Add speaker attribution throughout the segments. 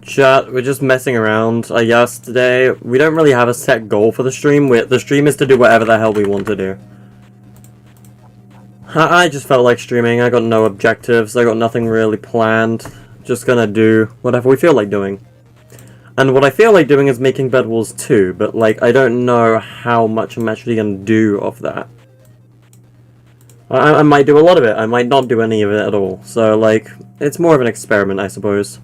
Speaker 1: Chat, we're just messing around, I guess, today. We don't really have a set goal for the stream. The stream is to do whatever the hell we want to do. I just felt like streaming. I got no objectives. I got nothing really planned. Just gonna do whatever we feel like doing. And what I feel like doing is making Bed Wars 2, but, like, I don't know how much I'm actually gonna do of that. I might do a lot of it. I might not do any of it at all. So, like, it's more of an experiment, I suppose.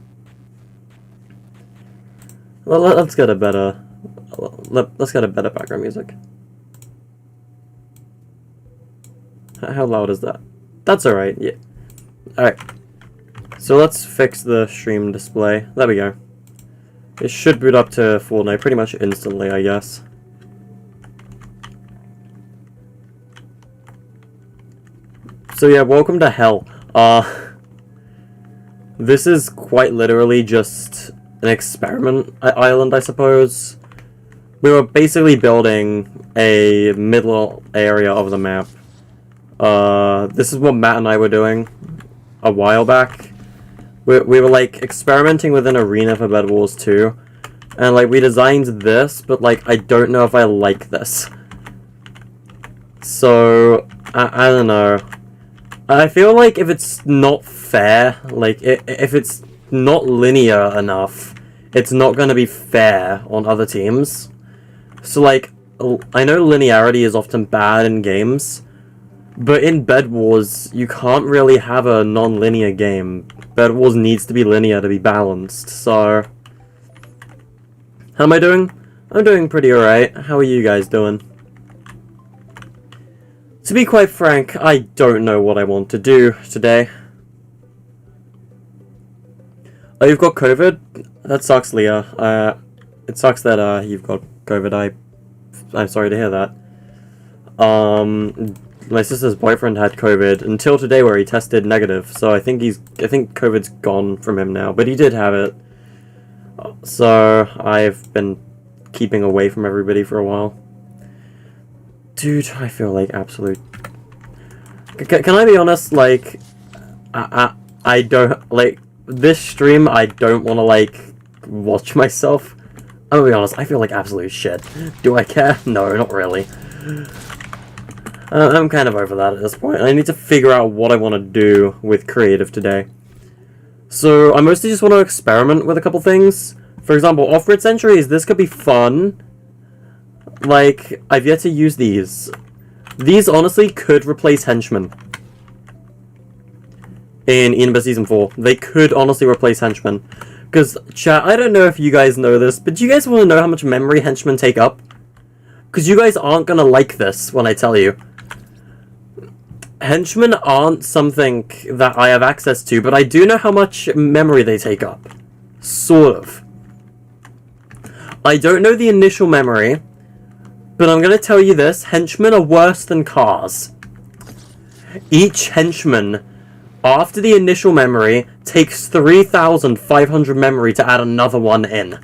Speaker 1: Well, let's get a better... Let's get a better background music. How loud is that? That's alright, yeah. Alright. So let's fix the stream display. There we go. It should boot up to Fortnite pretty much instantly, I guess. So yeah, welcome to hell. This is quite literally just an experiment island, I suppose. We were basically building a middle area of the map. This is what Matt and I were doing a while back. We were, like, experimenting with an arena for Bed Wars 2. And, like, we designed this, but, like, I don't know if I like this. So, I don't know. I feel like if it's not fair, like, if it's not linear enough, it's not going to be fair on other teams. So, like, I know linearity is often bad in games, but in Bed Wars, you can't really have a non-linear game. Bed Wars needs to be linear to be balanced, so... How am I doing? I'm doing pretty alright. How are you guys doing? To be quite frank, I don't know what I want to do today. Oh, you've got COVID? That sucks, Leah. It sucks that, you've got COVID. I'm sorry to hear that. My sister's boyfriend had COVID until today where he tested negative, so I think COVID's gone from him now, but he did have it. So, I've been keeping away from everybody for a while. Dude, I feel like absolute... Can I be honest, like... I don't... Like, this stream, I don't want to, like, watch myself. I'm gonna be honest, I feel like absolute shit. Do I care? No, not really. I'm kind of over that at this point. I need to figure out what I want to do with creative today. So, I mostly just want to experiment with a couple things. For example, off-grid sentries, this could be fun. Like, I've yet to use these. These honestly could replace henchmen. In Inaba Season 4. They could honestly replace henchmen. Because, chat, I don't know if you guys know this, but do you guys want to know how much memory henchmen take up? Because you guys aren't going to like this when I tell you. Henchmen aren't something that I have access to, but I do know how much memory they take up. Sort of. I don't know the initial memory, but I'm going to tell you this. Henchmen are worse than cars. Each henchman, after the initial memory, takes 3,500 memory to add another one in.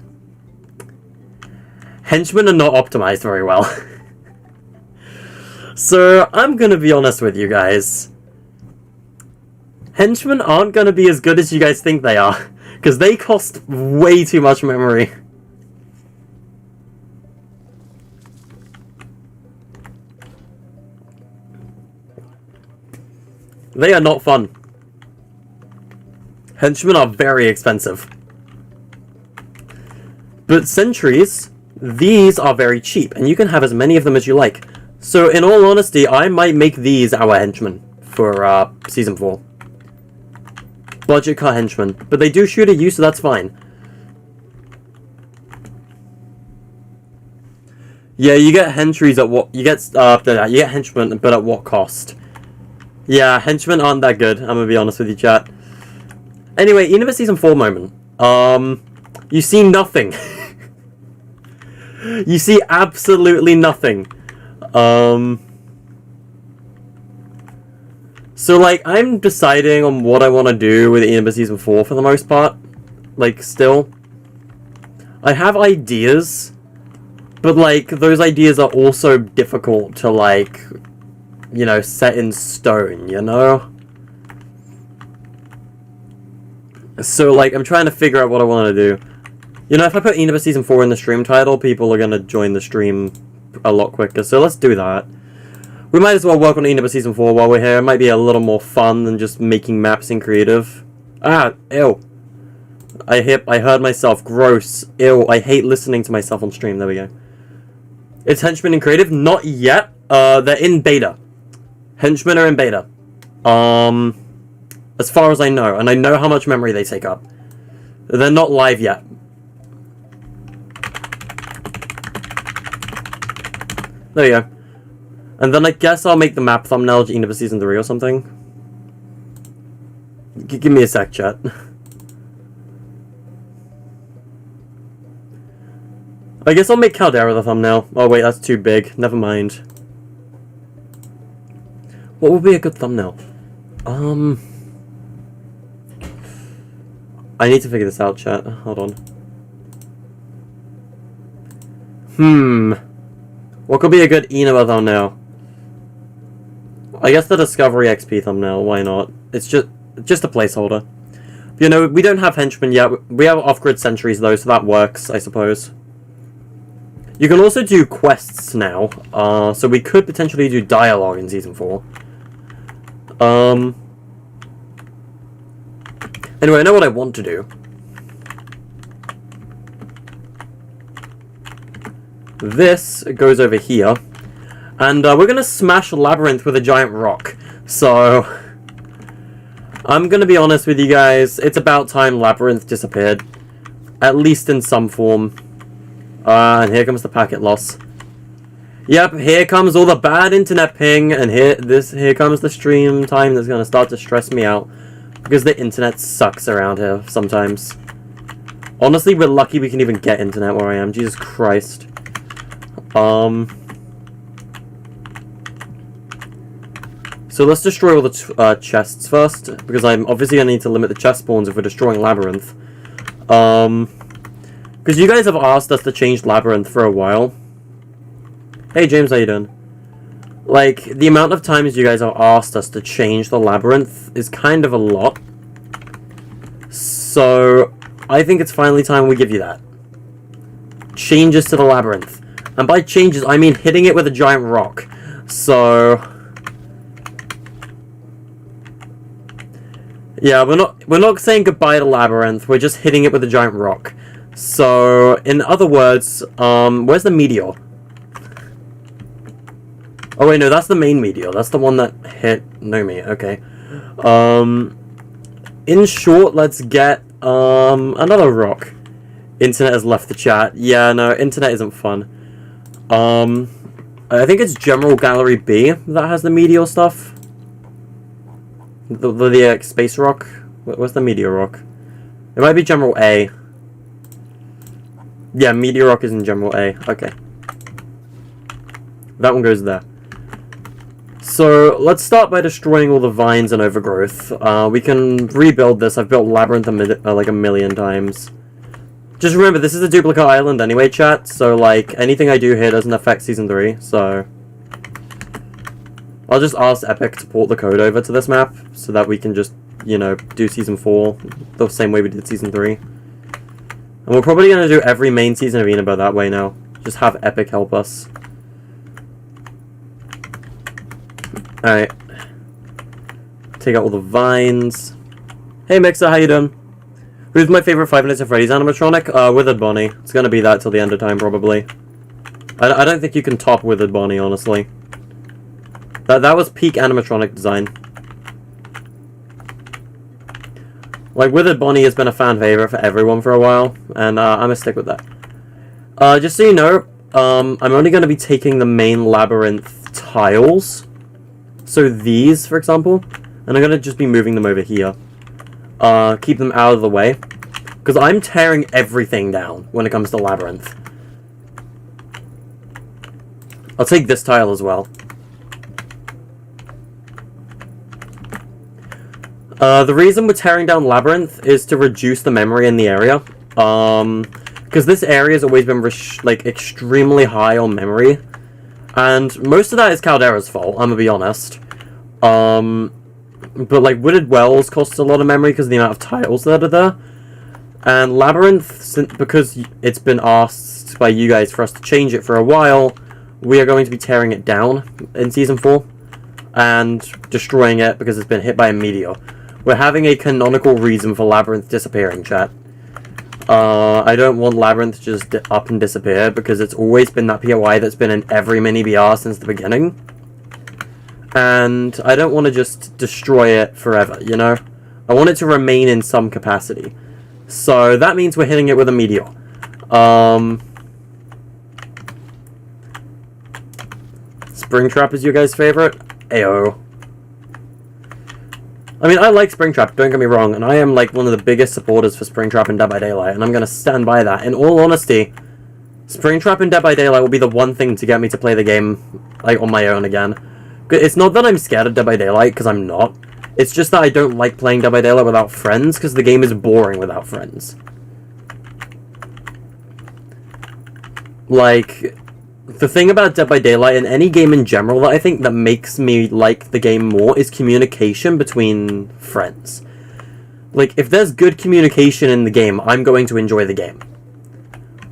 Speaker 1: Henchmen are not optimized very well. So, I'm gonna be honest with you guys. Henchmen aren't gonna be as good as you guys think they are, because they cost way too much memory. They are not fun. Henchmen are very expensive. But sentries, these are very cheap, and you can have as many of them as you like. So, in all honesty, I might make these our henchmen for, Season 4. Budget car henchmen. But they do shoot at you, so that's fine. Yeah, you get henchries at what... You get henchmen, but at what cost? Yeah, henchmen aren't that good, I'm gonna be honest with you, chat. Anyway, Inaba Season 4 moment. You see nothing. You see absolutely nothing. So, like, I'm deciding on what I want to do with Inaba Season 4 for the most part. Like, still. I have ideas, but, like, those ideas are also difficult to, like, you know, set in stone, you know? So, like, I'm trying to figure out what I want to do. You know, if I put Inaba Season 4 in the stream title, people are going to join the stream a lot quicker. So let's do that. We might as well work on Inaba Season 4 while we're here. It might be a little more fun than just making maps in creative. Ah, ew. I heard myself. Gross. Ew. I hate listening to myself on stream. There we go. It's Henchmen in creative? Not yet. They're in beta. Henchmen are in beta. As far as I know. And I know how much memory they take up. They're not live yet. There you go. And then I guess I'll make the map thumbnail to Inaba Season 3 or something. Give me a sec, chat. I guess I'll make Caldera the thumbnail. Oh wait, that's too big. Never mind. What would be a good thumbnail? I need to figure this out, chat. Hold on. What could be a good Inaba thumbnail? I guess the Discovery XP thumbnail, why not? It's just a placeholder. You know, we don't have henchmen yet. We have off-grid sentries though, so that works, I suppose. You can also do quests now, so we could potentially do dialogue in Season 4. Anyway, I know what I want to do. This goes over here. And we're going to smash Labyrinth with a giant rock. So, I'm going to be honest with you guys. It's about time Labyrinth disappeared. At least in some form. And here comes the packet loss. Yep, here comes all the bad internet ping. And here comes the stream time that's going to start to stress me out. Because the internet sucks around here sometimes. Honestly, we're lucky we can even get internet where I am. Jesus Christ. So let's destroy all the chests first, because I'm obviously going to need to limit the chest spawns if we're destroying Labyrinth. Because you guys have asked us to change Labyrinth for a while. Hey James, how you doing? Like, the amount of times you guys have asked us to change the Labyrinth is kind of a lot. So, I think it's finally time we give you that. Changes to the Labyrinth. And by changes, I mean hitting it with a giant rock. So, yeah, we're not saying goodbye to Labyrinth. We're just hitting it with a giant rock. So, in other words, where's the meteor? Oh wait, no, that's the main meteor. That's the one that hit Nomi. Okay. In short, let's get another rock. Internet has left the chat. Yeah, no, internet isn't fun. I think it's General Gallery B that has the meteor stuff. The space rock. Where's the meteor rock? It might be General A. Yeah, meteor rock is in General A. Okay. That one goes there. So, let's start by destroying all the vines and overgrowth. We can rebuild this. I've built Labyrinth like a million times. Just remember, this is a duplicate island anyway, chat, so, like, anything I do here doesn't affect Season 3, so... I'll just ask Epic to port the code over to this map, so that we can just, you know, do Season 4 the same way we did Season 3. And we're probably going to do every main season of Inaba that way now. Just have Epic help us. Alright. Take out all the vines. Hey Mixer, how you doing? Who's my favorite Five Nights at Freddy's animatronic? Withered Bonnie. It's gonna be that till the end of time, probably. I don't think you can top Withered Bonnie, honestly. That was peak animatronic design. Like, Withered Bonnie has been a fan favorite for everyone for a while, and I'm gonna stick with that. Just so you know, I'm only gonna be taking the main labyrinth tiles. So these, for example, and I'm gonna just be moving them over here. Keep them out of the way. Because I'm tearing everything down when it comes to Labyrinth. I'll take this tile as well. The reason we're tearing down Labyrinth is to reduce the memory in the area. Because this area has always been like extremely high on memory. And most of that is Caldera's fault, I'm gonna be honest. But, like, Wooded Wells costs a lot of memory because of the amount of tiles that are there. And Labyrinth, because it's been asked by you guys for us to change it for a while, we are going to be tearing it down in Season 4 and destroying it because it's been hit by a meteor. We're having a canonical reason for Labyrinth disappearing, chat. I don't want Labyrinth to just up and disappear because it's always been that POI that's been in every mini-BR since the beginning. And I don't want to just destroy it forever, you know? I want it to remain in some capacity. So that means we're hitting it with a meteor. Springtrap is your guys' favorite? Ayo. I mean, I like Springtrap, don't get me wrong, and I am, like, one of the biggest supporters for Springtrap in Dead by Daylight, and I'm going to stand by that. In all honesty, Springtrap in Dead by Daylight will be the one thing to get me to play the game, like, on my own again. It's not that I'm scared of Dead by Daylight, because I'm not. It's just that I don't like playing Dead by Daylight without friends, because the game is boring without friends. Like, the thing about Dead by Daylight, and any game in general that I think that makes me like the game more, is communication between friends. Like, if there's good communication in the game, I'm going to enjoy the game.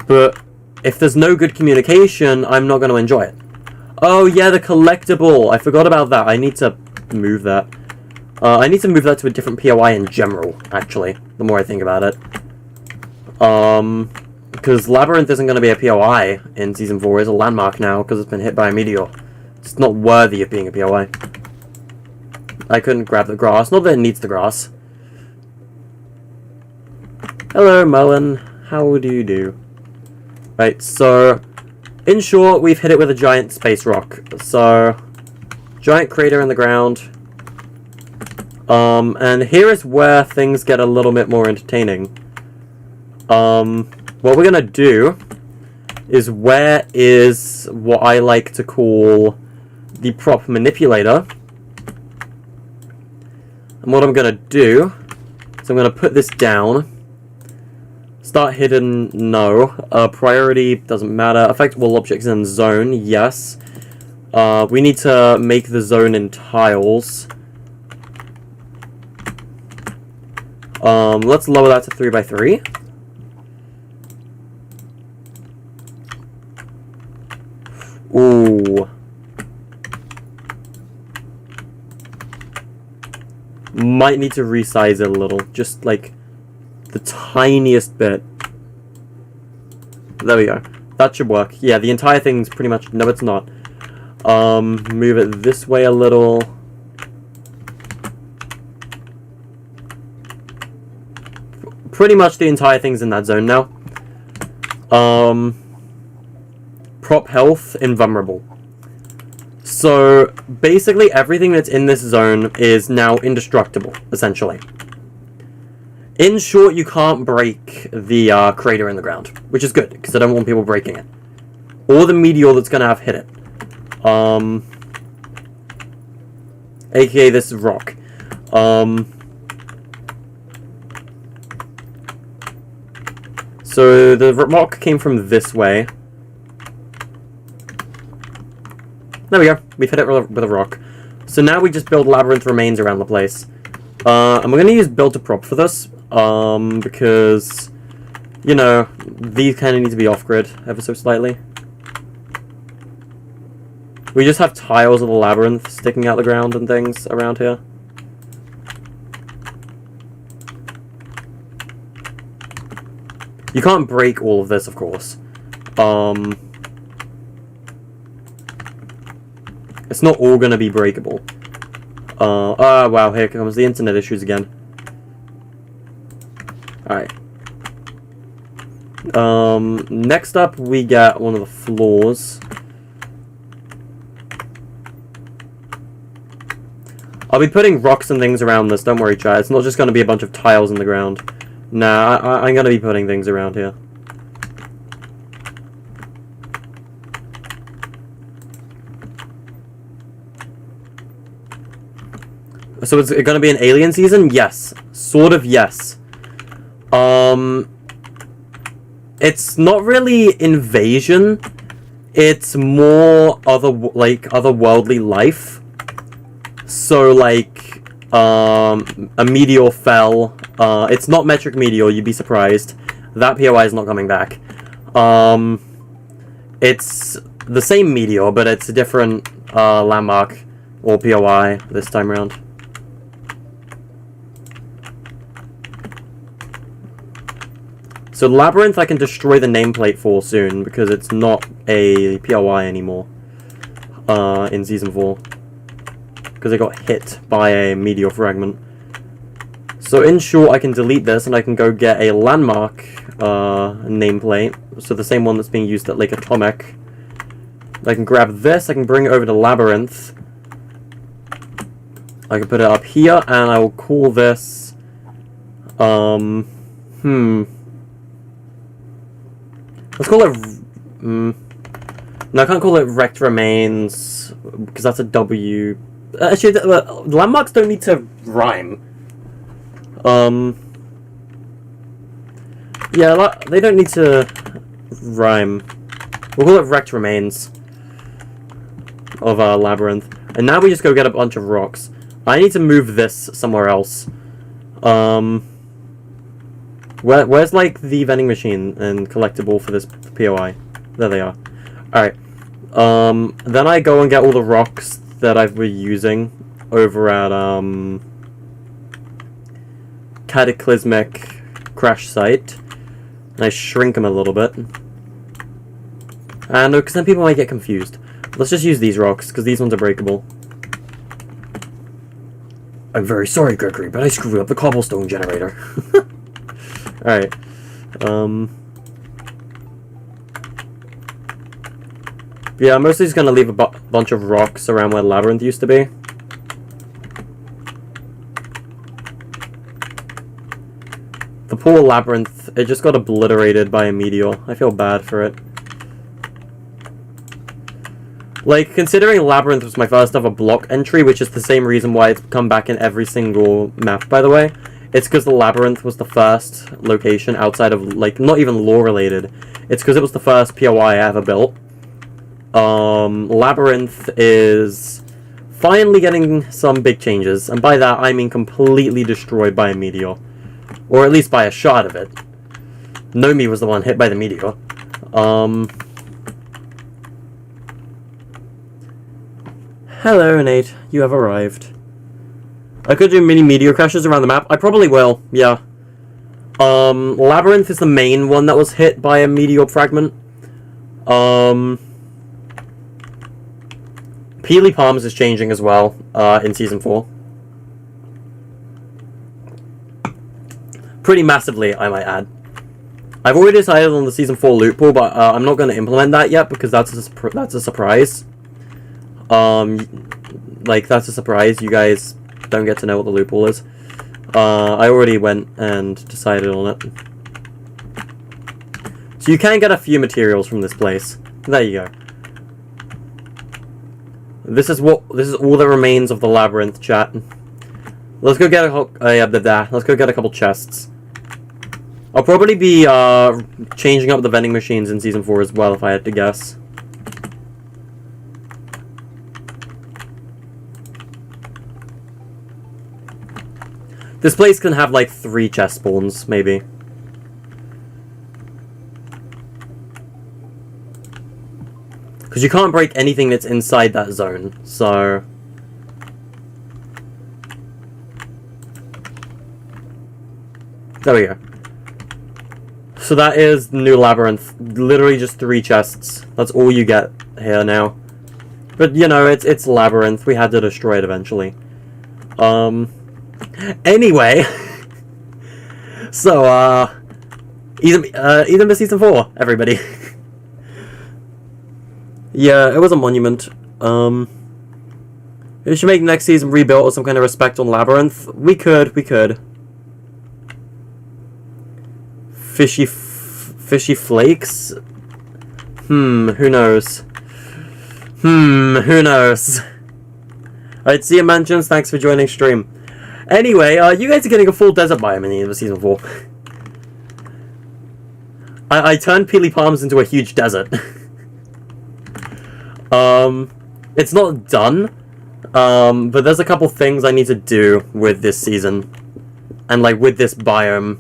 Speaker 1: But if there's no good communication, I'm not going to enjoy it. Oh yeah, the collectible! I forgot about that. I need to move that. I need to move that to a different POI in general, actually, the more I think about it. Because Labyrinth isn't going to be a POI in Season 4, it's a landmark now, because it's been hit by a meteor. It's not worthy of being a POI. I couldn't grab the grass, not that it needs the grass. Hello, Mullen. How do you do? Right, so, in short, we've hit it with a giant space rock. So, giant crater in the ground. And here is where things get a little bit more entertaining. What we're gonna do is where is what I like to call the Prop Manipulator. And what I'm gonna do is I'm gonna put this down. Start hidden, no. Priority, doesn't matter. Affect all objects in zone, yes. We need to make the zone in tiles. Let's lower that to 3x3. Ooh. Might need to resize it a little. Just, like, the tiniest bit. There we go. That should work. Yeah, the entire thing's pretty much... No, it's not. Move it this way a little. Pretty much the entire thing's in that zone now. Prop health, invulnerable. So, basically everything that's in this zone is now indestructible, essentially. In short, you can't break the crater in the ground, which is good, because I don't want people breaking it. Or the meteor that's going to have hit it. AKA this is rock. So the rock came from this way. There we go. We've hit it with a rock. So now we just build labyrinth remains around the place. And we're going to use build to prop for this. Because, you know, these kind of need to be off-grid ever so slightly. We just have tiles of the labyrinth sticking out the ground and things around here. You can't break all of this, of course. It's not all going to be breakable. Oh, wow, here comes the internet issues again. Alright. Next up, we get one of the floors. I'll be putting rocks and things around this, don't worry, chat. It's not just going to be a bunch of tiles in the ground. Nah, I'm going to be putting things around here. So it's going to be an alien season? Yes. Sort of, yes. It's not really invasion. It's more otherworldly life. So, like, a meteor fell. It's not metric meteor, you'd be surprised. That POI is not coming back. It's the same meteor, but it's a different landmark or POI this time around. So Labyrinth I can destroy the nameplate for soon, because it's not a POI anymore in Season 4. Because it got hit by a meteor fragment. So in short, I can delete this and I can go get a landmark nameplate. So the same one that's being used at Lake Atomic. I can grab this, I can bring it over to Labyrinth. I can put it up here, and I will call this... Let's call it... No, I can't call it Wrecked Remains, because that's a W. Actually, the landmarks don't need to rhyme. Yeah, they don't need to rhyme. We'll call it Wrecked Remains of Labyrinth. And now we just go get a bunch of rocks. I need to move this somewhere else. Where's, like, the vending machine and collectible for this POI? There they are. Alright. Then I go and get all the rocks that I've been using over at, Cataclysmic Crash Site. And I shrink them a little bit. And, because then people might get confused. Let's just use these rocks, because these ones are breakable. I'm very sorry, Gregory, but I screwed up the cobblestone generator. Alright. Yeah, I'm mostly just gonna leave a bunch of rocks around where Labyrinth used to be. The poor Labyrinth, it just got obliterated by a meteor. I feel bad for it. Like, considering Labyrinth was my first ever block entry, which is the same reason why it's come back in every single map, by the way. It's because the Labyrinth was the first location outside of, like, not even lore-related. It's because it was the first POI I ever built. Labyrinth is finally getting some big changes, and by that I mean completely destroyed by a meteor. Or at least by a shot of it. Nomi was the one hit by the meteor. Hello, Nate. You have arrived. I could do mini meteor crashes around the map. I probably will, yeah. Labyrinth is the main one that was hit by a meteor fragment. Peely Palms is changing as well, in Season 4. Pretty massively, I might add. I've already decided on the Season 4 loot pool, but I'm not going to implement that yet, because that's a surprise. Like, that's a surprise. You guys don't get to know what the loot pool is. I already went and decided on it. So you can get a few materials from this place. There you go. This is all that remains of the Labyrinth, chat. Let's go get let's go get a couple chests. I'll probably be changing up the vending machines in Season 4 as well, if I had to guess. This place can have, like, 3 chest spawns, maybe. Because you can't break anything that's inside that zone, so... There we go. So that is New Labyrinth. Literally just 3 chests. That's all you get here now. But, you know, it's Labyrinth. We had to destroy it eventually. Anyway. So, Eden Season 4, everybody. Yeah, it was a monument. We should make next season rebuilt with some kind of respect on Labyrinth. We could. Fishy flakes? Who knows? Who knows? Alright, see you, Mansions. Thanks for joining stream. Anyway, you guys are getting a full desert biome in the end of Season 4. I turned Peely Palms into a huge desert. It's not done. But there's a couple things I need to do with this season. And, like, with this biome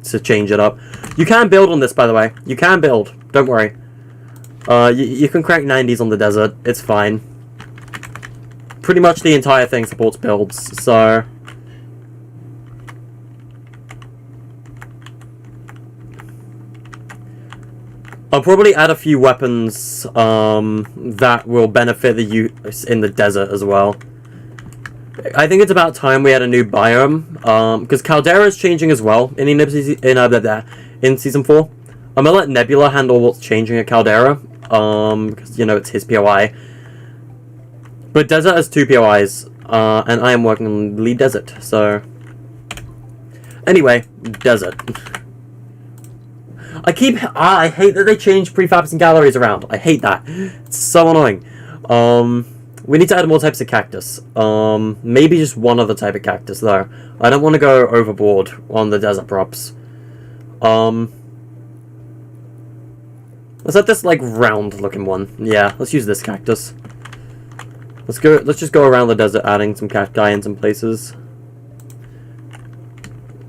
Speaker 1: to change it up. You can build on this, by the way. You can build. Don't worry. You can crank 90s on the desert. It's fine. Pretty much the entire thing supports builds, so... I'll probably add a few weapons that will benefit the use in the desert as well. I think it's about time we had a new biome, because Caldera is changing as well in Season 4. I'm gonna let Nebula handle what's changing at Caldera, because, you know, it's his POI. But Desert has 2 POIs, and I am working on Lead Desert, so... Anyway, Desert. I hate that they change prefabs and galleries around. I hate that. It's so annoying. We need to add more types of cactus. Maybe just one other type of cactus, though. I don't want to go overboard on the desert props. Let's have this, like, round-looking one. Yeah, let's use this cactus. Let's just go around the desert, adding some cacti in some places.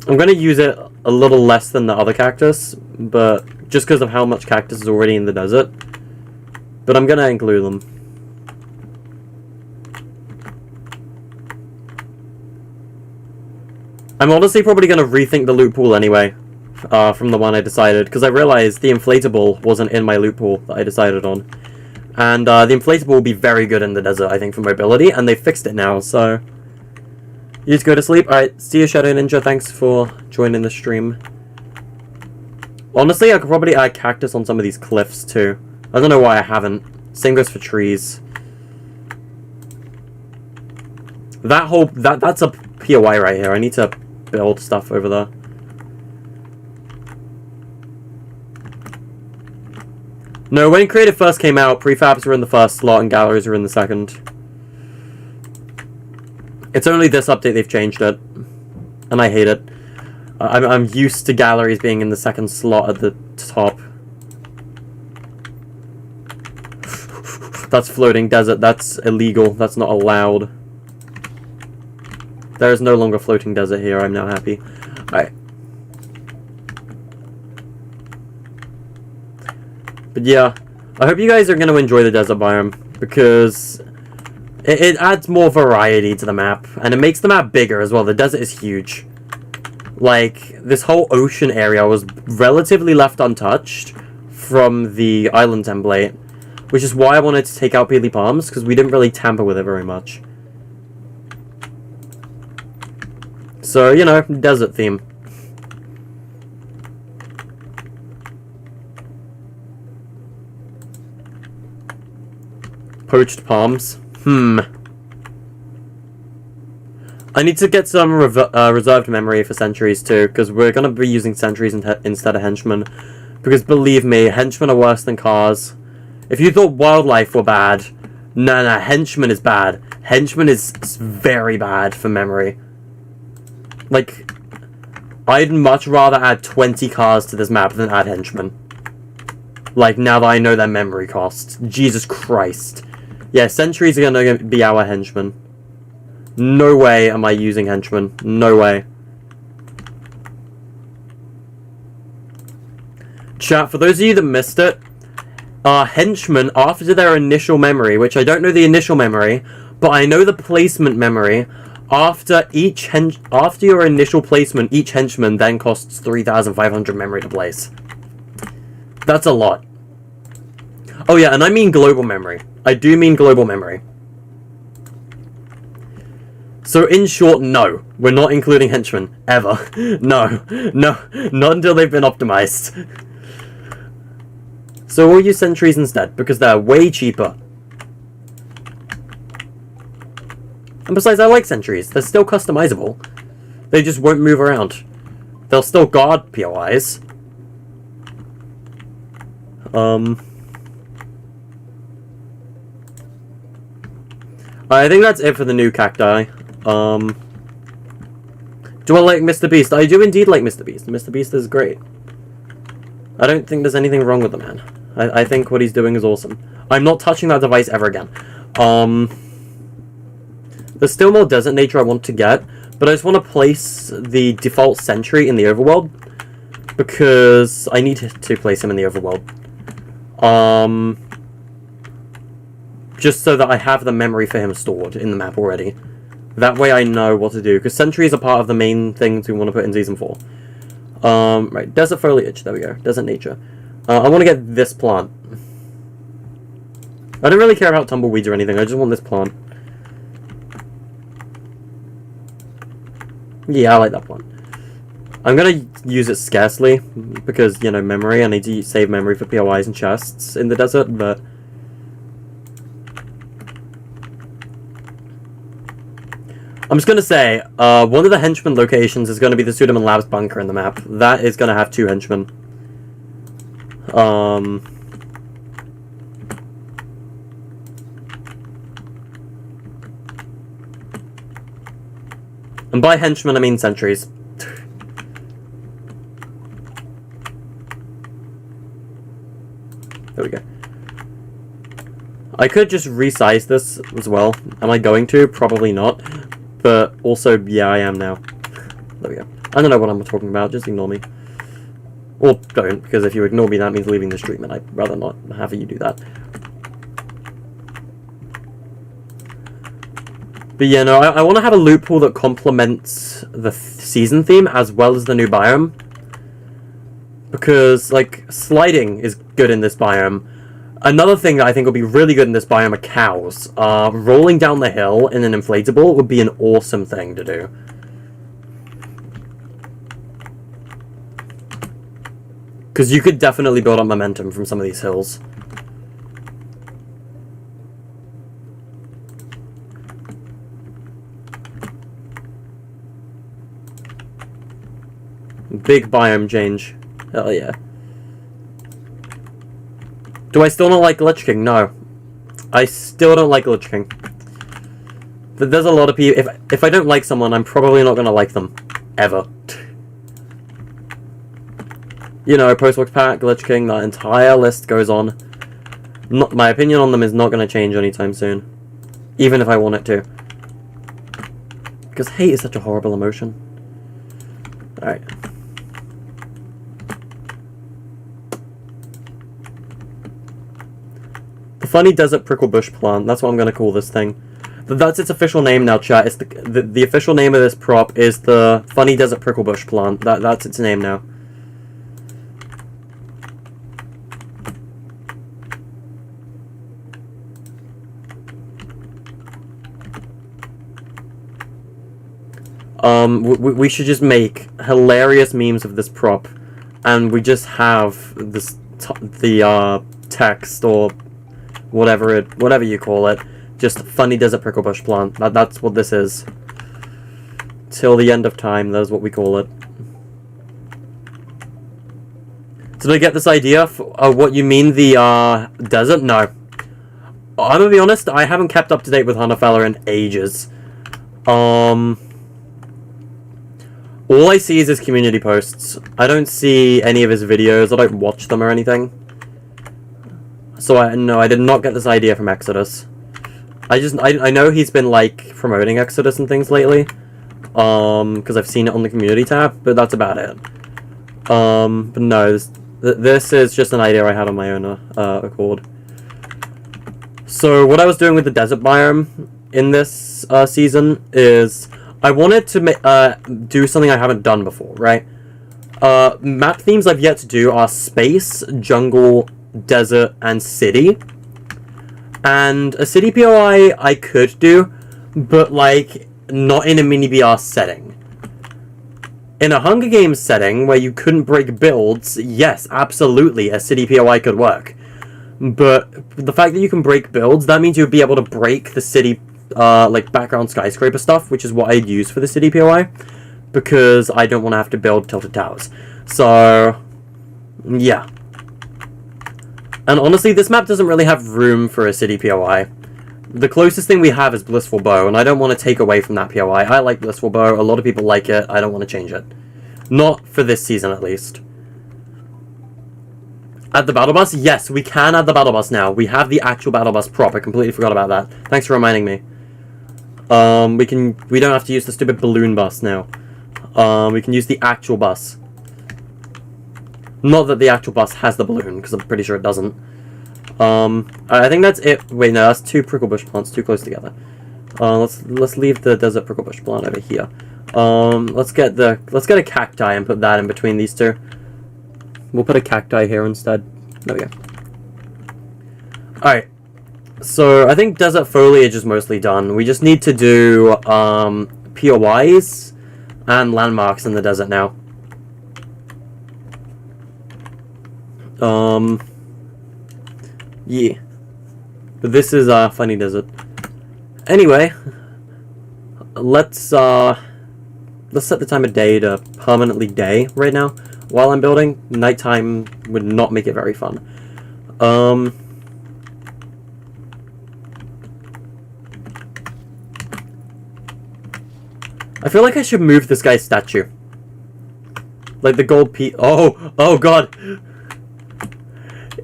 Speaker 1: I'm going to use it a little less than the other cactus, but just because of how much cactus is already in the desert. But I'm going to include them. I'm honestly probably going to rethink the loot pool anyway, from the one I decided, because I realized the inflatable wasn't in my loot pool that I decided on. And the inflatable will be very good in the desert, I think, for mobility, and they fixed it now, so... You just go to sleep. Alright, see you, Shadow Ninja. Thanks for joining the stream. Honestly, I could probably add cactus on some of these cliffs, too. I don't know why I haven't. Same goes for trees. That's a POI right here. I need to build stuff over there. No, when Creative first came out, prefabs were in the first slot and galleries were in the second. It's only this update they've changed it, and I hate it. I'm used to galleries being in the second slot at the top. That's floating desert. That's illegal. That's not allowed. There is no longer floating desert here. I'm now happy. Alright. But yeah, I hope you guys are going to enjoy the desert biome, because it adds more variety to the map, and it makes the map bigger as well. The desert is huge. Like, this whole ocean area was relatively left untouched from the island template, which is why I wanted to take out Peely Palms, because we didn't really tamper with it very much. So, you know, desert theme. Poached palms. I need to get some reserved memory for sentries too, because we're going to be using sentries instead of henchmen. Because believe me, henchmen are worse than cars. If you thought wildlife were bad, no, henchmen is bad. Henchmen is very bad for memory. Like, I'd much rather add 20 cars to this map than add henchmen. Like, now that I know their memory cost. Jesus Christ. Yeah, sentries are going to be our henchmen. No way am I using henchmen. No way. Chat, for those of you that missed it, henchmen, after their initial memory, which I don't know the initial memory, but I know the placement memory, after your initial placement, each henchman then costs 3,500 memory to place. That's a lot. Oh yeah, and I mean global memory. I do mean global memory. So in short, no. We're not including henchmen. Ever. No. No. Not until they've been optimized. So we'll use sentries instead, because they're way cheaper. And besides, I like sentries. They're still customizable. They just won't move around. They'll still guard POIs. I think that's it for the new cacti. Do I like Mr. Beast? I do indeed like Mr. Beast. Mr. Beast is great. I don't think there's anything wrong with the man. I think what he's doing is awesome. I'm not touching that device ever again. There's still more desert nature I want to get, but I just want to place the default sentry in the overworld, because I need to place him in the overworld. Just so that I have the memory for him stored in the map already. That way I know what to do, because sentries are part of the main things we want to put in Season 4. Right, desert foliage, there we go, desert nature. I want to get this plant. I don't really care about tumbleweeds or anything, I just want this plant. Yeah, I like that plant. I'm gonna use it scarcely, because, you know, memory, I need to save memory for POIs and chests in the desert, but... I'm just gonna say, one of the henchman locations is gonna be the Sudaman Labs bunker in the map. That is gonna have 2 henchmen. And by henchmen, I mean sentries. There we go. I could just resize this as well. Am I going to? Probably not. But also, yeah, I am now. There we go. I don't know what I'm talking about, just ignore me. Or don't, because if you ignore me, that means leaving the stream, and I'd rather not have you do that. But yeah, no, I want to have a loot pool that complements the season theme as well as the new biome. Because, like, sliding is good in this biome. Another thing that I think will be really good in this biome are cows. Rolling down the hill in an inflatable would be an awesome thing to do. Because you could definitely build up momentum from some of these hills. Big biome change. Hell yeah. Do I still not like Lich King? No. I still don't like Lich King. There's a lot of people... If I don't like someone, I'm probably not going to like them. Ever. You know, Postbox Pack, Lich King, that entire list goes on. My opinion on them is not going to change anytime soon. Even if I want it to. Because hate is such a horrible emotion. Alright. The Funny Desert Prickle Bush Plant. That's what I'm going to call this thing. That's its official name now, chat. It's the official name of this prop is the Funny Desert Prickle Bush Plant. That's its name now. We should just make hilarious memes of this prop, and we just have this the text or whatever you call it, just Funny Desert Prickle Bush Plant. That's what this is. Till the end of time, that is what we call it. Did I get this idea for what you mean, the desert? No. I'm gonna be honest, I haven't kept up to date with Hunterfella in ages. All I see is his community posts. I don't see any of his videos. I don't watch them or anything. So I did not get this idea from Exodus. I know he's been like promoting Exodus and things lately. Because I've seen it on the community tab, but that's about it. But no, this is just an idea I had on my own accord. So what I was doing with the desert biome in this season is I wanted to do something I haven't done before, right? Map themes I've yet to do are space, jungle, desert, and city. And a city POI I could do, but like not in a mini BR setting. In a Hunger Games setting where you couldn't break builds, yes, absolutely, a city POI could work. But the fact that you can break builds, that means you'd be able to break the city like background skyscraper stuff, which is what I'd use for the city POI, because I don't want to have to build tilted towers. So, yeah. And honestly, this map doesn't really have room for a city POI. The closest thing we have is Blissful Bow, and I don't want to take away from that POI. I like Blissful Bow, a lot of people like it, I don't want to change it. Not for this season, at least. Add the battle bus? Yes, we can add the battle bus now. We have the actual battle bus prop, I completely forgot about that. Thanks for reminding me. We don't have to use the stupid balloon bus now. We can use the actual bus. Not that the actual bus has the balloon, because I'm pretty sure it doesn't. I think that's it. Wait, no, that's 2 prickle bush plants too close together. Let's leave the desert prickle bush plant over here. Let's get a cacti and put that in between these two. We'll put a cacti here instead. There we go. Alright. So, I think desert foliage is mostly done. We just need to do, POIs and landmarks in the desert now. Yeah. But this is a funny desert. Anyway, let's set the time of day to permanently day right now. While I'm building, nighttime would not make it very fun. I feel like I should move this guy's statue. Like the gold piece. Oh god.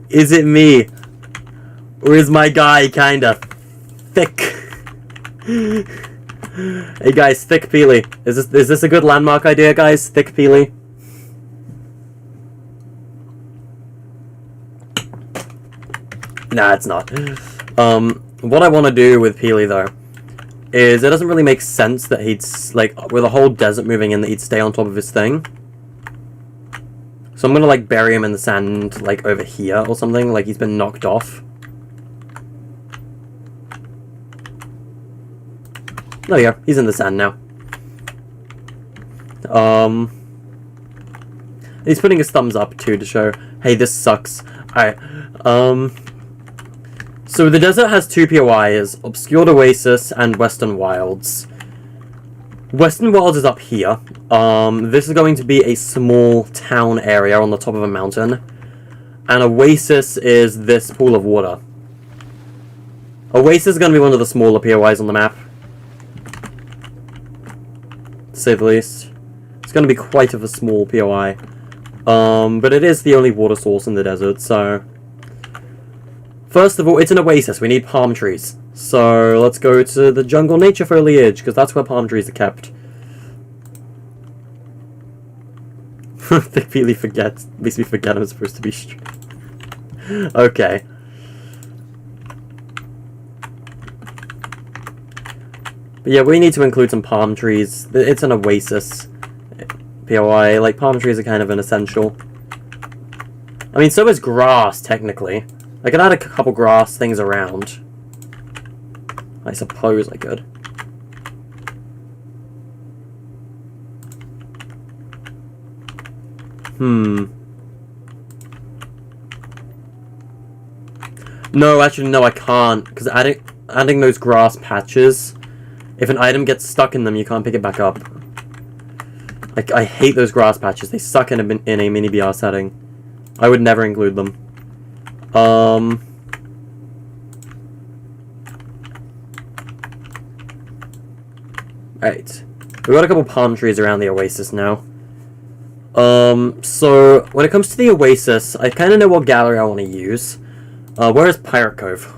Speaker 1: Is it me? Or is my guy kinda thick? Hey guys, thick peely. Is this a good landmark idea, guys? Thick peely. Nah, it's not. What I want to do with Peely though is it doesn't really make sense that he'd like with a whole desert moving in that he'd stay on top of his thing. So I'm gonna like bury him in the sand like over here or something, like he's been knocked off. Oh yeah, he's in the sand now. He's putting his thumbs up too to show, hey, this sucks. Alright, so the desert has 2 POIs, Obscured Oasis and Western Wilds. Western Wilds is up here. This is going to be a small town area on the top of a mountain. And Oasis is this pool of water. Oasis is going to be one of the smaller POIs on the map. To say the least. It's going to be quite of a small POI. But it is the only water source in the desert, so... First of all, it's an oasis. We need palm trees. So, let's go to the jungle nature foliage, because that's where palm trees are kept. Thick Peely makes me forget I'm supposed to be straight. Okay. But yeah, we need to include some palm trees. It's an oasis. POI, like, palm trees are kind of an essential. I mean, so is grass, technically. I could add a couple grass things around. I suppose I could. No, actually, no, I can't. Because adding those grass patches, if an item gets stuck in them, you can't pick it back up. Like, I hate those grass patches. They suck in a mini BR setting. I would never include them. Right. We've got a couple palm trees around the oasis now. So, when it comes to the oasis, I kind of know what gallery I want to use. Where is Pirate Cove?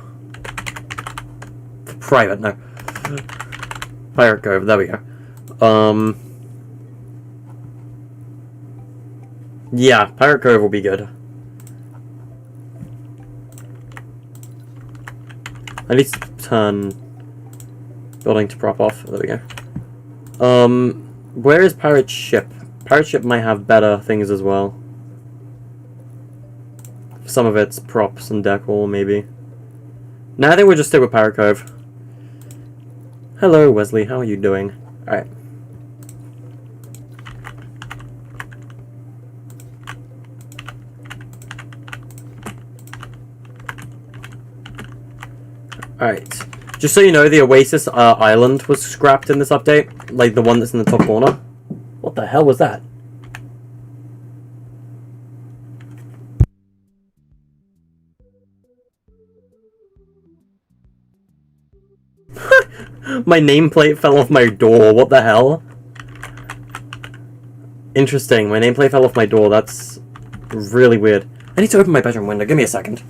Speaker 1: Private, no. Pirate Cove, there we go. Yeah, Pirate Cove will be good. I need to turn building to prop off. There we go. Where is Pirate Ship? Pirate Ship might have better things as well. Some of it's props and decor, maybe. Nah, I think we'll just stick with Pirate Cove. Hello, Wesley. How are you doing? Alright. Alright. Just so you know, the Oasis island was scrapped in this update. Like, the one that's in the top corner. What the hell was that? My nameplate fell off my door. What the hell? Interesting. My nameplate fell off my door. That's really weird. I need to open my bedroom window. Give me a second.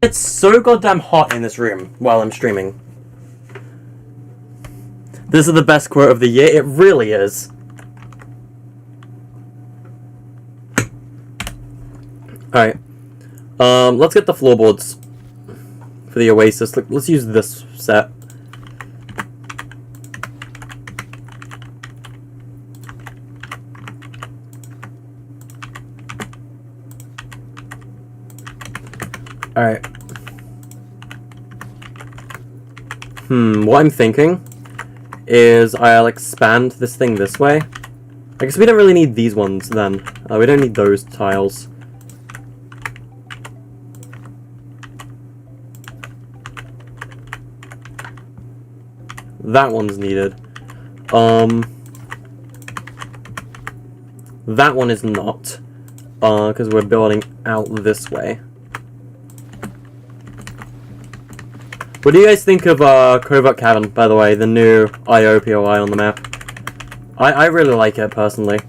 Speaker 1: It's so goddamn hot in this room while I'm streaming. This is the best quote of the year. It really is. Alright. Let's get the floorboards for the Oasis. Let's use this set. Alright. What I'm thinking is I'll expand this thing this way. I guess we don't really need these ones then. We don't need those tiles. That one's needed. That one is not. Because we're building out this way. What do you guys think of Covert Cavern, by the way, the new IO POI on the map? I really like it, personally.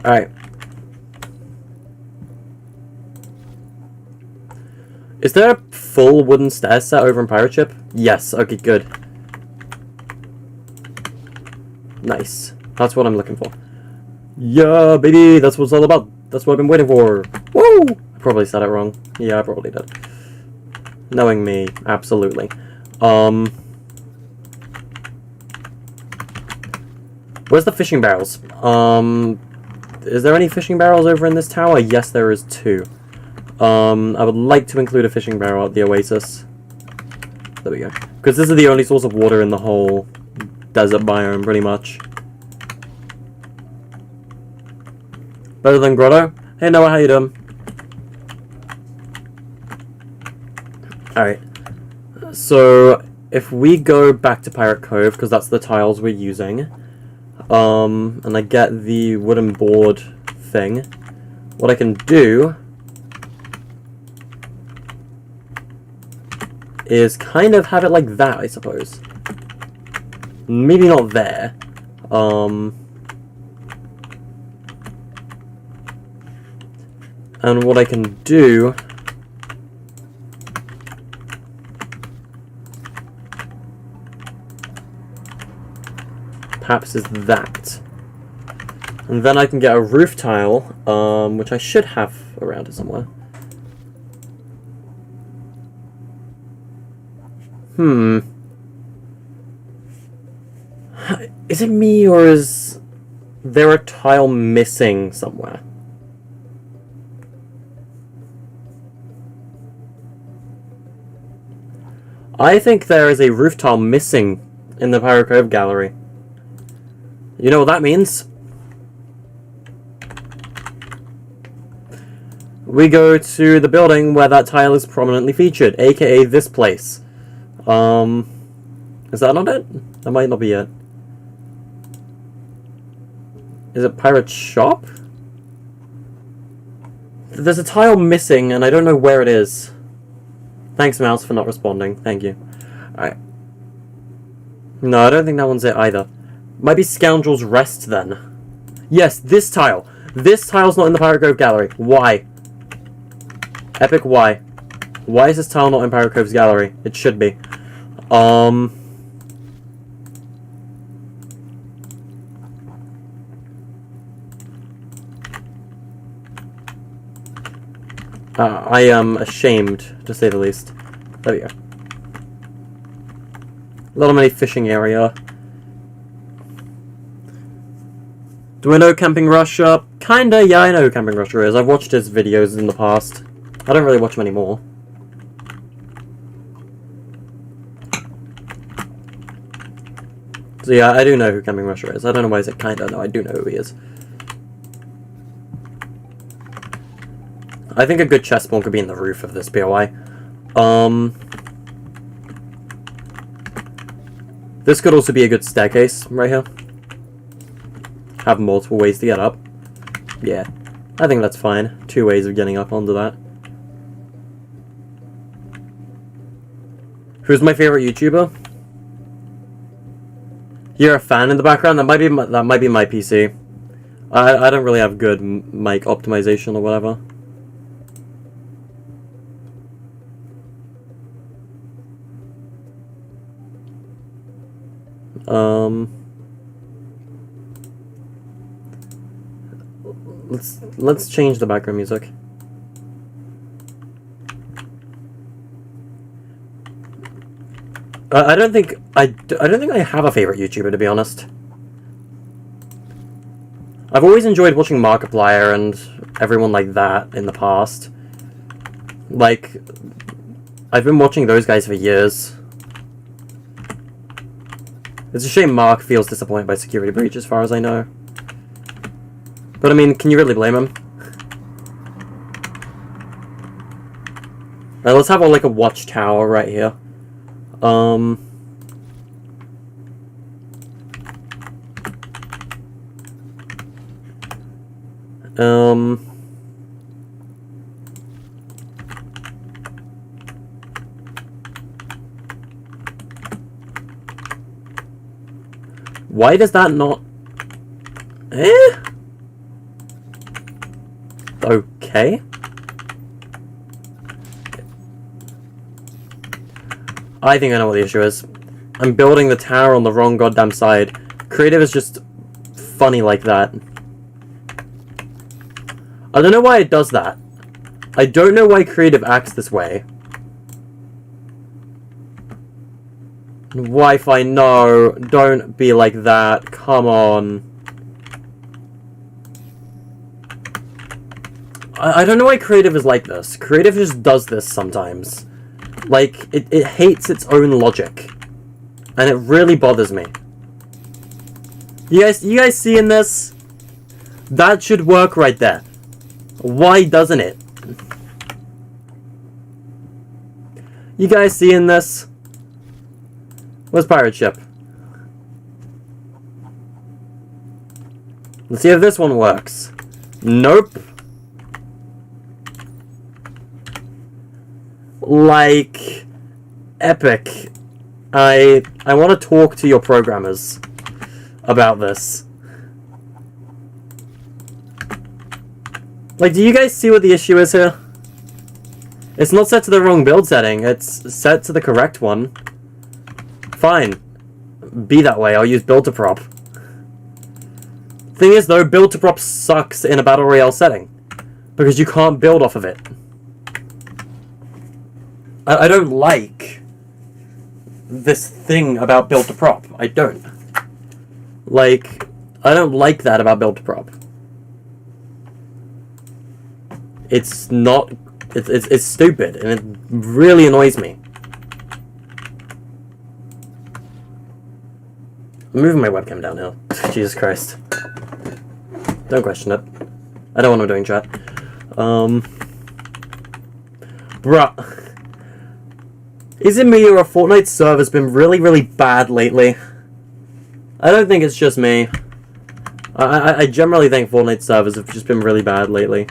Speaker 1: Alright. Is there a full wooden stairs set over in Pirate Ship? Yes, okay, good. Nice. That's what I'm looking for. Yeah, baby, that's what it's all about. That's what I've been waiting for. Woo! I probably said it wrong. Yeah, I probably did. Knowing me, absolutely. Where's the fishing barrels? Is there any fishing barrels over in this tower? Yes, there is 2. I would like to include a fishing barrel at the Oasis. There we go. Because this is the only source of water in the whole desert biome, pretty much. Better than Grotto? Hey Noah, how you doing? Alright. So, if we go back to Pirate Cove, because that's the tiles we're using, and I get the wooden board thing, what I can do is kind of have it like that, I suppose. Maybe not there. And what I can do perhaps is that. And then I can get a roof tile, which I should have around here somewhere. Is it me, or is there a tile missing somewhere? I think there is a roof tile missing in the Pirate Cove gallery. You know what that means? We go to the building where that tile is prominently featured, aka this place. Is that not it? That might not be it. Is it Pirate Shop? There's a tile missing, and I don't know where it is. Thanks, Mouse, for not responding. Thank you. Alright. No, I don't think that one's it either. Might be Scoundrel's Rest, then. Yes, this tile. This tile's not in the Pirate Cove gallery. Why? Epic, why? Why is this tile not in Pirate Cove's gallery? It should be. I am ashamed, to say the least. There we go. Little mini fishing area. Do I know Camping Russia? Kinda, yeah, I know who Camping Russia is. I've watched his videos in the past. I don't really watch him anymore. So yeah, I do know who Camping Russia is. I don't know why I said kinda, no, I do know who he is. I think a good chest spawn could be in the roof of this POI. This could also be a good staircase right here. Have multiple ways to get up. Yeah, I think that's fine. 2 ways of getting up onto that. Who's my favorite YouTuber? You're a fan in the background? That might be my PC. I don't really have good mic optimization or whatever. Let's change the background music. I don't think I don't think I have a favorite YouTuber, to be honest. I've always enjoyed watching Markiplier and everyone like that in the past. Like, I've been watching those guys for years. It's a shame Mark feels disappointed by Security Breach, as far as I know. But I mean, can you really blame him? Now, let's have like a watchtower right here. Why does that not... Okay. I think I know what the issue is. I'm building the tower on the wrong goddamn side. Creative is just funny like that. I don't know why it does that. I don't know why Creative acts this way. Wi-Fi, no. Don't be like that. Come on. I don't know why Creative is like this. Creative just does this sometimes. Like, it hates its own logic. And it really bothers me. You guys seeing this? That should work right there. Why doesn't it? You guys seeing this? Where's Pirate Ship? Let's see if this one works. Nope. Like, epic. I want to talk to your programmers about this. Like, do you guys see what the issue is here? It's not set to the wrong build setting, it's set to the correct one. Fine. Be that way, I'll use build to prop. Thing is though, build to prop sucks in a battle royale setting. Because you can't build off of it. I don't like this thing about build to prop. I don't. Like, I don't like that about build to prop. It's not... It's stupid, and it really annoys me. I'm moving my webcam downhill. Jesus Christ. Don't question it. I don't know what I'm doing, chat. Bruh. Is it me or a Fortnite server's been really, really bad lately? I don't think it's just me. I generally think Fortnite servers have just been really bad lately.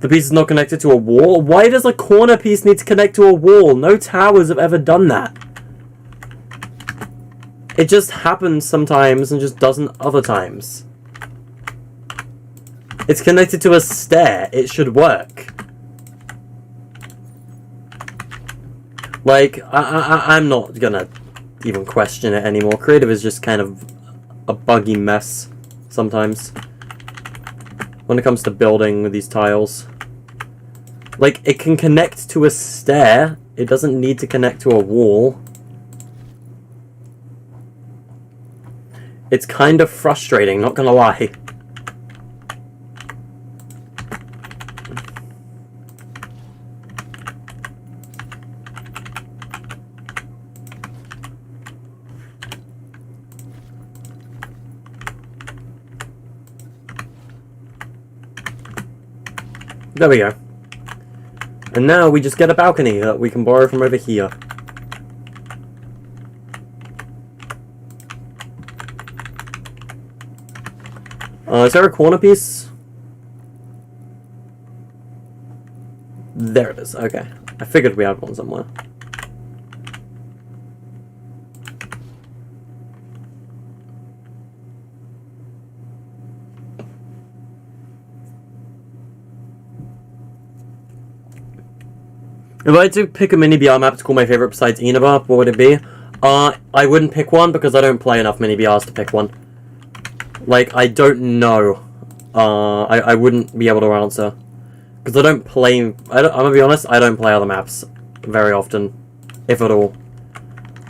Speaker 1: The piece is not connected to a wall? Why does a corner piece need to connect to a wall? No towers have ever done that. It just happens sometimes and just doesn't other times. It's connected to a stair. It should work. Like, I'm not gonna even question it anymore. Creative is just kind of a buggy mess sometimes. When it comes to building these tiles. Like, it can connect to a stair. It doesn't need to connect to a wall. It's kind of frustrating, not gonna lie. There we go. And now we just get a balcony that we can borrow from over here. Is there a corner piece? There it is, okay. I figured we had one somewhere. If I had to pick a mini BR map to call my favorite besides Inaba, what would it be? I wouldn't pick one because I don't play enough mini BRs to pick one. Like, I don't know. I wouldn't be able to answer. Because I don't play... I'm gonna be honest, I don't play other maps very often. If at all.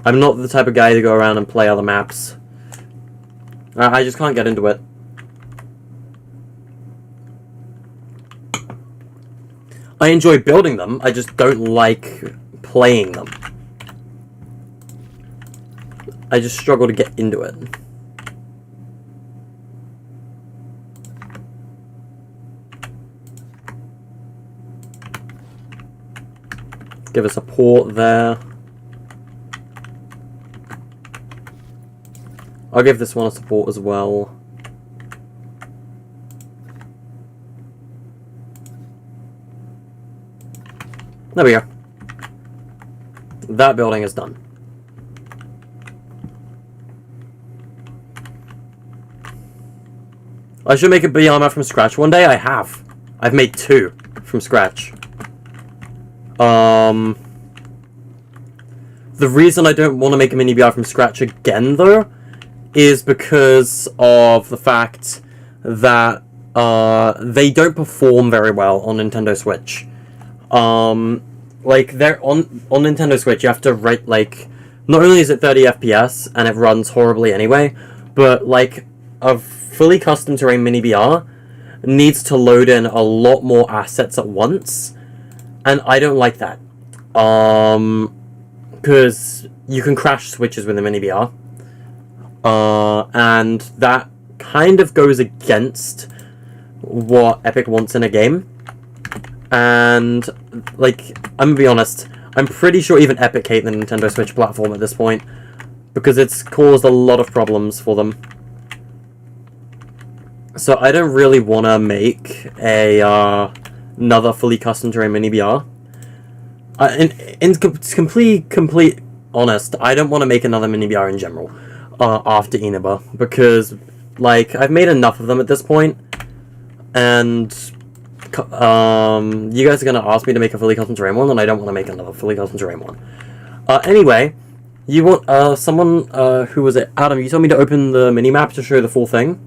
Speaker 1: I'm not the type of guy to go around and play other maps. I just can't get into it. I enjoy building them, I just don't like playing them. I just struggle to get into it. Give us a port there. I'll give this one a support as well. There we go. That building is done. I should make a BR map from scratch one day. I have. I've made 2 from scratch. The reason I don't want to make a mini BR from scratch again, though, is because of the fact that they don't perform very well on Nintendo Switch. Like, they're on Nintendo Switch, you have to rate, like, not only is it 30 FPS, and it runs horribly anyway, but, like, a fully custom terrain mini BR needs to load in a lot more assets at once, and I don't like that. Because you can crash switches with a mini BR, and that kind of goes against what Epic wants in a game. And, like, I'm gonna be honest, I'm pretty sure even Epic hate the Nintendo Switch platform at this point, because it's caused a lot of problems for them. So I don't really want to make a another fully custom terrain mini BR. Complete honest, I don't want to make another mini BR in general after Inaba, because, like, I've made enough of them at this point, and you guys are going to ask me to make a fully custom terrain one, and I don't want to make another fully custom terrain one. Anyway, you want, someone, who was it? Adam, you told me to open the minimap to show the full thing.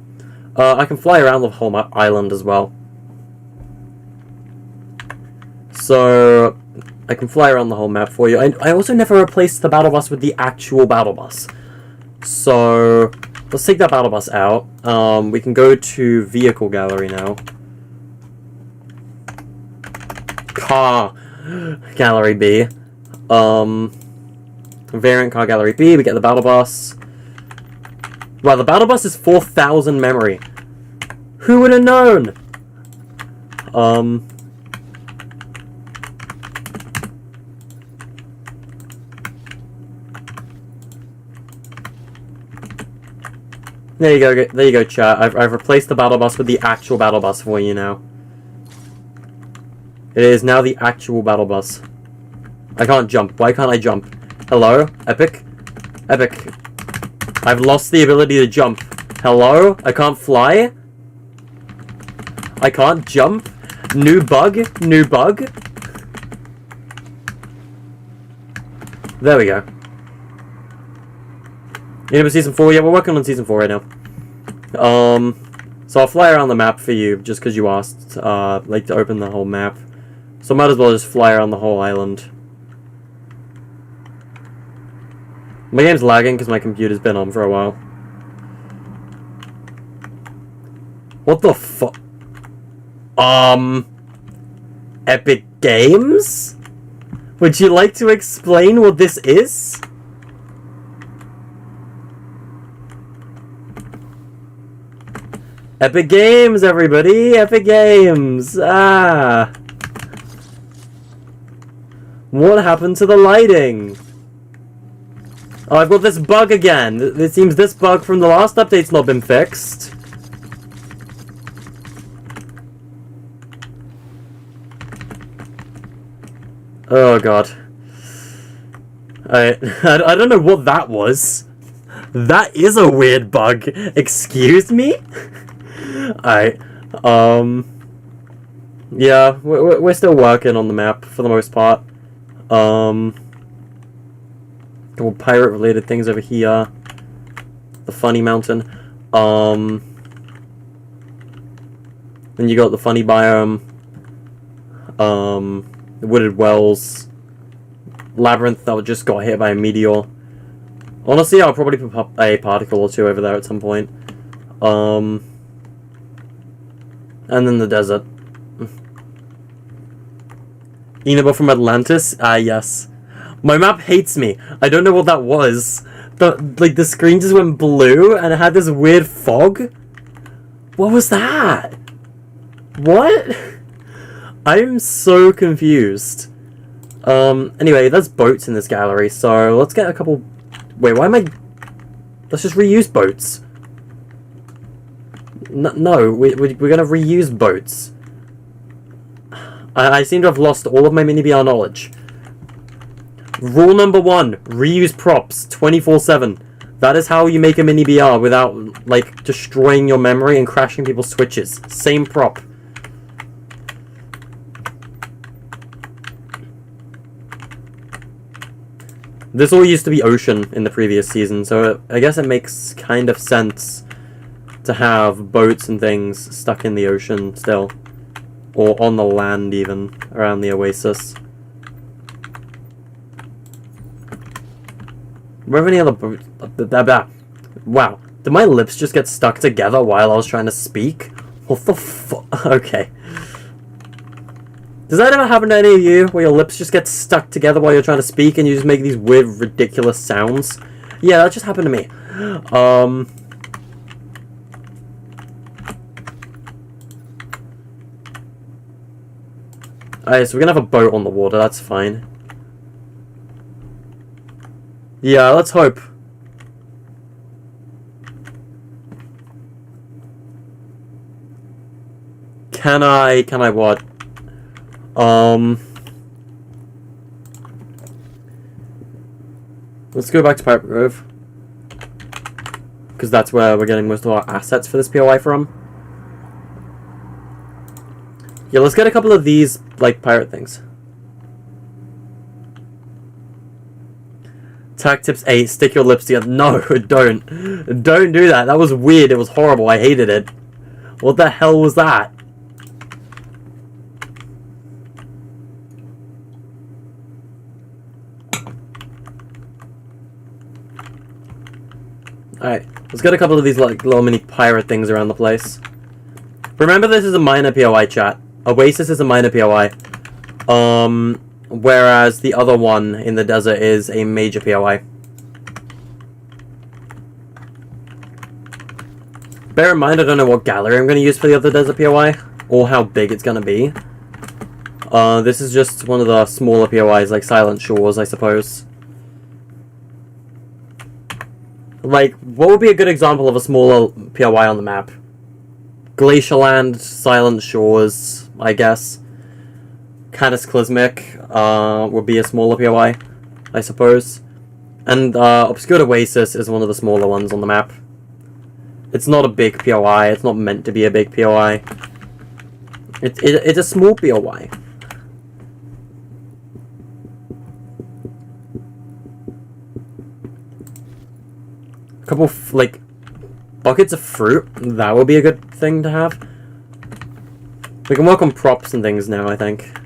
Speaker 1: I can fly around the whole island as well. So, I can fly around the whole map for you. I also never replaced the battle bus with the actual battle bus. So, let's take that battle bus out. We can go to vehicle gallery now. Car gallery B. Variant car gallery B, we get the battle bus. Wow, the battle bus is 4,000 memory. Who would have known? There you go, chat. I've replaced the battle bus with the actual battle bus for you now. It is now the actual battle bus. I can't jump. Why can't I jump? Hello? Epic? Epic. I've lost the ability to jump. Hello? I can't fly? I can't jump? New bug? New bug? There we go. Inaba Season 4? Yeah, we're working on Season 4 right now. So I'll fly around the map for you, just because you asked, like, to open the whole map. So I might as well just fly around the whole island. My game's lagging because my computer's been on for a while. What the fuck? Epic Games? Would you like to explain what this is? Epic Games, everybody! Epic Games! Ah! What happened to the lighting? Oh, I've got this bug again. It seems this bug from the last update's not been fixed. Oh god. I don't know what that was. That is a weird bug. Excuse me? Alright. Yeah, we're still working on the map for the most part. Couple pirate-related things over here. The Funny Mountain. Then you got the Funny Biome. The Wooded Wells. Labyrinth that just got hit by a meteor. Honestly, I'll probably put up a particle or two over there at some point. And then the desert. Inaba from Atlantis? Ah, yes. My map hates me. I don't know what that was. The screen just went blue and it had this weird fog. What was that? What? I'm so confused. Anyway, there's boats in this gallery, so let's get a couple... Wait, why am I... Let's just reuse boats. No, we're gonna reuse boats. I seem to have lost all of my mini-BR knowledge. Rule number 1, reuse props 24/7. That is how you make a mini-BR without, like, destroying your memory and crashing people's switches. Same prop. This all used to be ocean in the previous season, so I guess it makes kind of sense to have boats and things stuck in the ocean still. Or on the land, even, around the Oasis. Were there any other boats? Wow. Did my lips just get stuck together while I was trying to speak? What the fuck? Okay. Does that ever happen to any of you, where your lips just get stuck together while you're trying to speak and you just make these weird, ridiculous sounds? Yeah, that just happened to me. Alright, so we're gonna have a boat on the water, that's fine. Yeah, let's hope. Can I what? Let's go back to Pirate Grove. Because that's where we're getting most of our assets for this POI from. Yeah, let's get a couple of these, like, pirate things. Tac tips 8, stick your lips together. No, don't. Don't do that. That was weird. It was horrible. I hated it. What the hell was that? Alright, let's get a couple of these, like, little mini pirate things around the place. Remember, this is a minor POI, chat. Oasis is a minor POI. Whereas the other one in the desert is a major POI. Bear in mind, I don't know what gallery I'm going to use for the other desert POI, or how big it's going to be. This is just one of the smaller POIs, like Silent Shores, I suppose. Like, what would be a good example of a smaller POI on the map? Glacierland, Silent Shores, I guess. Cataclysmic would be a smaller POI, I suppose. And Obscured Oasis is one of the smaller ones on the map. It's not a big POI, it's not meant to be a big POI. It's a small POI. A couple of, like, buckets of fruit, that would be a good thing to have. We can work on props and things now, I think.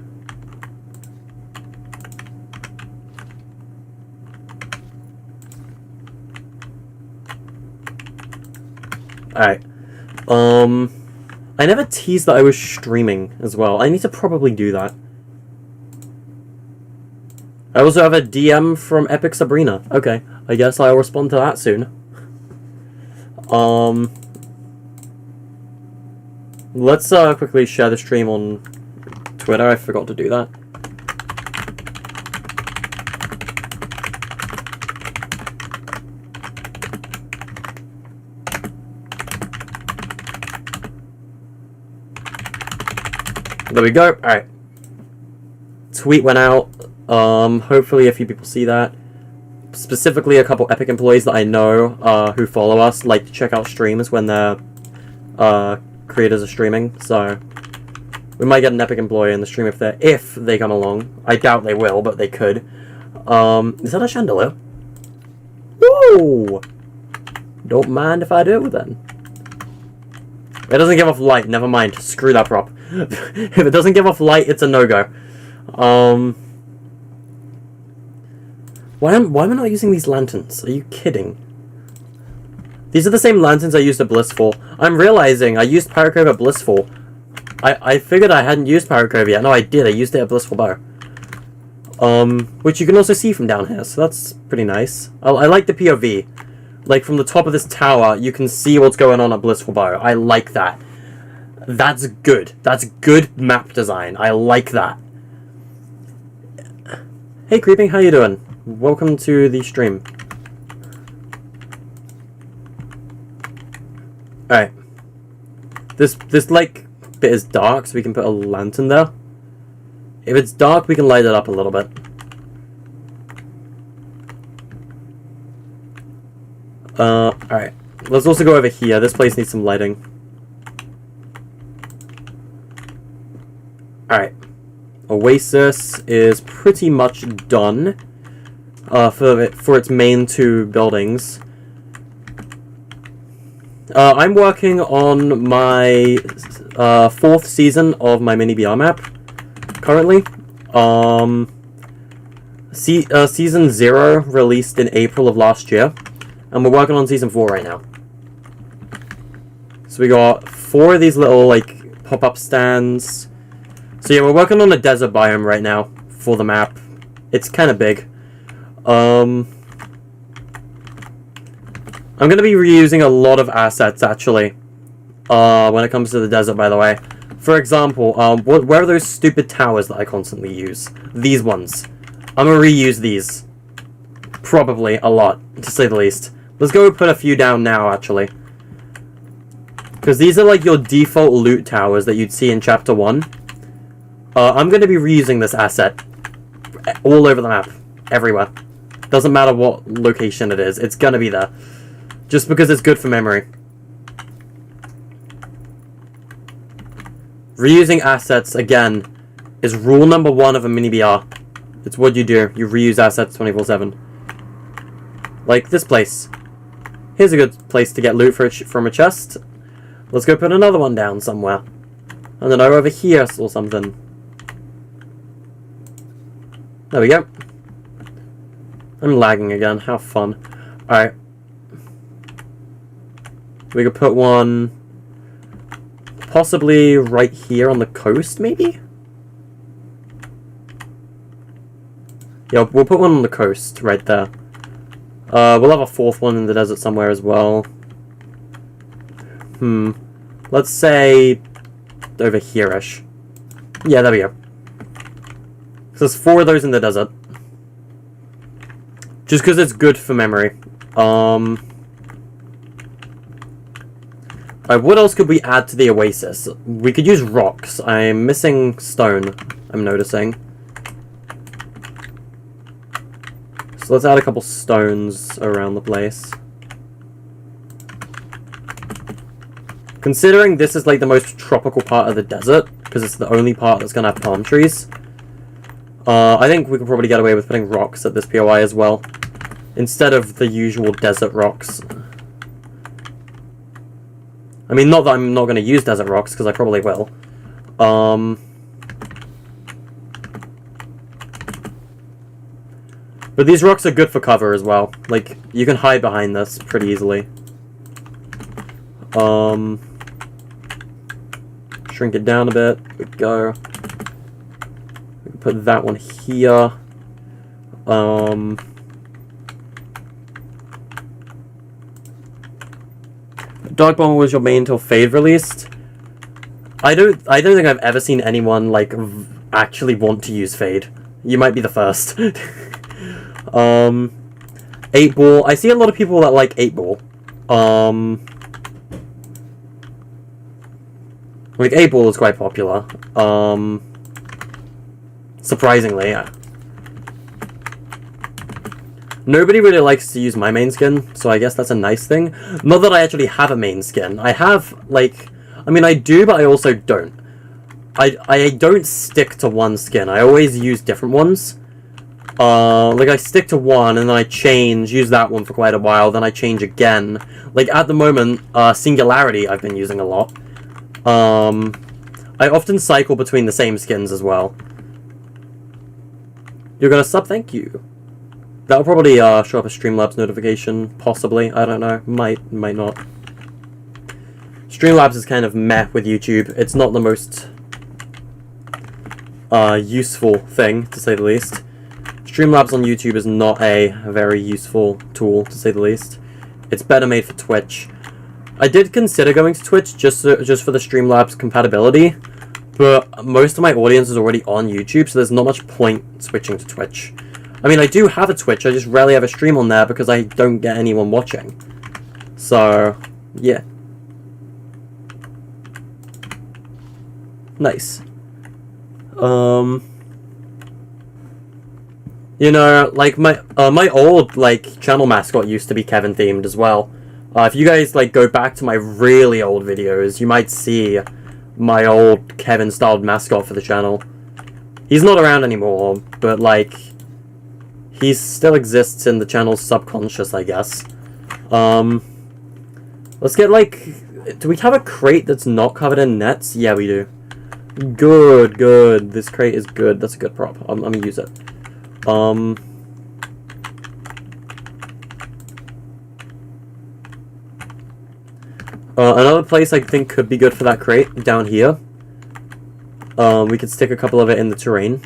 Speaker 1: Alright. I never teased that I was streaming as well. I need to probably do that. I also have a DM from Epic Sabrina. Okay, I guess I'll respond to that soon. Let's quickly share the stream on Twitter. I forgot to do that. There we go. Alright. Tweet went out. Hopefully a few people see that. Specifically a couple Epic employees that I know who follow us like to check out streams when their creators are streaming. So We might get an epic employee in the stream if they come along. I doubt they will, but they could. Is that a chandelier? Whoa! Don't mind if I do, then. It doesn't give off light. Never mind. Screw that prop. If it doesn't give off light, it's a no-go. Why am I not using these lanterns? Are you kidding? These are the same lanterns I used at Blissful. I'm realizing I used Pirate Cove at Blissful. I figured I hadn't used Pirate Cove yet. No, I did. I used it at Blissful Bow. Which you can also see from down here, so that's pretty nice. I like the POV. Like, from the top of this tower, you can see what's going on at Blissful Bow. I like that. That's good. That's good map design. I like that. Hey, Creeping, how you doing? Welcome to the stream. Alright. This, like, bit is dark, so we can put a lantern there. If it's dark, we can light it up a little bit. Alright. Let's also go over here. This place needs some lighting. Alright. Oasis is pretty much done. For its main 2 buildings. I'm working on my 4th season of my mini BR map currently. Season 0 released in April of last year, and we're working on season 4 right now. So we got 4 of these little like pop-up stands. So yeah, we're working on a desert biome right now for the map. It's kind of big. I'm going to be reusing a lot of assets, actually, when it comes to the desert, by the way. For example, where are those stupid towers that I constantly use? These ones. I'm going to reuse these. Probably a lot, to say the least. Let's go put a few down now, actually. Because these are like your default loot towers that you'd see in Chapter 1. I'm going to be reusing this asset all over the map. Everywhere. Doesn't matter what location it is. It's going to be there. Just because it's good for memory. Reusing assets, again, is rule number 1 of a mini BR. It's what you do. You reuse assets 24/7. Like this place. Here's a good place to get loot from a chest. Let's go put another one down somewhere. I don't know, over here or something. There we go. I'm lagging again. How fun. Alright. We could put one possibly right here on the coast, maybe? Yeah, we'll put one on the coast, right there. We'll have a 4th one in the desert somewhere as well. Let's say over here-ish. Yeah, there we go. So there's 4 of those in the desert. Just because it's good for memory. What else could we add to the Oasis? We could use rocks. I'm missing stone, I'm noticing. So let's add a couple stones around the place. Considering this is like the most tropical part of the desert, because it's the only part that's going to have palm trees, I think we could probably get away with putting rocks at this POI as well, instead of the usual desert rocks. I mean, not that I'm not going to use desert rocks, because I probably will. But these rocks are good for cover as well. Like, you can hide behind this pretty easily. Shrink it down a bit. There we go. We can put that one here. Dark Bomber was your main until Fade released. I don't think I've ever seen anyone like actually want to use Fade. You might be the first. 8 Ball. I see a lot of people that like 8 Ball. Like 8 Ball is quite popular. Surprisingly, yeah. Nobody really likes to use my main skin, so I guess that's a nice thing. Not that I actually have a main skin. I have, like... I mean, I do, but I also don't. I don't stick to one skin. I always use different ones. Like, I stick to one, and then I change, use that one for quite a while, then I change again. Like, at the moment, Singularity I've been using a lot. I often cycle between the same skins as well. You're gonna sub? Thank you. That'll probably, show up a Streamlabs notification, possibly. I don't know. Might not. Streamlabs is kind of meh with YouTube. It's not the most, useful thing, to say the least. Streamlabs on YouTube is not a very useful tool, to say the least. It's better made for Twitch. I did consider going to Twitch just for the Streamlabs compatibility, but most of my audience is already on YouTube, so there's not much point switching to Twitch. I mean, I do have a Twitch, I just rarely have a stream on there because I don't get anyone watching. So, yeah. Nice. You know, like, my old, like, channel mascot used to be Kevin themed as well. If you guys, like, go back to my really old videos, you might see my old Kevin-styled mascot for the channel. He's not around anymore, but, like, he still exists in the channel's subconscious, I guess. Let's get, like, do we have a crate that's not covered in nets? Yeah, we do. Good, good. This crate is good. That's a good prop. I'm gonna use it. Another place I think could be good for that crate, down here. We could stick a couple of it in the terrain.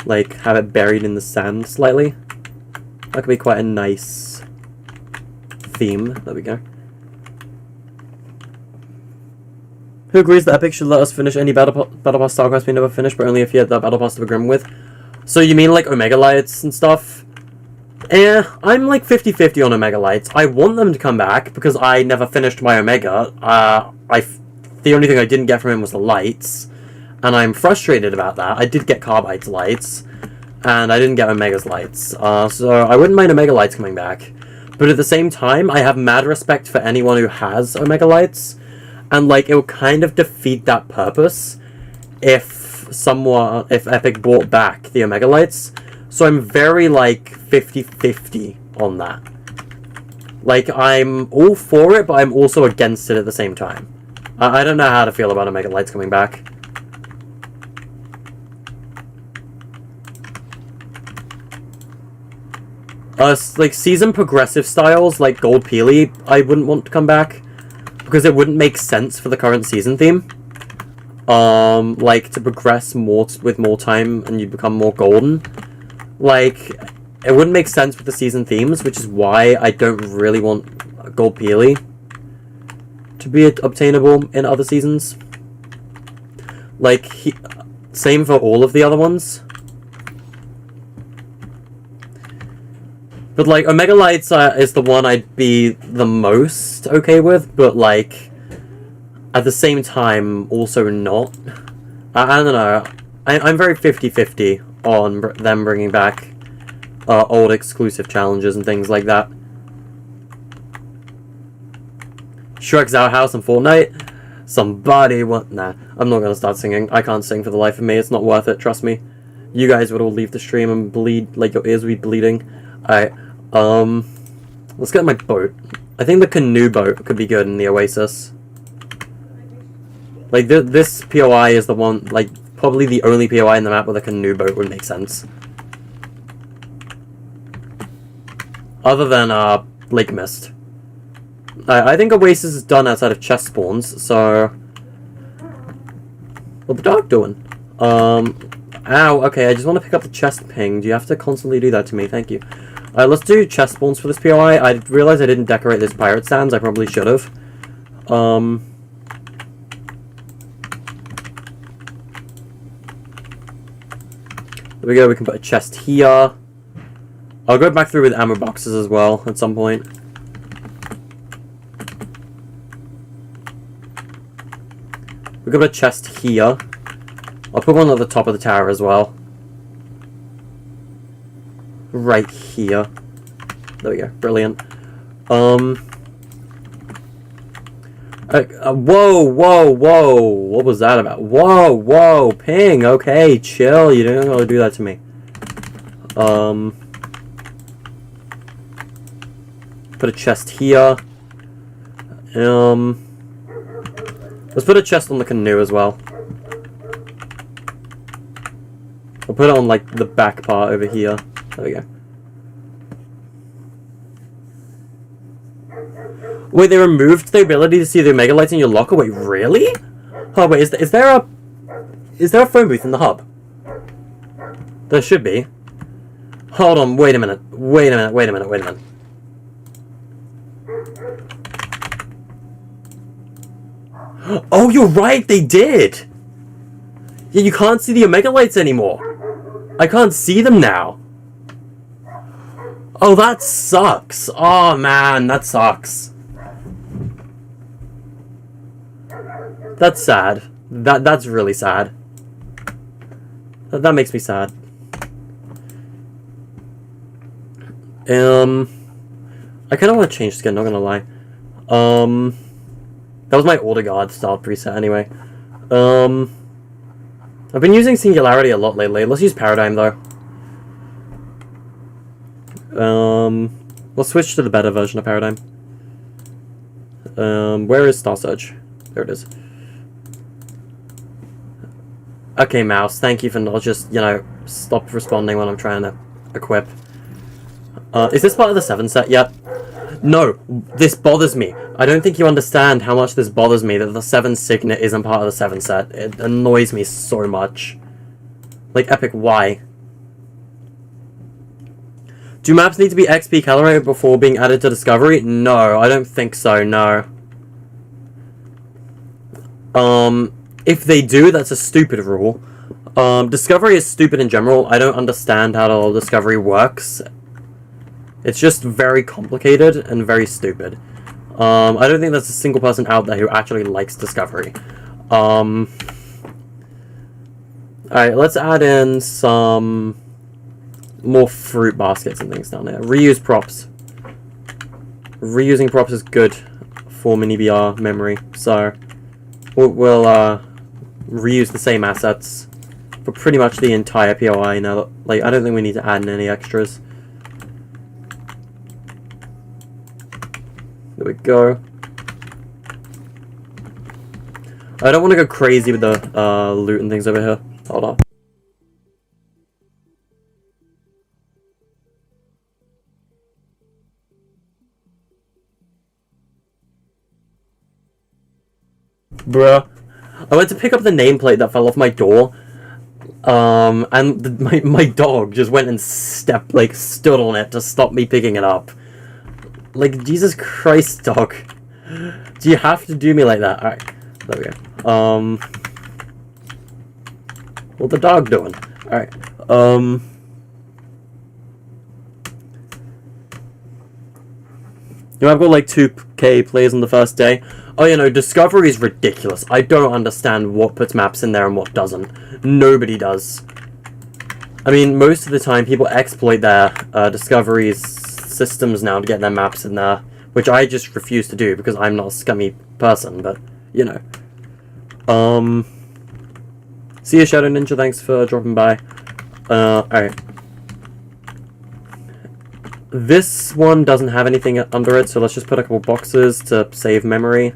Speaker 1: Like, have it buried in the sand slightly. That could be quite a nice theme. There we go. Who agrees that Epic should let us finish any Battle Pass style quest we never finished, but only if you had the Battle Pass to begin with? So you mean like Omega Lights and stuff? I'm like 50-50 on Omega Lights. I want them to come back because I never finished my Omega. The only thing I didn't get from him was the lights, and I'm frustrated about that. I did get Carbide's lights, and I didn't get Omega's lights. So I wouldn't mind Omega Lights coming back. But at the same time, I have mad respect for anyone who has Omega Lights. And, like, it would kind of defeat that purpose if Epic brought back the Omega Lights. So I'm very, like, 50-50 on that. Like, I'm all for it, but I'm also against it at the same time. I don't know how to feel about Omega Lights coming back. Like, season progressive styles, like Gold Peely, I wouldn't want to come back. Because it wouldn't make sense for the current season theme. Like, to progress more with more time and you become more golden. Like, it wouldn't make sense with the season themes, which is why I don't really want Gold Peely to be obtainable in other seasons. Like, same for all of the other ones. But, like, Omega Lights is the one I'd be the most okay with, but, like, at the same time, also not. I don't know. I'm very 50-50 on them bringing back old exclusive challenges and things like that. Shrek's Outhouse and Fortnite? Somebody what? Nah, I'm not gonna start singing. I can't sing for the life of me. It's not worth it, trust me. You guys would all leave the stream and bleed, like, your ears would be bleeding. Alright. Let's get my boat. I think the canoe boat could be good in the Oasis. Like, this POI is the one, like, probably the only POI in the map where the canoe boat would make sense. Other than, Lake Mist. I think Oasis is done outside of chest spawns, so... What's the dog doing? Ow, okay, I just want to pick up the chest ping. Do you have to constantly do that to me? Thank you. Let's do chest spawns for this POI. I realized I didn't decorate this pirate stands. I probably should have. There we go. We can put a chest here. I'll go back through with ammo boxes as well at some point. We got a chest here. I'll put one at the top of the tower as well. Right here. There we go. Brilliant. Whoa, whoa, whoa. What was that about? Whoa, whoa, ping. Okay, chill. You don't gotta do that to me. Put a chest here. Let's put a chest on the canoe as well. I'll put it on, like, the back part over here. There we go. Wait, they removed the ability to see the Omega Lights in your locker? Wait, really? Oh, wait, is there a phone booth in the hub? There should be. Hold on, wait a minute. Wait a minute. Oh, you're right, they did! Yeah, you can't see the Omega Lights anymore. I can't see them now. Oh, that sucks. Oh, man, that sucks. That's sad. That's really sad. That makes me sad. I kind of want to change skin, not gonna lie. That was my older guard style preset anyway. I've been using Singularity a lot lately. Let's use Paradigm though. We'll switch to the better version of Paradigm. Where is Star Surge? There it is. Okay, mouse, thank you for not just, you know, stop responding when I'm trying to equip. Is this part of the 7 set yet? No, this bothers me. I don't think you understand how much this bothers me that the 7 Signet isn't part of the 7 set. It annoys me so much. Like, Epic, why? Do maps need to be XP calibrated before being added to Discovery? No, I don't think so, no. If they do, that's a stupid rule. Discovery is stupid in general. I don't understand how Discovery works. It's just very complicated and very stupid. I don't think there's a single person out there who actually likes Discovery. Alright, let's add in some more fruit baskets and things down there. Reuse props. Reusing props is good for mini BR memory, so we'll reuse the same assets for pretty much the entire POI now. Like, I don't think we need to add in any extras. There we go. I don't want to go crazy with the loot and things over here. Hold on. Bruh. I went to pick up the nameplate that fell off my door. And my dog just went and stood on it to stop me picking it up. Like, Jesus Christ, dog. Do you have to do me like that? Alright, there we go. What the dog doing? Alright, you know, I've got like 2k plays on the first day. Oh, you know, Discovery is ridiculous. I don't understand what puts maps in there and what doesn't. Nobody does. I mean, most of the time people exploit their Discovery's systems now to get their maps in there, which I just refuse to do because I'm not a scummy person, but, you know. See you, Shadow Ninja, thanks for dropping by. Alright. This one doesn't have anything under it, so let's just put a couple boxes to save memory.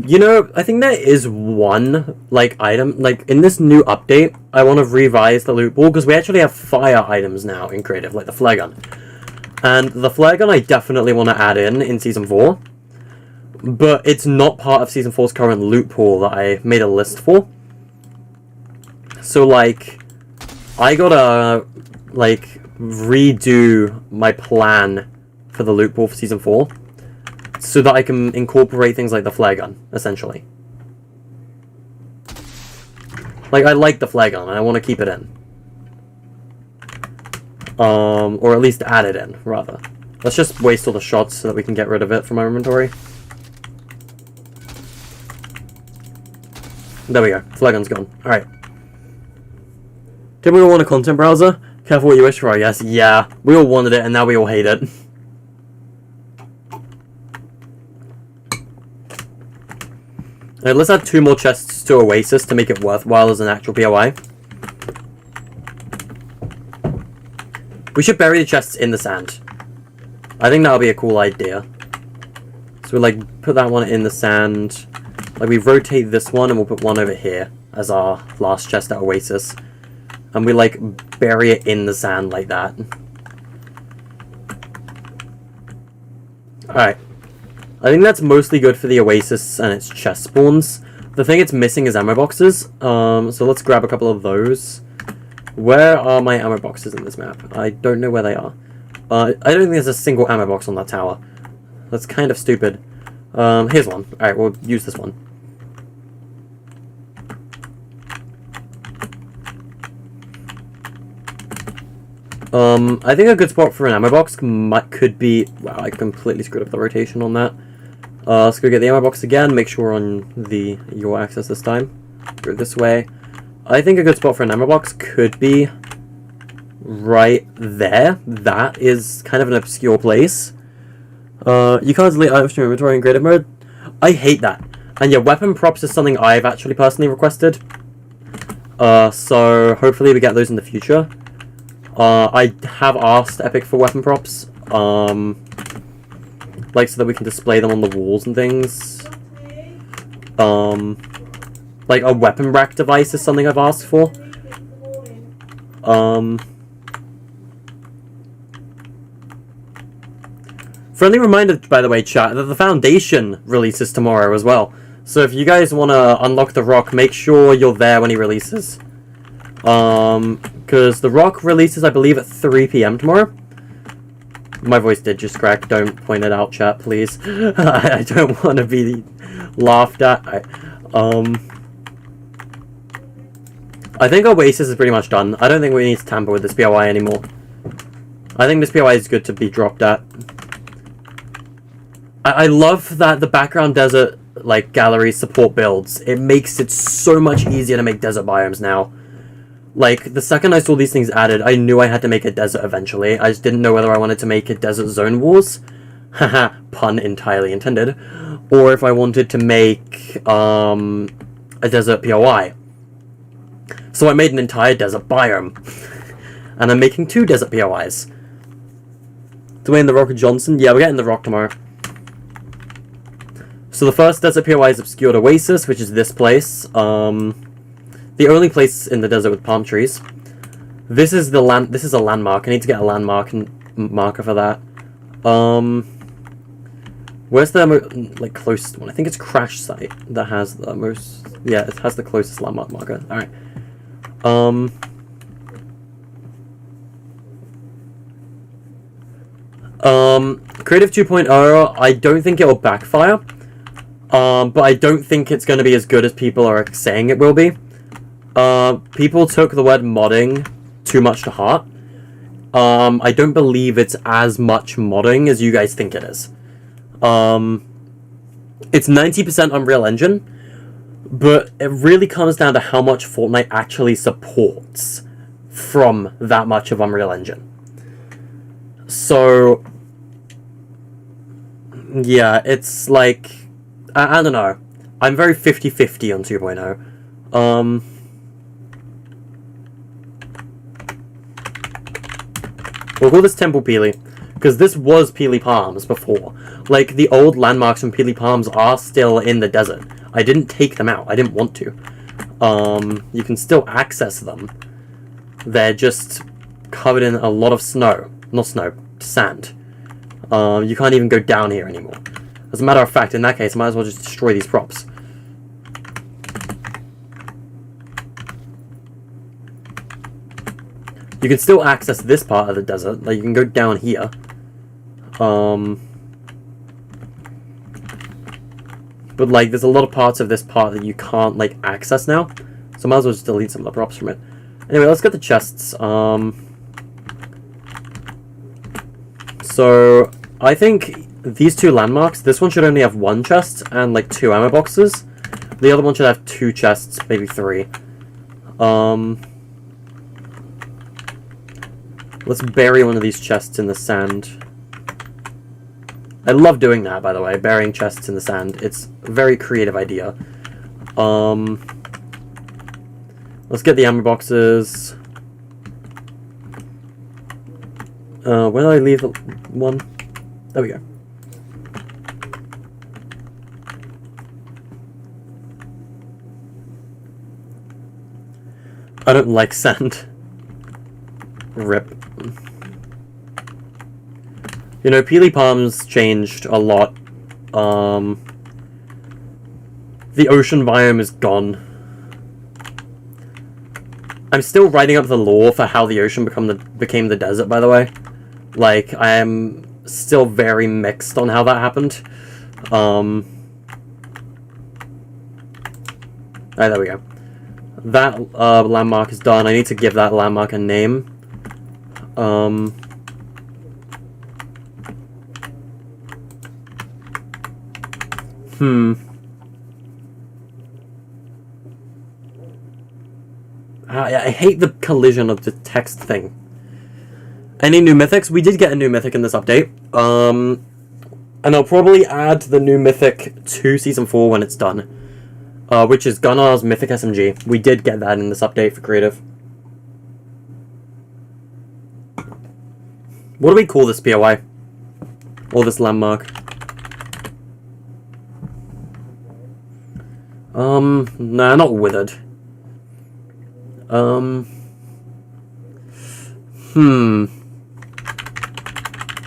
Speaker 1: You know, I think there is one, like, item, like, in this new update, I want to revise the loot pool, because we actually have fire items now in creative, like the flare gun. And the flare gun I definitely want to add in Season 4, but it's not part of Season 4's current loot pool that I made a list for. So, like, I gotta, like, redo my plan for the loot pool for Season 4, so that I can incorporate things like the flare gun, essentially. Like, I like the flare gun, and I want to keep it in. Or at least add it in, rather. Let's just waste all the shots so that we can get rid of it from our inventory. There we go. Flare gun's gone. Alright. Did we all want a content browser? Careful what you wish for, I guess. Yeah, we all wanted it, and now we all hate it. Alright, let's add 2 more chests to Oasis to make it worthwhile as an actual POI. We should bury the chests in the sand. I think that'll be a cool idea. So we like put that one in the sand. Like we rotate this one and we'll put one over here as our last chest at Oasis. And we like bury it in the sand like that. Alright. I think that's mostly good for the Oasis and its chest spawns. The thing it's missing is ammo boxes. So let's grab a couple of those. Where are my ammo boxes in this map? I don't know where they are. I don't think there's a single ammo box on that tower. That's kind of stupid. Here's one. Alright, we'll use this one. I think a good spot for an ammo box could be... Wow, I completely screwed up the rotation on that. Let's go get the ammo box again, make sure we're on your axis this time. Go this way. I think a good spot for an ammo box could be right there. That is kind of an obscure place. You can't delete items from your inventory in creative mode. I hate that. And yeah, weapon props is something I've actually personally requested. So hopefully we get those in the future. I have asked Epic for weapon props. Like so that we can display them on the walls and things. Like a weapon rack device is something I've asked for. Friendly reminder, by the way, chat, that the Foundation releases tomorrow as well. So if you guys want to unlock the Rock, make sure you're there when he releases. Because the Rock releases, I believe, at 3 PM tomorrow. My voice did just crack. Don't point it out, chat, please. I don't want to be laughed at. I think Oasis is pretty much done. I don't think we need to tamper with this POI anymore. I think this POI is good to be dropped at. I love that the background desert like galleries support builds. It makes it so much easier to make desert biomes now. Like, the second I saw these things added, I knew I had to make a desert eventually. I just didn't know whether I wanted to make a Desert Zone Wars. Haha, pun entirely intended. Or if I wanted to make, a desert POI. So I made an entire desert biome. And I'm making 2 desert POIs. Dwayne The Rock Johnson? Yeah, we're getting The Rock tomorrow. So the first desert POI is Obscured Oasis, which is this place. The only place in the desert with palm trees. This is the land. This is a landmark. I need to get a landmark marker for that. Where's the like closest one? I think it's Crash Site that has the most. Yeah, it has the closest landmark marker. All right. Creative 2.0. I don't think it will backfire. But I don't think it's going to be as good as people are saying it will be. People took the word modding too much to heart. I don't believe it's as much modding as you guys think it is. It's 90% Unreal Engine, but it really comes down to how much Fortnite actually supports from that much of Unreal Engine. So, yeah, it's like, I don't know. I'm very 50-50 on 2.0. We'll call this Temple Peely, because this was Peely Palms before. Like, the old landmarks from Peely Palms are still in the desert. I didn't take them out. I didn't want to. You can still access them. They're just covered in a lot of snow. Not snow, sand. You can't even go down here anymore. As a matter of fact, in that case, I might as well just destroy these props. You can still access this part of the desert. Like, you can go down here. But, like, there's a lot of parts of this part that you can't, like, access now. So I might as well just delete some of the props from it. Anyway, let's get the chests. So, I think these 2 landmarks, this one should only have 1 chest and, like, 2 ammo boxes. The other one should have 2 chests, maybe 3. Let's bury one of these chests in the sand. I love doing that, by the way, burying chests in the sand. It's a very creative idea. Let's get the ammo boxes. Where did I leave the one? There we go. I don't like sand. Rip. You know, Peely Palms changed a lot. The ocean biome is gone. I'm still writing up the lore for how the ocean became the desert, by the way. Like, I am still very mixed on how that happened. Alright, there we go. That landmark is done. I need to give that landmark a name. I hate the collision of the text thing. Any new mythics? We did get a new mythic in this update. And I'll probably add the new mythic to Season 4 when it's done. Which is Gunnar's Mythic SMG. We did get that in this update for creative. What do we call this POI? Or this landmark? Nah, not withered.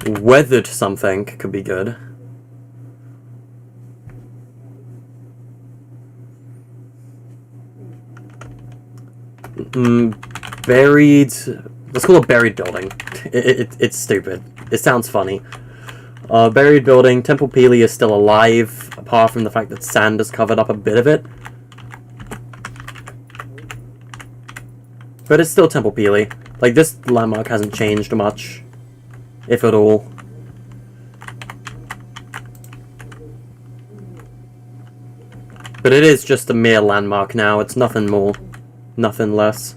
Speaker 1: Weathered something could be good. Buried... Let's call it buried building. It's stupid. It sounds funny. Buried building. Temple Peely is still alive, apart from the fact that sand has covered up a bit of it. But it's still Temple Peely. Like, this landmark hasn't changed much, if at all. But it is just a mere landmark now. It's nothing more, nothing less.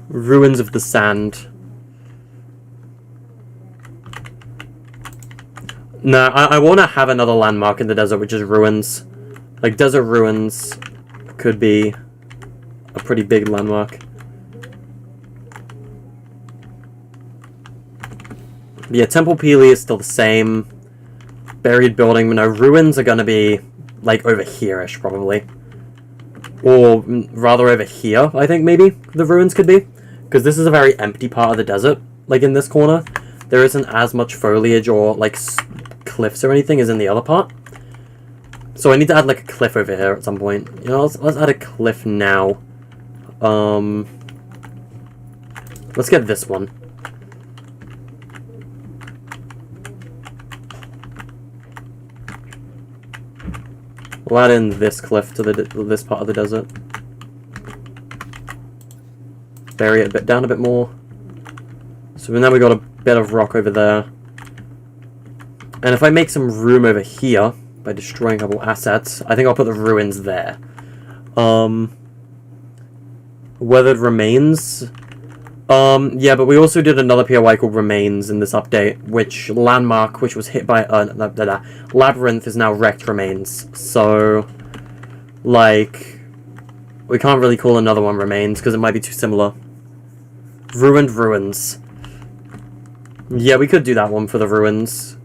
Speaker 1: Ruins of the Sand. No, I want to have another landmark in the desert, which is ruins. Like, desert ruins could be a pretty big landmark. Yeah, Temple Peely is still the same. Buried building, no, ruins are going to be, like, over here-ish, probably. Or, rather, over here, I think, maybe, the ruins could be. Because this is a very empty part of the desert, like, in this corner. There isn't as much foliage or, like, cliffs or anything as in the other part. So I need to add, like, a cliff over here at some point. You know, let's add a cliff now. Let's get this one. We'll add in this cliff to this part of the desert. Bury it down a bit more. So now we've got a bit of rock over there. And if I make some room over here by destroying a couple assets, I think I'll put the ruins there. Weathered Remains. Yeah, but we also did another POI called Remains in this update, which landmark, which was hit by Labyrinth, is now Wrecked Remains. So, like, we can't really call another one Remains because it might be too similar. Ruined Ruins. Yeah, we could do that one for the ruins.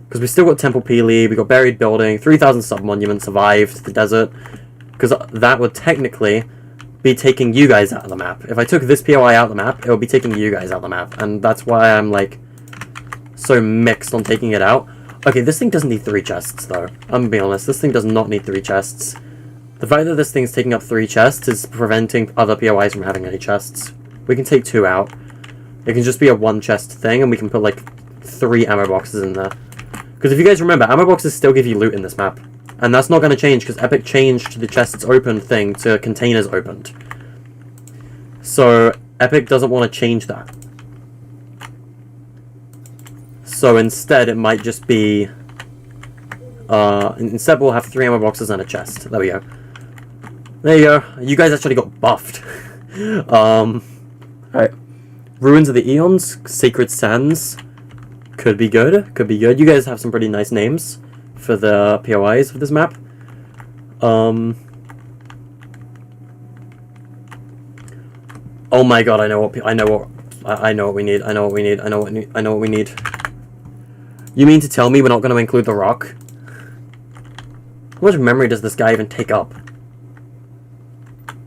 Speaker 1: Because we still got Temple Peely, we got Buried Building, 3,000 Sub-Monument survived the desert. Because that would technically be taking you guys out of the map. If I took this POI out of the map, it would be taking you guys out of the map. And that's why I'm, like, so mixed on taking it out. Okay, this thing doesn't need 3 chests, though. I'm gonna be honest, this thing does not need 3 chests. The fact that this thing's taking up 3 chests is preventing other POIs from having any chests. We can take 2 out. It can just be a 1 chest thing, and we can put, like, 3 ammo boxes in there. Because if you guys remember, ammo boxes still give you loot in this map. And that's not going to change, because Epic changed the chests open thing to containers opened. So, Epic doesn't want to change that. So instead, it might just be... instead we'll have 3 ammo boxes and a chest. There we go. There you go. You guys actually got buffed. Alright. Ruins of the Eons, Sacred Sands. Could be good. Could be good. You guys have some pretty nice names for the POIs for this map. Oh my god, I know what we need. I know what we need. You mean to tell me we're not going to include the rock? How much memory does this guy even take up?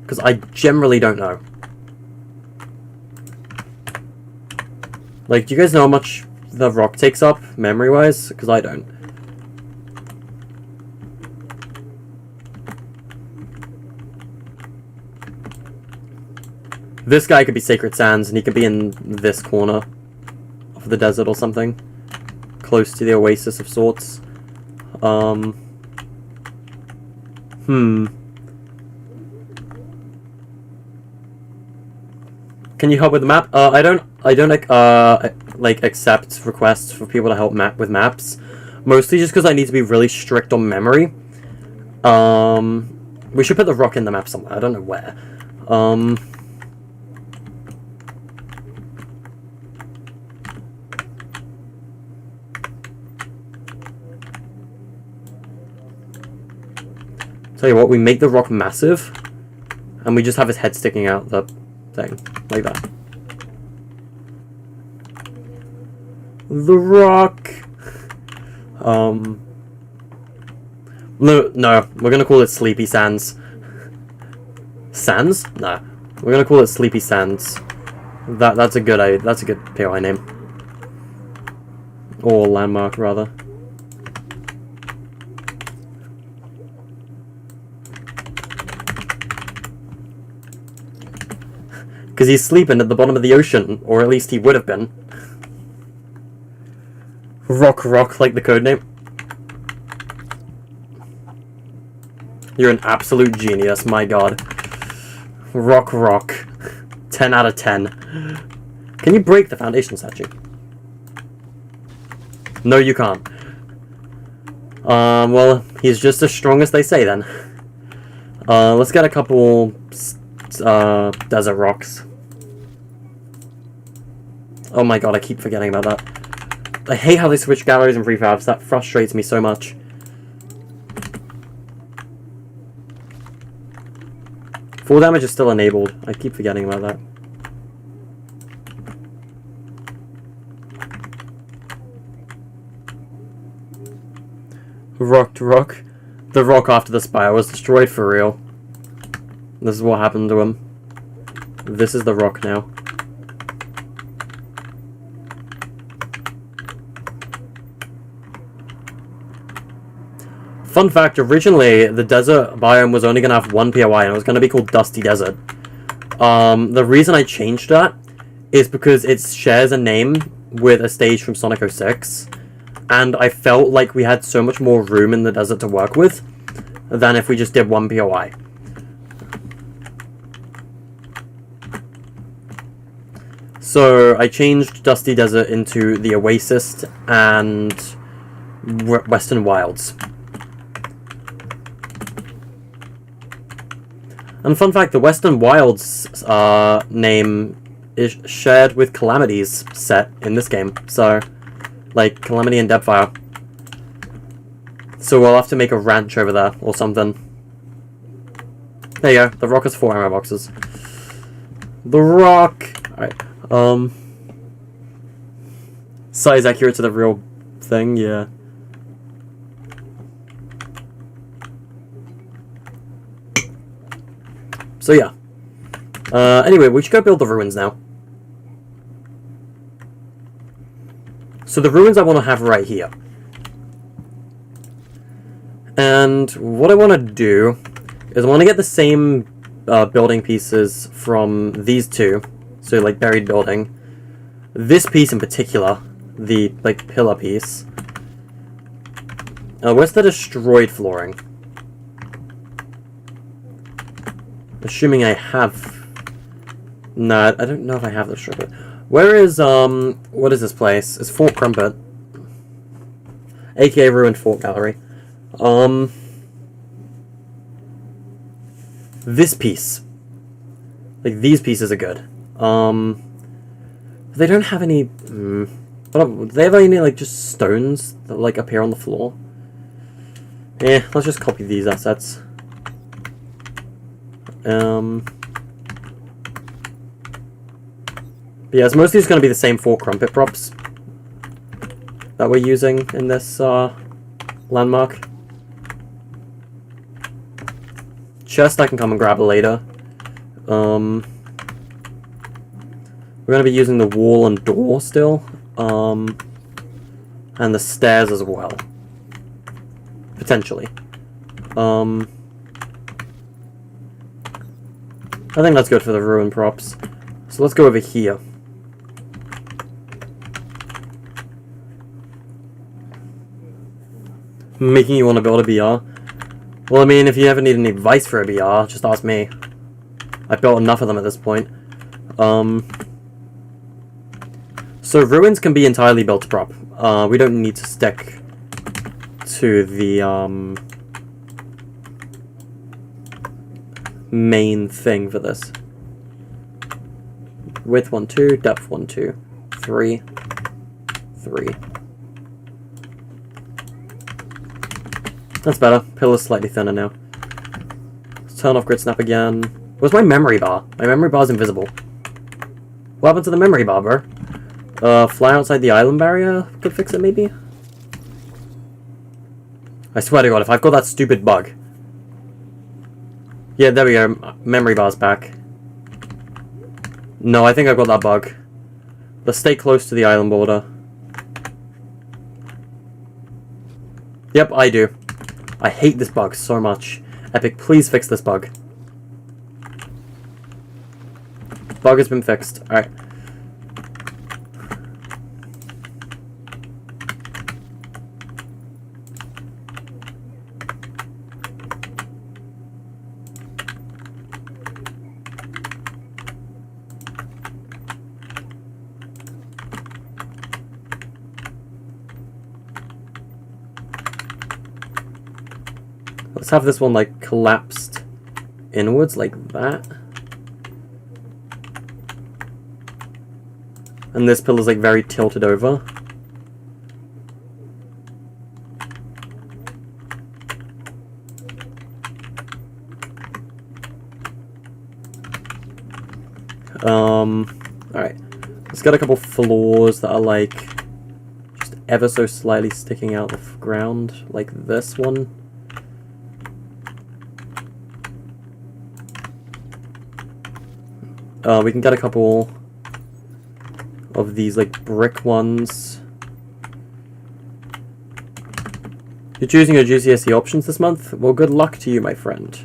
Speaker 1: Because I generally don't know. Like, do you guys know how much the rock takes up, memory-wise? Because I don't. This guy could be Sacred Sands, and he could be in this corner of the desert or something. Close to the Oasis of sorts. Can you help with the map? I don't like accept requests for people to help with maps. Mostly just because I need to be really strict on memory. We should put the rock in the map somewhere. I don't know where. Tell you what, we make the rock massive, and we just have his head sticking out the thing, like that. The rock! No, we're gonna call it Sleepy Sands. Sands? No. We're gonna call it Sleepy Sands. That's a good POI name. Or landmark, rather. Because he's sleeping at the bottom of the ocean, or at least he would have been. Rock, like the codename. You're an absolute genius, my god. Rock. 10 out of 10. Can you break the foundation statue? No, you can't. Well, he's just as strong as they say then. Let's get a couple... desert rocks. Oh my god, I keep forgetting about that. I hate how they switch galleries and prefabs. That frustrates me so much. Full damage is still enabled. I keep forgetting about that. Rock. The rock after the spire was destroyed for real. This is what happened to him. This is the rock now. Fun fact, originally the desert biome was only going to have one POI and it was going to be called Dusty Desert. The reason I changed that is because it shares a name with a stage from Sonic 06, and I felt like we had so much more room in the desert to work with than if we just did one POI. So I changed Dusty Desert into the Oasis and Western Wilds. And fun fact, the Western Wilds name is shared with Calamity's set in this game. So, like, Calamity and Depthfire. So we'll have to make a ranch over there or something. There you go. The rock has 4 ammo boxes. The rock! Alright. Size accurate to the real thing, yeah. So yeah. Anyway, we should go build the ruins now. So the ruins I want to have right here. And what I want to do is I want to get the same building pieces from these two. So like buried building. This piece in particular, the like pillar piece. Where's the destroyed flooring? Assuming I have... No, I don't know if I have the destroyed. Where is, what is this place? It's Fort Crumpet. aka Ruined Fort Gallery. This piece. Like, these pieces are good. They don't have any... do they have any, like, just stones that, like, appear on the floor? Let's just copy these assets. But yeah, it's mostly just going to be the same 4 crumpet props that we're using in this landmark. Chest I can come and grab later. We're going to be using the wall and door still. And the stairs as well. Potentially. I think that's good for the ruin props. So let's go over here. Making you want to build a BR? Well, I mean, if you ever need any advice for a BR, just ask me. I've built enough of them at this point. So ruins can be entirely built to prop. We don't need to stick to the main thing for this. Width 1, 2, depth 1, 2, 3, 3. That's better. Pillar's slightly thinner now. Let's turn off grid snap again. Where's my memory bar? My memory bar's invisible. What happened to the memory bar, bro? Fly outside the island barrier could fix it, maybe? I swear to God, if I've got that stupid bug. Yeah, there we go. Memory bar's back. No, I think I've got that bug. Let's stay close to the island border. Yep, I do. I hate this bug so much. Epic, please fix this bug. Bug has been fixed. Alright. Let's have this one, like, collapsed inwards, like that. And this pillar's, like, very tilted over. Alright. Let's get a couple floors that are, like, just ever so slightly sticking out the ground, like this one. We can get a couple of these, like, brick ones. You're choosing your GCSE options this month? Well, good luck to you, my friend.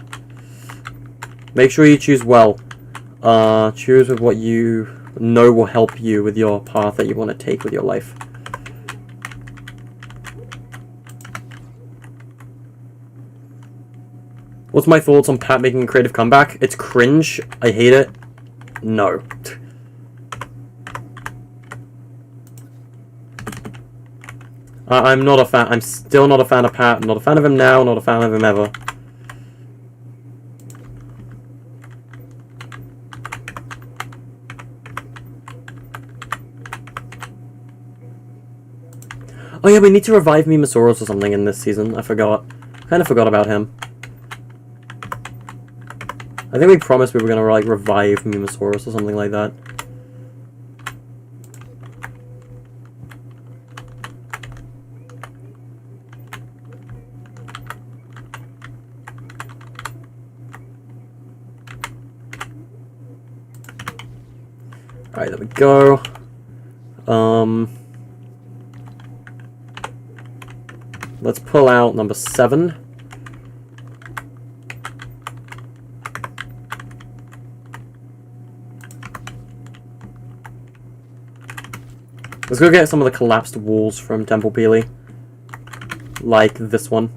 Speaker 1: Make sure you choose well. Choose with what you know will help you with your path that you want to take with your life. What's my thoughts on Pat making a creative comeback? It's cringe. I hate it. No. I'm not a fan. I'm still not a fan of Pat. Not a fan of him now. Not a fan of him ever. Oh yeah, we need to revive Mimosaurus or something in this season. I forgot. Kind of forgot about him. I think we promised we were gonna, like, revive Mimosaurus or something like that. Alright, there we go. Let's pull out number 7. Let's go get some of the collapsed walls from Temple Peely. Like this one.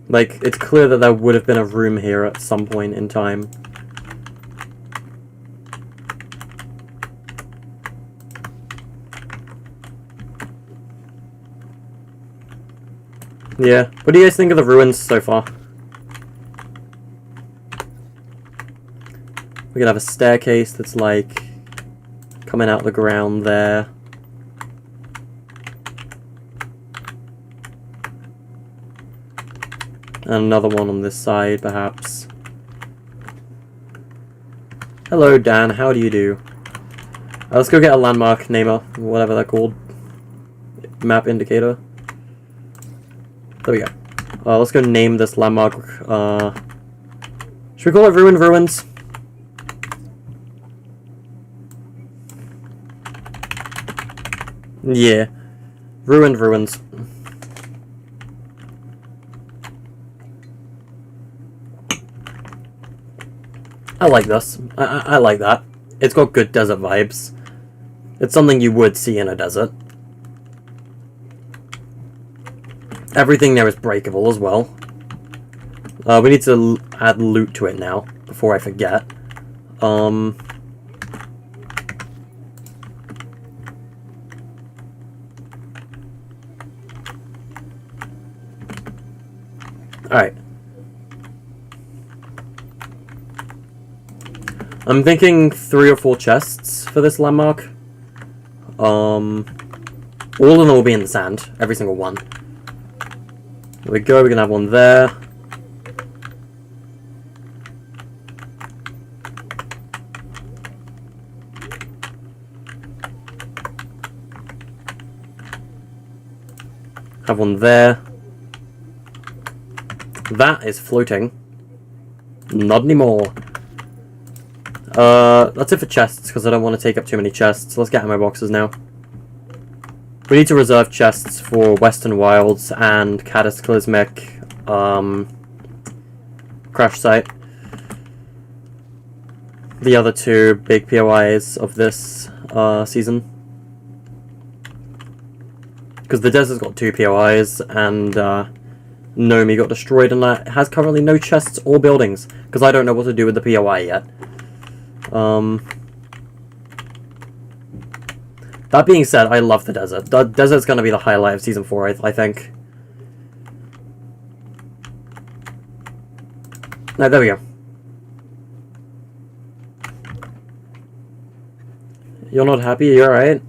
Speaker 1: Like, it's clear that there would have been a room here at some point in time. Yeah. What do you guys think of the ruins so far? We can have a staircase that's like coming out the ground there. And another one on this side, perhaps. Hello, Dan. How do you do? Let's go get a landmark namer, whatever they're called. Map indicator. There we go. Let's go name this landmark. Should we call it Ruined Ruins? Yeah. Ruined Ruins. I like this. I like that. It's got good desert vibes. It's something you would see in a desert. Everything there is breakable as well. We need to add loot to it now, before I forget. Alright. I'm thinking 3 or 4 chests for this landmark. All of them will be in the sand. Every single one. There we go, we can have one there. Have one there. That is floating. Not anymore. That's it for chests, because I don't want to take up too many chests. Let's get ammo boxes now. We need to reserve chests for Western Wilds and Cataclysmic, Crash Site. The other 2 big POIs of this, season. Because the desert's got 2 POIs, and, Nomi got destroyed, and that has currently no chests or buildings, because I don't know what to do with the POI yet. That being said, I love the desert. The desert's going to be the highlight of Season 4, I think. No, there we go. You're not happy? You're alright?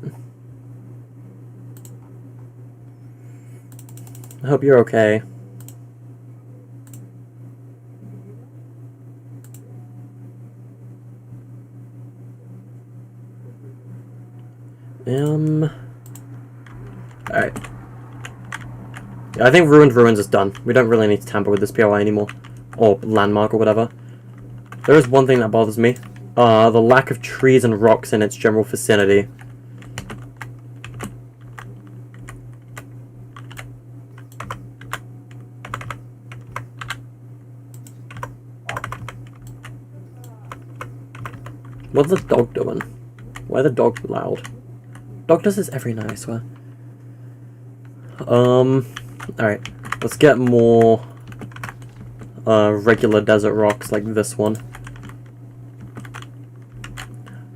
Speaker 1: I hope you're okay. Alright. Yeah, I think Ruined Ruins is done. We don't really need to tamper with this POI anymore. Or landmark or whatever. There is one thing that bothers me. The lack of trees and rocks in its general vicinity. What's the dog doing? Why the dog loud? Dog does this every night, I swear. Alright. Let's get more regular desert rocks like this one.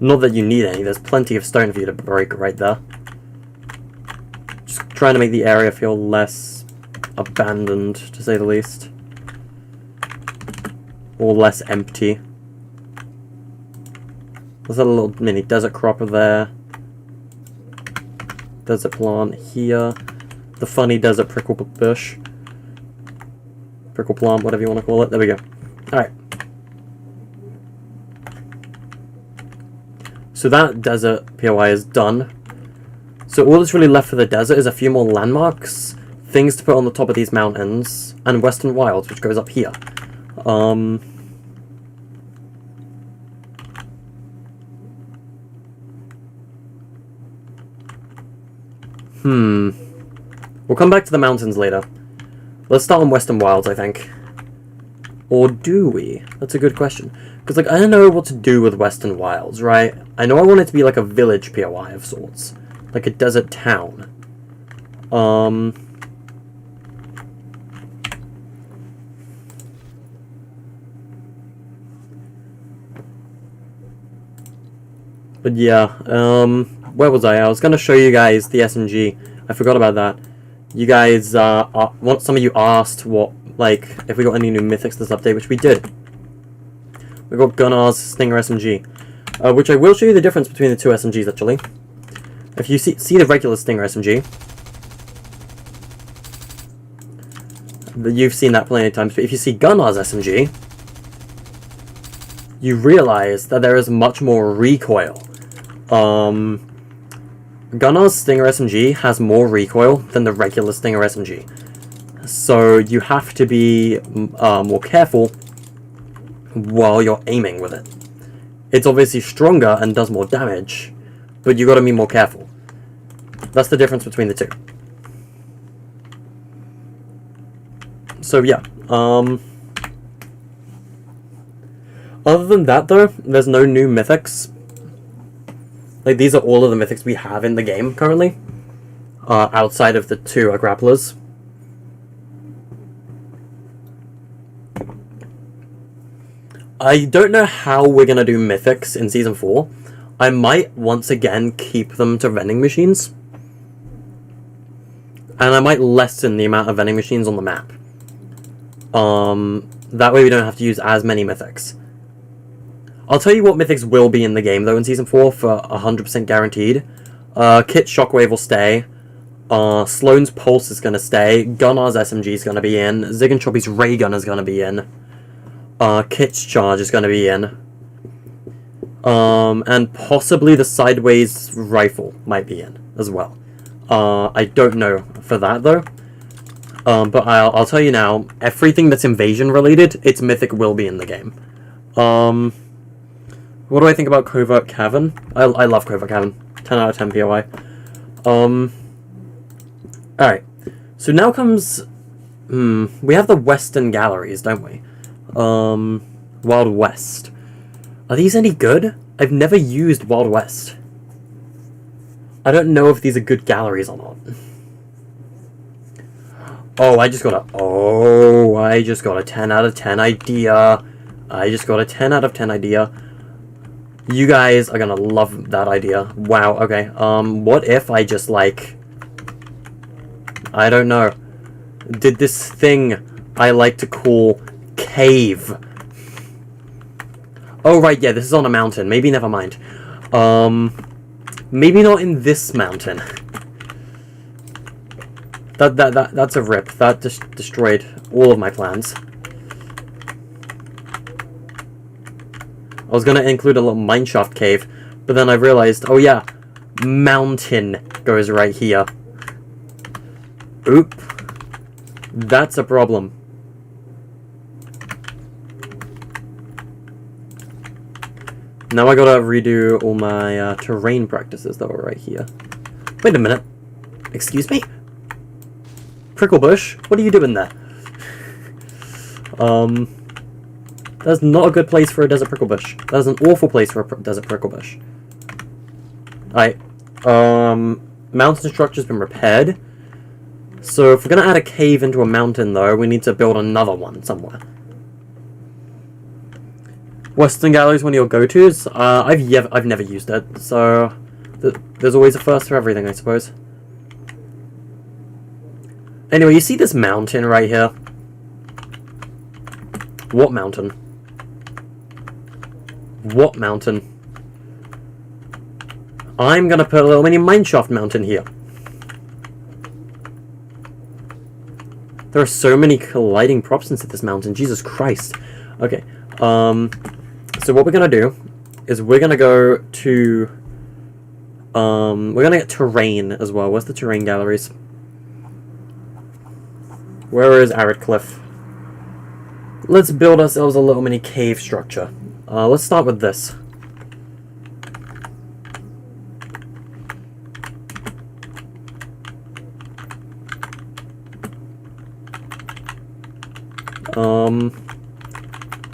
Speaker 1: Not that you need any, there's plenty of stone for you to break right there. Just trying to make the area feel less abandoned, to say the least. Or less empty. There's a little mini desert cropper there. Desert plant here. The funny desert prickle bush. Prickle plant, whatever you want to call it. There we go. Alright. So that desert POI is done. So all that's really left for the desert is a few more landmarks. Things to put on the top of these mountains. And Western Wilds, which goes up here. We'll come back to the mountains later. Let's start on Western Wilds, I think. Or do we? That's a good question. Because, like, I don't know what to do with Western Wilds, right? I know I want it to be, like, a village POI of sorts. Like a desert town. But yeah, where was I? I was going to show you guys the SMG. I forgot about that. You guys, some of you asked what, like, if we got any new mythics this update, which we did. We got Gunnar's Stinger SMG, which I will show you the difference between the two SMGs, actually. If you see the regular Stinger SMG, you've seen that plenty of times, but if you see Gunnar's SMG, you realize that there is much more recoil. Gunnar's Stinger SMG has more recoil than the regular Stinger SMG. So you have to be more careful while you're aiming with it. It's obviously stronger and does more damage, but you gotta be more careful. That's the difference between the two. So yeah, other than that though, there's no new mythics. Like, these are all of the mythics we have in the game currently, outside of the two grapplers. I don't know how we're gonna do mythics in Season 4. I might once again keep them to vending machines. And I might lessen the amount of vending machines on the map. That way we don't have to use as many mythics. I'll tell you what mythics will be in the game, though, in Season 4 for 100% guaranteed. Kit's Shockwave will stay. Sloane's Pulse is going to stay. Gunnar's SMG is going to be in. Zig and Choppy's Ray Gun is going to be in. Kit's Charge is going to be in. And possibly the Sideways Rifle might be in as well. I don't know for that, though. But I'll tell you now, everything that's invasion related, its mythic will be in the game. What do I think about Covert Cavern? I love Covert Cavern. 10 out of 10 POI. Alright. So now comes... we have the Western Galleries, don't we? Wild West. Are these any good? I've never used Wild West. I don't know if these are good galleries or not. Oh, I just got a 10 out of 10 idea. I just got a 10 out of 10 idea. You guys are gonna love that idea. Wow, okay. What if I just, like... I don't know. Did this thing I like to call cave. Oh, right, yeah, this is on a mountain. Maybe never mind. Maybe not in this mountain. That's a rip. That just destroyed all of my plans. I was gonna include a little mineshaft cave, but then I realized, oh yeah, mountain goes right here. Oop. That's a problem. Now I gotta redo all my terrain practices that were right here. Wait a minute. Excuse me? Pricklebush, what are you doing there? That's not a good place for a desert pricklebush. That's an awful place for a desert pricklebush. Alright. Mountain structure's been repaired. So if we're gonna add a cave into a mountain, though, we need to build another one somewhere. Western Gallery's one of your go-tos. I've never used it, so there's always a first for everything, I suppose. Anyway, you see this mountain right here? What mountain? What mountain? I'm gonna put a little mini mineshaft mountain here. There are so many colliding props into this mountain. Jesus Christ. Okay. So what we're gonna do is we're gonna go to we're gonna get terrain as well. Where's the terrain galleries? Where is Arid Cliff? Let's build ourselves a little mini cave structure. Let's start with this.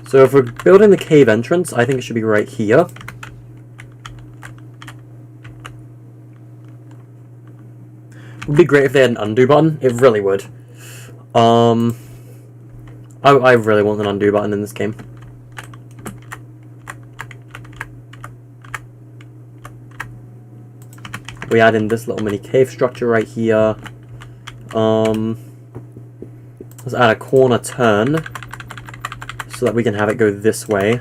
Speaker 1: So if we're building the cave entrance, I think it should be right here. It would be great if they had an undo button. It really would. I really want an undo button in this game. We add in this little mini cave structure right here. Let's add a corner turn so that we can have it go this way.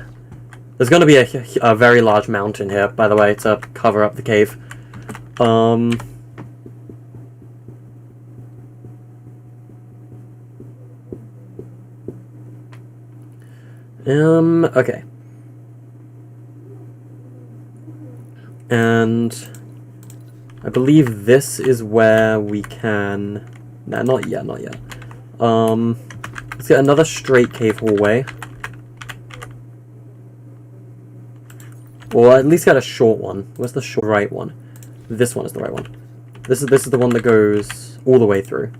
Speaker 1: There's going to be a very large mountain here, by the way, to cover up the cave. Okay. And I believe this is where we can... Nah, not yet, not yet. Let's get another straight cave hallway. Or at least get a short one. Where's the short right one? This one is the right one. This is the one that goes all the way through.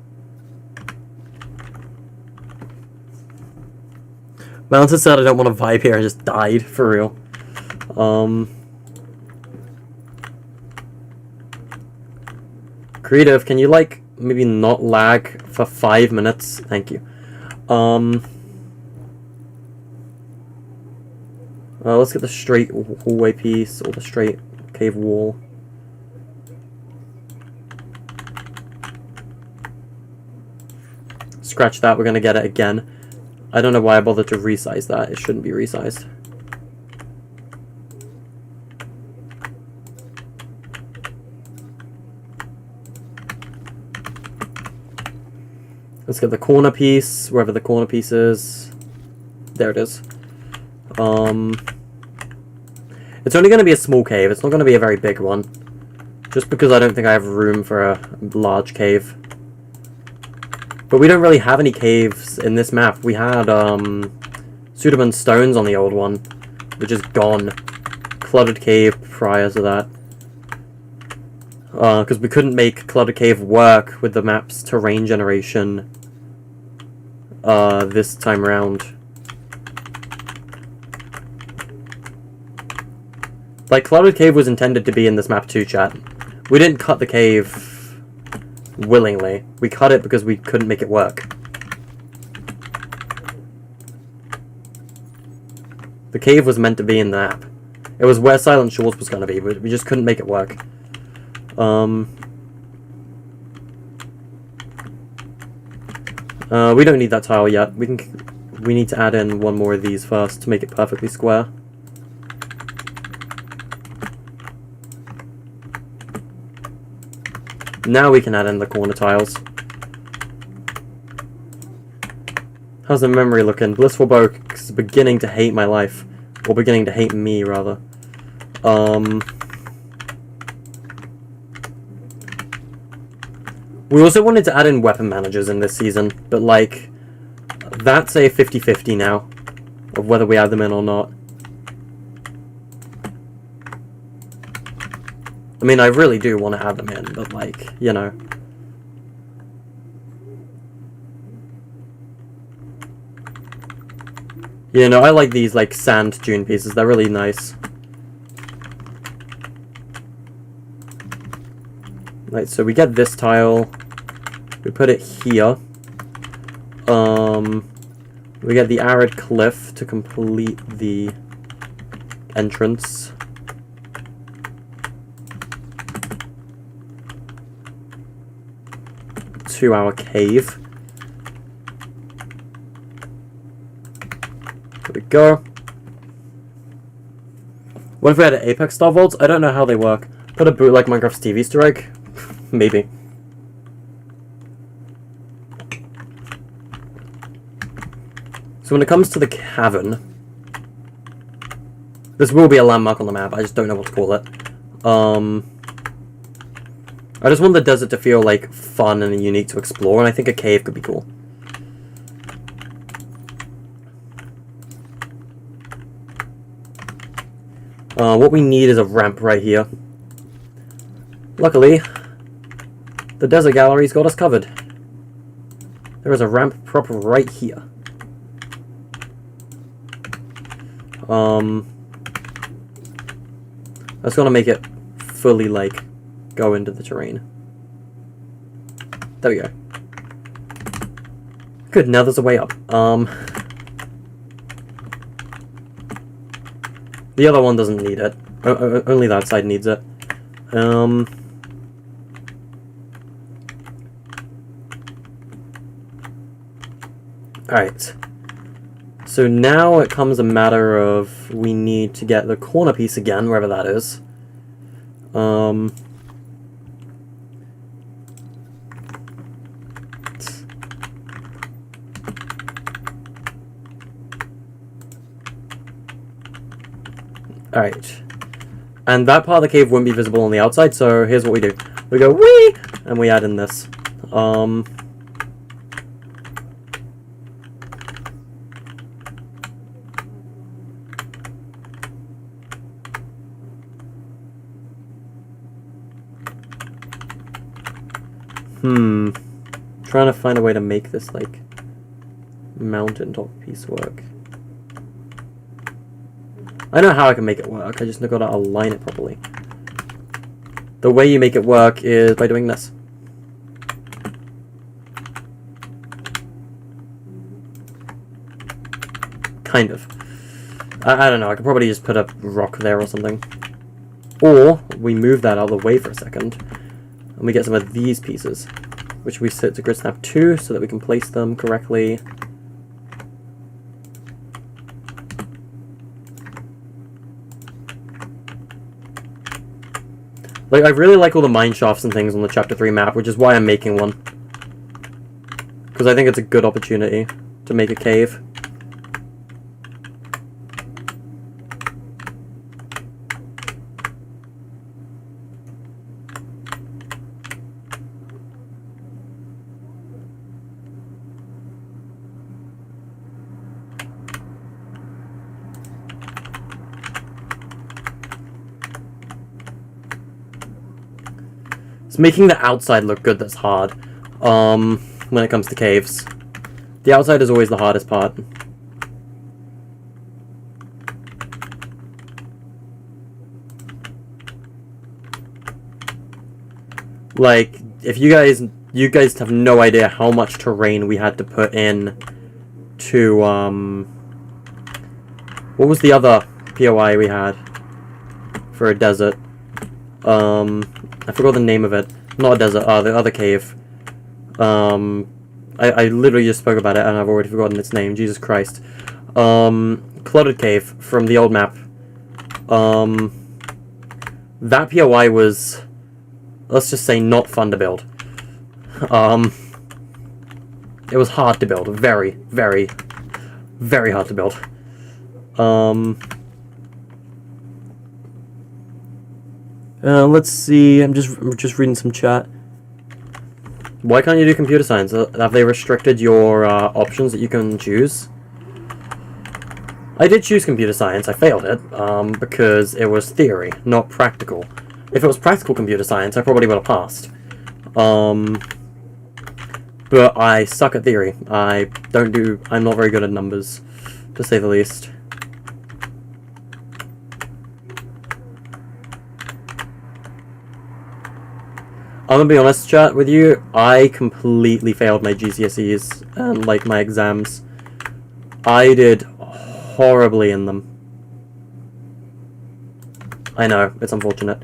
Speaker 1: Mountain said I don't want to vibe here, I just died, for real. Creative, can you, like, maybe not lag for 5 minutes? Thank you. Let's get the straight hallway piece, or the straight cave wall. Scratch that, we're gonna get it again. I don't know why I bothered to resize that, it shouldn't be resized. Let's get the corner piece, wherever the corner piece is. There it is. It's only going to be a small cave, it's not going to be a very big one. Just because I don't think I have room for a large cave. But we don't really have any caves in this map. We had, Sudaman stones on the old one, which is gone. Cluttered cave prior to that. Because we couldn't make Cluttered Cave work with the map's terrain generation this time around. Like, Cluttered Cave was intended to be in this map too, chat. We didn't cut the cave willingly. We cut it because we couldn't make it work. The cave was meant to be in the map. It was where Silent Shores was going to be, but we just couldn't make it work. We don't need that tile yet. We need to add in one more of these first to make it perfectly square. Now we can add in the corner tiles. How's the memory looking? Blissful Bow is beginning to hate my life. Or beginning to hate me, rather. We also wanted to add in weapon managers in this season, but, like, that's a 50-50 now, of whether we add them in or not. I mean, I really do want to add them in, but, like, you know. You know, I like these, like, sand dune pieces. They're really nice. Right, so we get this tile. We put it here. We get the arid cliff to complete the entrance. To our cave. There we go. What if we had Apex style vaults? I don't know how they work. Put a bootleg Minecraft's TV Easter egg? Maybe. So when it comes to the cavern, this will be a landmark on the map, I just don't know what to call it. I just want the desert to feel, like, fun and unique to explore, and I think a cave could be cool. What we need is a ramp right here. Luckily, the desert gallery's got us covered. There is a ramp prop right here. That's gonna make it fully, like, go into the terrain. There we go. Good, now there's a way up. The other one doesn't need it. Only that side needs it. Alright. So now it comes a matter of we need to get the corner piece again, wherever that is. Alright. And that part of the cave wouldn't be visible on the outside, so here's what we do. We go, whee! And we add in this. Trying to find a way to make this, like, mountaintop piece work. I know how I can make it work, I just gotta align it properly. The way you make it work is by doing this. Kind of. I don't know, I could probably just put a rock there or something. Or, we move that out of the way for a second, and we get some of these pieces, which we set to grid snap 2 so that we can place them correctly. Like, I really like all the mine shafts and things on the Chapter 3 map, which is why I'm making one. Because I think it's a good opportunity to make a cave. It's making the outside look good that's hard, when it comes to caves. The outside is always the hardest part. Like, if you guys have no idea how much terrain we had to put in to, what was the other POI we had for a desert? I forgot the name of it. Not a desert, the other cave. I literally just spoke about it and I've already forgotten its name. Jesus Christ. Cluttered Cave from the old map. That POI was, let's just say, not fun to build. It was hard to build. Very, very, very hard to build. Let's see, I'm just reading some chat. Why can't you do computer science? Have they restricted your options that you can choose? I did choose computer science, I failed it, because it was theory, not practical. If it was practical computer science, I probably would have passed. But I suck at theory. I'm not very good at numbers, to say the least. I'm gonna be honest, chat, with you, I completely failed my GCSEs and, like, my exams. I did horribly in them. I know, it's unfortunate.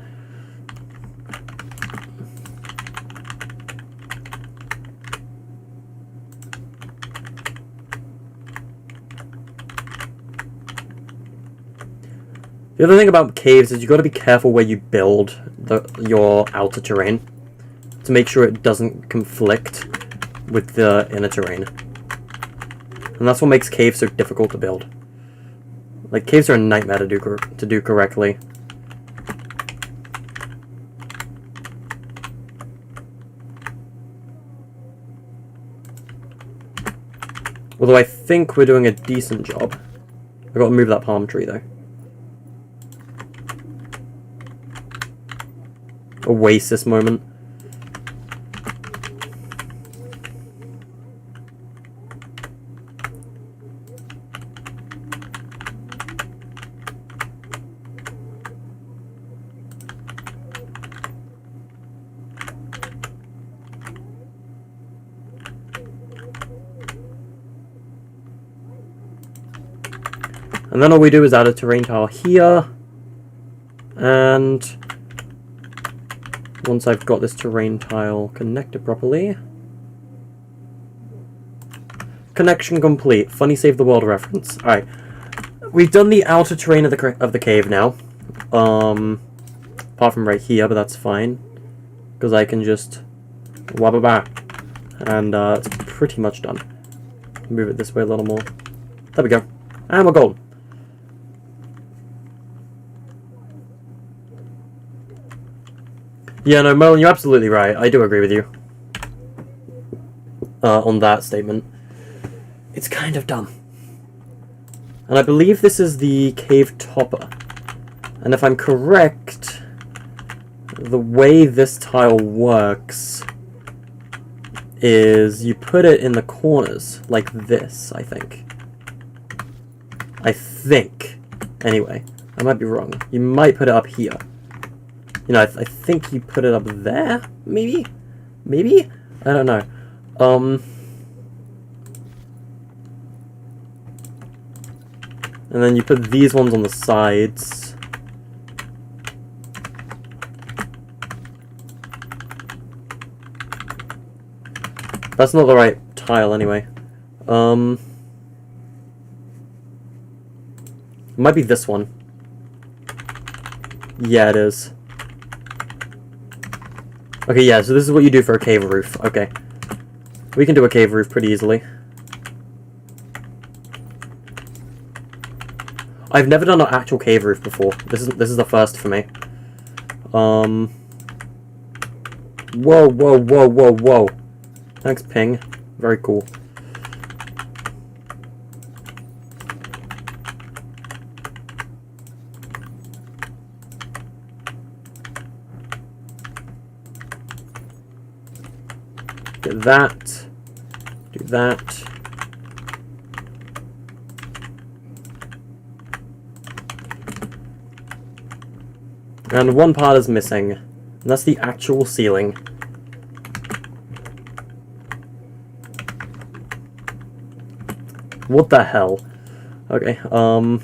Speaker 1: The other thing about caves is you gotta be careful where you build your outer terrain, to make sure it doesn't conflict with the inner terrain. And that's what makes caves so difficult to build. Like, caves are a nightmare to do correctly. Although I think we're doing a decent job. I've got to move that palm tree, though. Oasis moment. And then all we do is add a terrain tile here, and once I've got this terrain tile connected properly, Connection complete. Funny Save the World reference. Alright. We've done the outer terrain of the cave now. Apart from right here, but that's fine. Because I can just... wabba-ba. And, it's pretty much done. Move it this way a little more. There we go. And we're golden. Yeah, no, Merlin, you're absolutely right. I do agree with you. On that statement. It's kind of dumb. And I believe this is the cave topper. And if I'm correct, the way this tile works is you put it in the corners, like this, I think. Anyway, I might be wrong. You might put it up here. You know, I think you put it up there, maybe? Maybe? I don't know. And then you put these ones on the sides. That's not the right tile anyway. It might be this one. Yeah, it is. Okay, yeah, so this is what you do for a cave roof. Okay. We can do a cave roof pretty easily. I've never done an actual cave roof before. This is the first for me. Whoa, whoa, whoa, whoa, whoa. Thanks, ping. Very cool. Get that. Do that. And one part is missing, and that's the actual ceiling. What the hell? Okay, and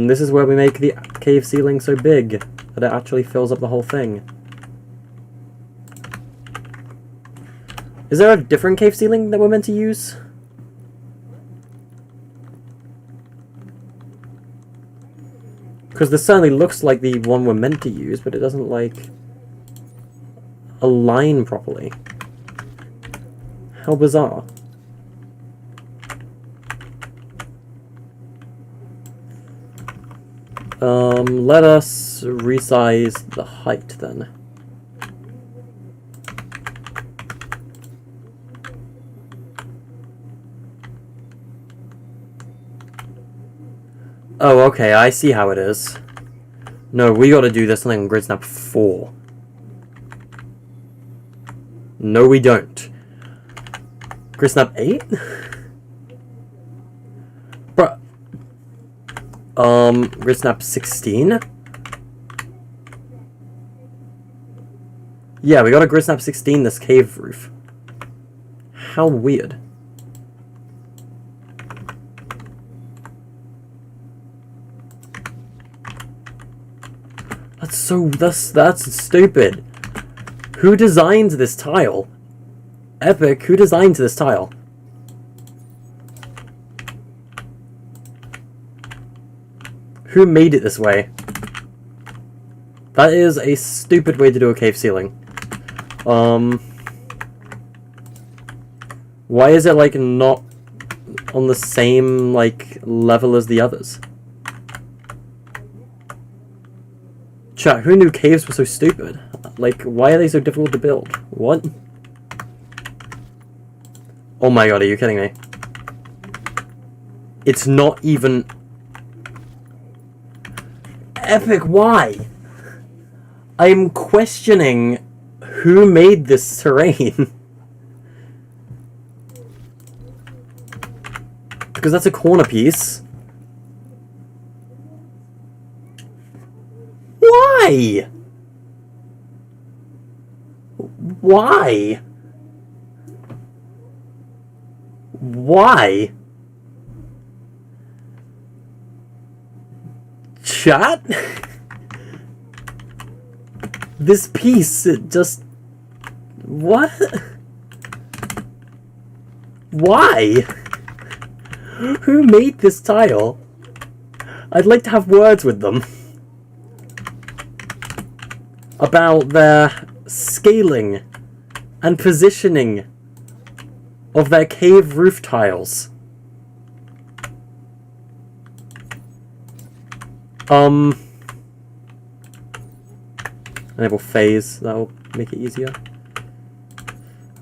Speaker 1: this is where we make the cave ceiling so big that it actually fills up the whole thing. Is there a different cave ceiling that we're meant to use? Because this certainly looks like the one we're meant to use, but it doesn't, like, align properly. How bizarre. Let us resize the height then. Oh, okay, I see how it is. No, we gotta do this thing on grid snap 4. No, we don't. Grid snap 8? Bruh. Grid snap 16? Yeah, we gotta grid snap 16 this cave roof. How weird. That's stupid. Who designed this tile? Epic, who designed this tile? Who made it this way? That is a stupid way to do a cave ceiling. Why is it, like, not on the same, like, level as the others? Chat, who knew caves were so stupid? Like, why are they so difficult to build? What? Oh my god, are you kidding me? It's not even... Epic, why? I'm questioning who made this terrain. Because that's a corner piece. Why? Why? Why? Chat? This piece, it just... What? Why? Who made this tile? I'd like to have words with them about their scaling and positioning of their cave roof tiles. Enable phase, that'll make it easier.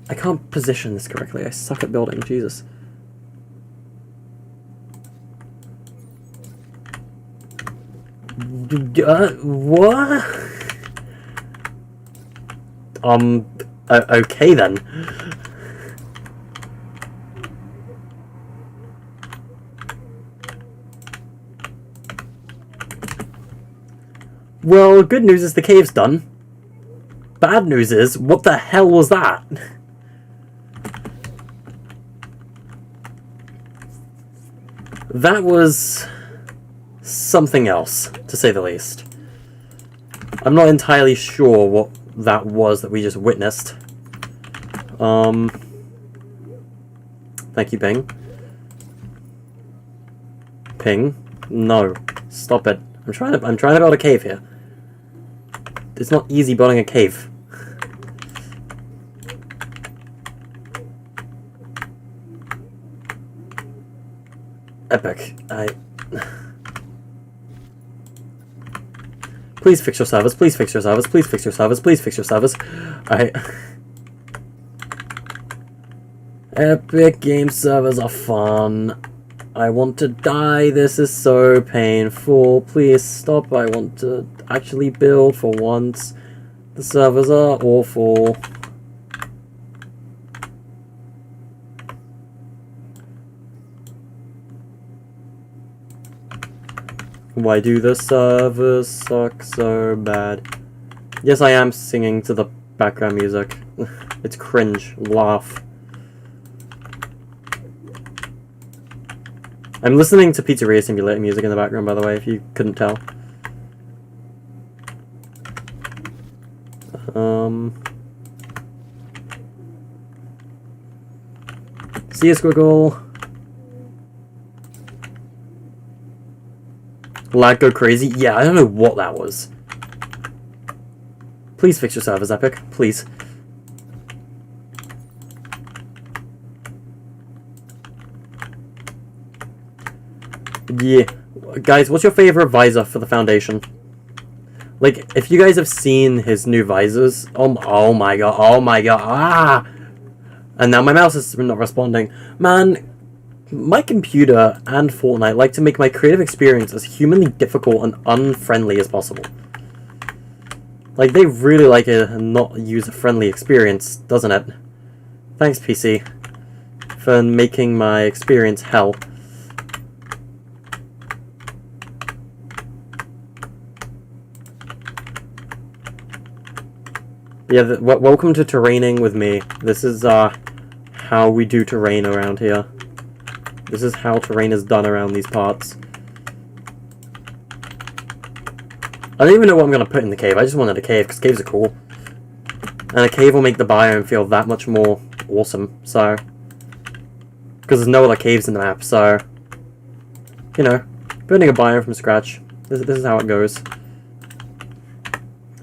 Speaker 1: I can't position this correctly, I suck at building, Jesus. What? Okay then. Well, good news is the cave's done. Bad news is, what the hell was that? That was something else, to say the least. I'm not entirely sure what that was that we just witnessed. Thank you, Ping. Ping? No. Stop it. I'm trying to build a cave here. It's not easy building a cave. Epic. Please fix your servers, please fix your servers, please fix your servers, please fix your servers. Epic game servers are fun. I want to die, this is so painful. Please stop, I want to actually build for once. The servers are awful. Why do the servers suck so bad? Yes, I am singing to the background music. It's cringe. Laugh. I'm listening to Pizzeria Simulator music in the background, by the way, if you couldn't tell. See ya, Squiggle. Lag go crazy? Yeah, I don't know what that was. Please fix your servers, Epic. Please. Yeah. Guys, what's your favorite visor for the Foundation? Like, if you guys have seen his new visors... Oh my god, ah! And now my mouse is not responding. Man, my computer and Fortnite like to make my creative experience as humanly difficult and unfriendly as possible. Like, they really like a not user-friendly experience, doesn't it? Thanks, PC, for making my experience hell. Yeah, welcome to terraining with me. This is, how we do terrain around here. This is how terrain is done around these parts. I don't even know what I'm going to put in the cave. I just wanted a cave, because caves are cool. And a cave will make the biome feel that much more awesome, so... Because there's no other caves in the map, so... You know, building a biome from scratch. This is how it goes.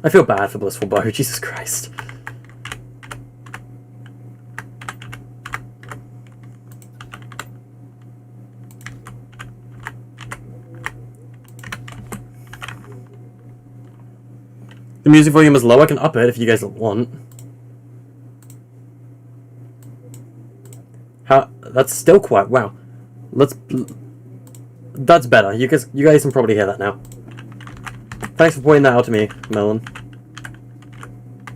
Speaker 1: I feel bad for Blissful Bow, Jesus Christ. The music volume is low, I can up it if you guys want. How? That's still quite, wow. That's better, you guys can probably hear that now. Thanks for pointing that out to me, Melon.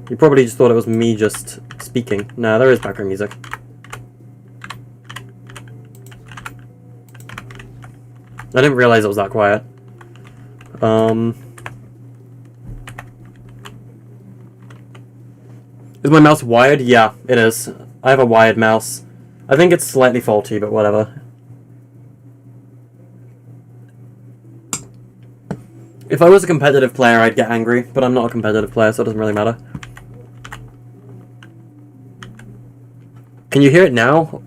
Speaker 1: You probably just thought it was me just speaking. Nah, there is background music. I didn't realize it was that quiet. Is my mouse wired? Yeah, it is. I have a wired mouse. I think it's slightly faulty, but whatever. If I was a competitive player, I'd get angry, but I'm not a competitive player, so it doesn't really matter. Can you hear it now?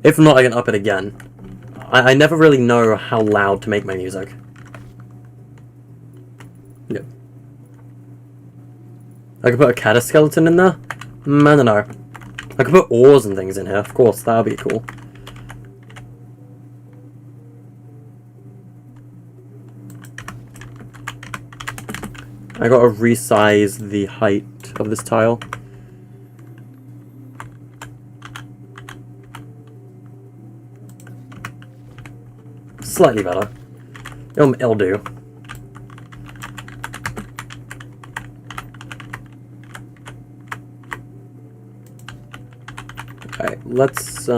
Speaker 1: If not, I can up it again. I never really know how loud to make my music. Yep. I could put a cat skeleton in there? I don't know. I could put oars and things in here, of course, that would be cool. I gotta resize the height of this tile. Slightly better. It'll do. Okay, let's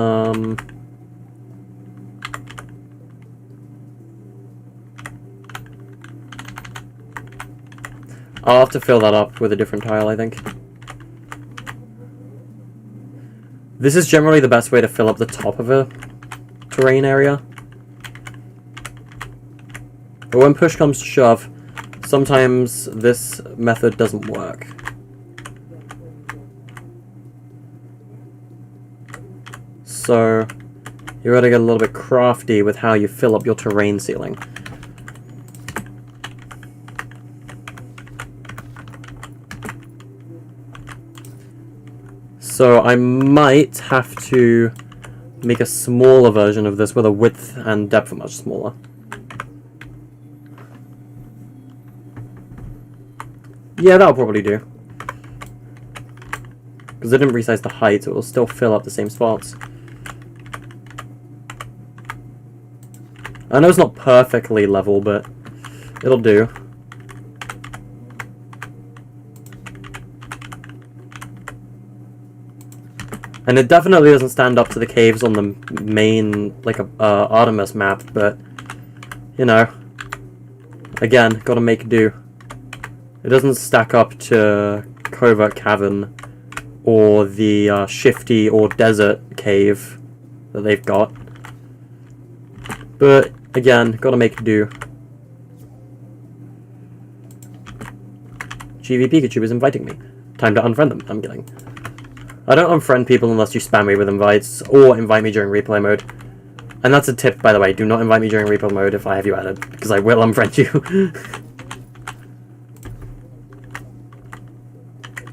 Speaker 1: I'll have to fill that up with a different tile, I think. This is generally the best way to fill up the top of a terrain area. But when push comes to shove, sometimes this method doesn't work. So, you gotta get a little bit crafty with how you fill up your terrain ceiling. So I might have to make a smaller version of this where the width and depth are much smaller. Yeah, that'll probably do. Because I didn't resize the height, so it will still fill up the same spots. I know it's not perfectly level, but it'll do. And it definitely doesn't stand up to the caves on the main, like, Artemis map, but, you know, again, gotta make do. It doesn't stack up to Covert Cavern or the Shifty or Desert Cave that they've got. But, again, gotta make do. GV Pikachu is inviting me. Time to unfriend them. I'm kidding. I don't unfriend people unless you spam me with invites, or invite me during replay mode. And that's a tip, by the way, do not invite me during replay mode if I have you added, because I will unfriend you.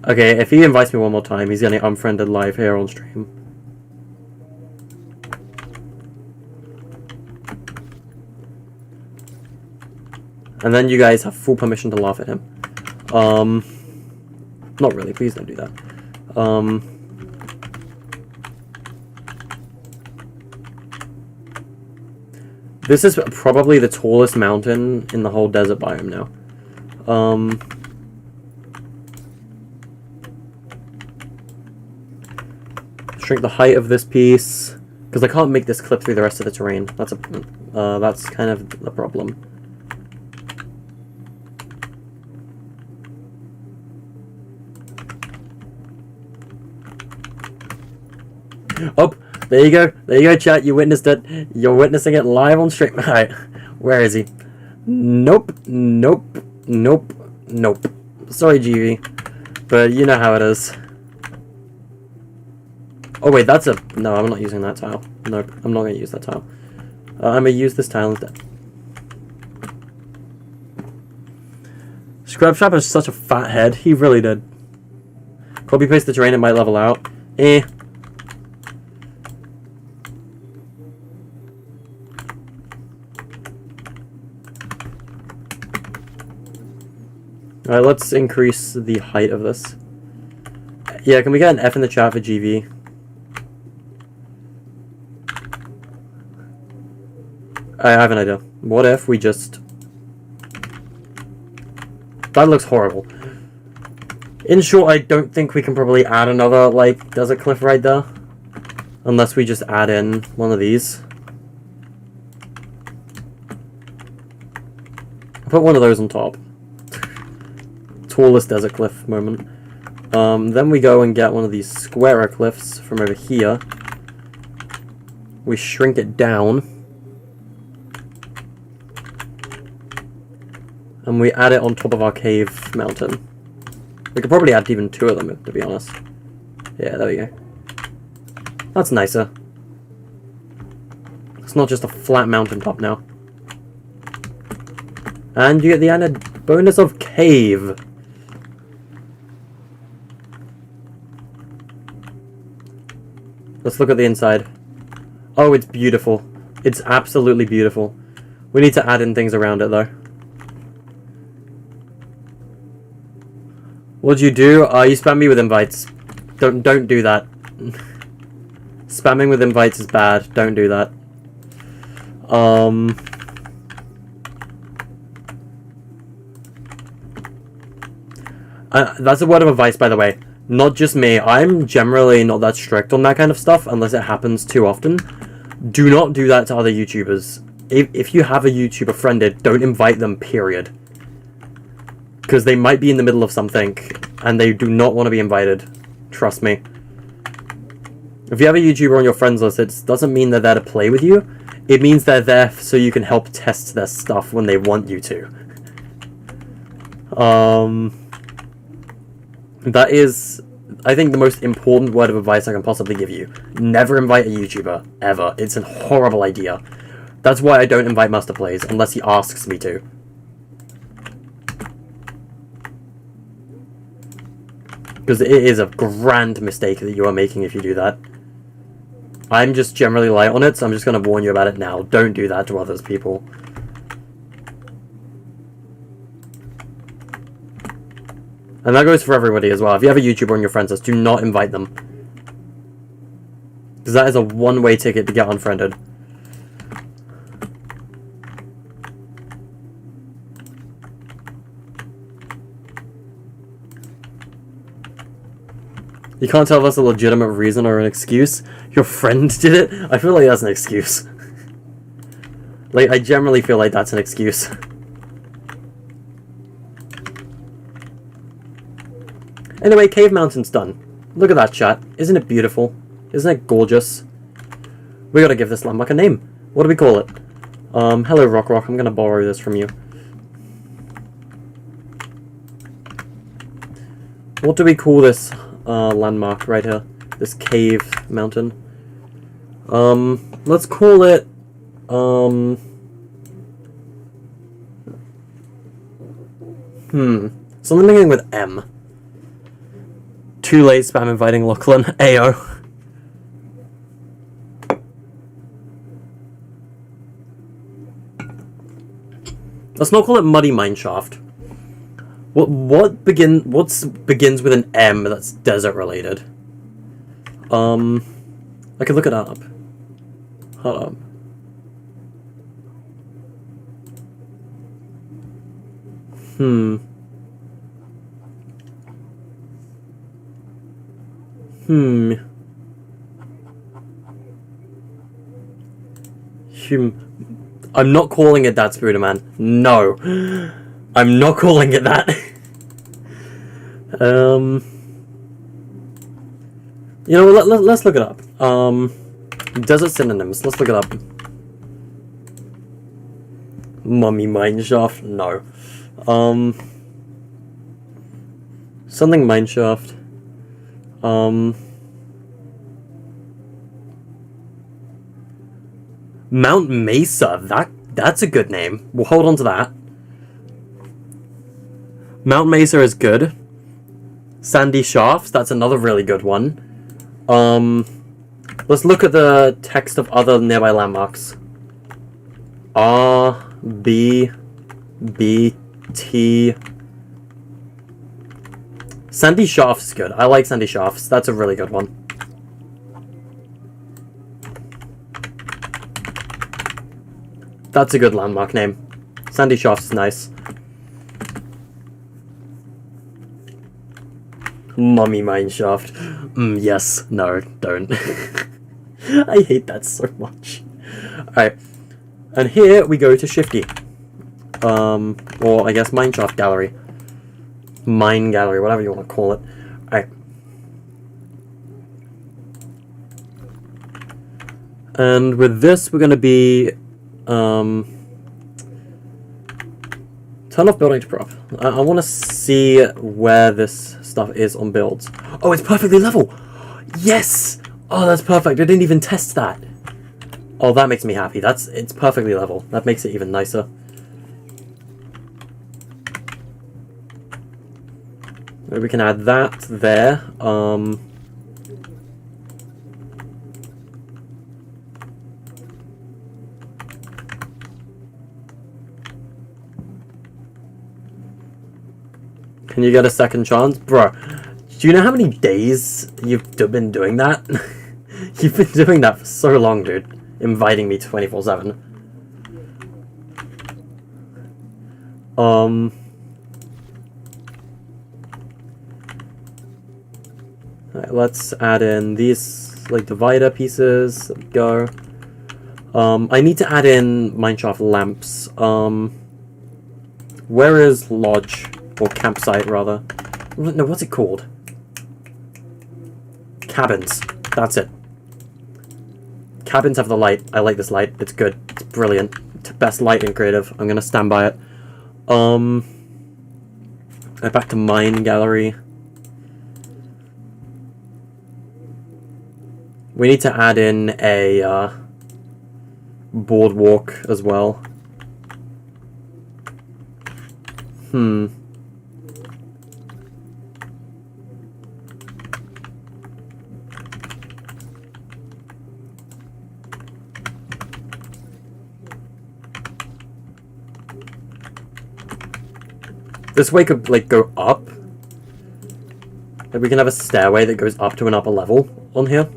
Speaker 1: Okay, if he invites me one more time, he's getting unfriended live here on stream. And then you guys have full permission to laugh at him. Not really, please don't do that. This is probably the tallest mountain in the whole desert biome now. Shrink the height of this piece, because I can't make this clip through the rest of the terrain. That's kind of the problem. Oh, there you go, chat, you witnessed it. You're witnessing it live on stream. Alright, where is he? Nope. Sorry, GV, but you know how it is. Oh wait, no, I'm not using that tile. Nope, I'm not going to use that tile. I'm going to use this tile instead. Scrubtrap has such a fat head, he really did. Copy paste the terrain, it might level out. Alright, let's increase the height of this. Yeah, can we get an F in the chat for GV? I have an idea. What if we just... That looks horrible. In short, I don't think we can probably add another, like, desert cliff right there. Unless we just add in one of these. I'll put one of those on top. Tallest desert cliff moment. Then we go and get one of these squarer cliffs from over here. We shrink it down. And we add it on top of our cave mountain. We could probably add even two of them, to be honest. Yeah, there we go. That's nicer. It's not just a flat mountaintop now. And you get the added bonus of cave. Let's look at the inside. Oh, it's beautiful. It's absolutely beautiful. We need to add in things around it, though. What'd you do? You spam me with invites. Don't do that. Spamming with invites is bad. Don't do that. That's a word of advice, by the way. Not just me. I'm generally not that strict on that kind of stuff unless it happens too often. Do not do that to other YouTubers. If you have a YouTuber friended, don't invite them, period. Because they might be in the middle of something, and they do not want to be invited. Trust me. If you have a YouTuber on your friends list, it doesn't mean they're there to play with you. It means they're there so you can help test their stuff when they want you to. That is, I think, the most important word of advice I can possibly give you. Never invite a YouTuber, ever. It's a horrible idea. That's why I don't invite Master Plays, unless he asks me to. Because it is a grand mistake that you are making if you do that. I'm just generally light on it, so I'm just going to warn you about it now. Don't do that to others, people. And that goes for everybody as well. If you have a YouTuber on your friends list, do not invite them. Because that is a one-way ticket to get unfriended. You can't tell if that's a legitimate reason or an excuse. Your friend did it? I feel like that's an excuse. Like, I generally feel like that's an excuse. Anyway, Cave Mountain's done. Look at that, chat. Isn't it beautiful? Isn't it gorgeous? We gotta give this landmark a name. What do we call it? Hello, Rock. I'm gonna borrow this from you. What do we call this landmark right here? This cave mountain. Let's call it, something beginning with M. Too late, spam inviting Lachlan. Ayo. Let's not call it Muddy Mineshaft. What begins with an M that's desert related? I could look it up. Hold up. I'm not calling it that, Spooderman. No. I'm not calling it that. You know, let's look it up. Desert synonyms. Let's look it up. Mummy Mineshaft? No. Something Mineshaft. Mount Mesa. That's a good name. We'll hold on to that. Mount Mesa is good. Sandy Shafts. That's another really good one. Let's look at the text of other nearby landmarks. R B B T. Sandy Shafts is good. I like Sandy Shafts. That's a really good one. That's a good landmark name. Sandy Shafts is nice. Mummy Mineshaft. Yes. No, don't. I hate that so much. Alright. And here we go to Shifty. Or I guess Mineshaft Gallery. Mine Gallery, whatever you want to call it. Alright. And with this, we're going to be... turn off building to prop. I want to see where this stuff is on builds. Oh, it's perfectly level! Yes! Oh, that's perfect. I didn't even test that. Oh, that makes me happy. It's perfectly level. That makes it even nicer. Maybe we can add that there. Can you get a second chance? Bro, do you know how many days you've been doing that? You've been doing that for so long, dude. Inviting me 24/7. Alright, let's add in these, like, divider pieces. There we go. I need to add in mineshaft lamps. Where is lodge? Or campsite, rather. No, what's it called? Cabins. That's it. Cabins have the light. I like this light. It's good. It's brilliant. It's best light in creative. I'm gonna stand by it. Back to mine gallery. We need to add in a boardwalk as well. This way could, like, go up. Like, we can have a stairway that goes up to an upper level on here.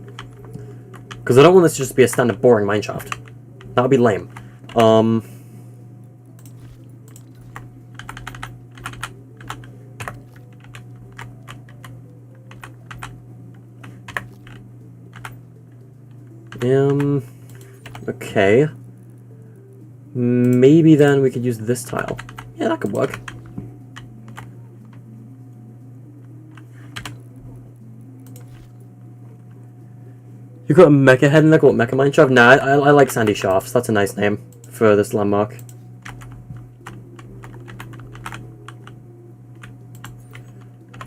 Speaker 1: Because I don't want this to just be a standard boring mineshaft. That would be lame. Okay. Maybe then we could use this tile. Yeah, that could work. You got a mecha head and they call it mecha mineshaft? Nah, I like sandy shafts. That's a nice name for this landmark.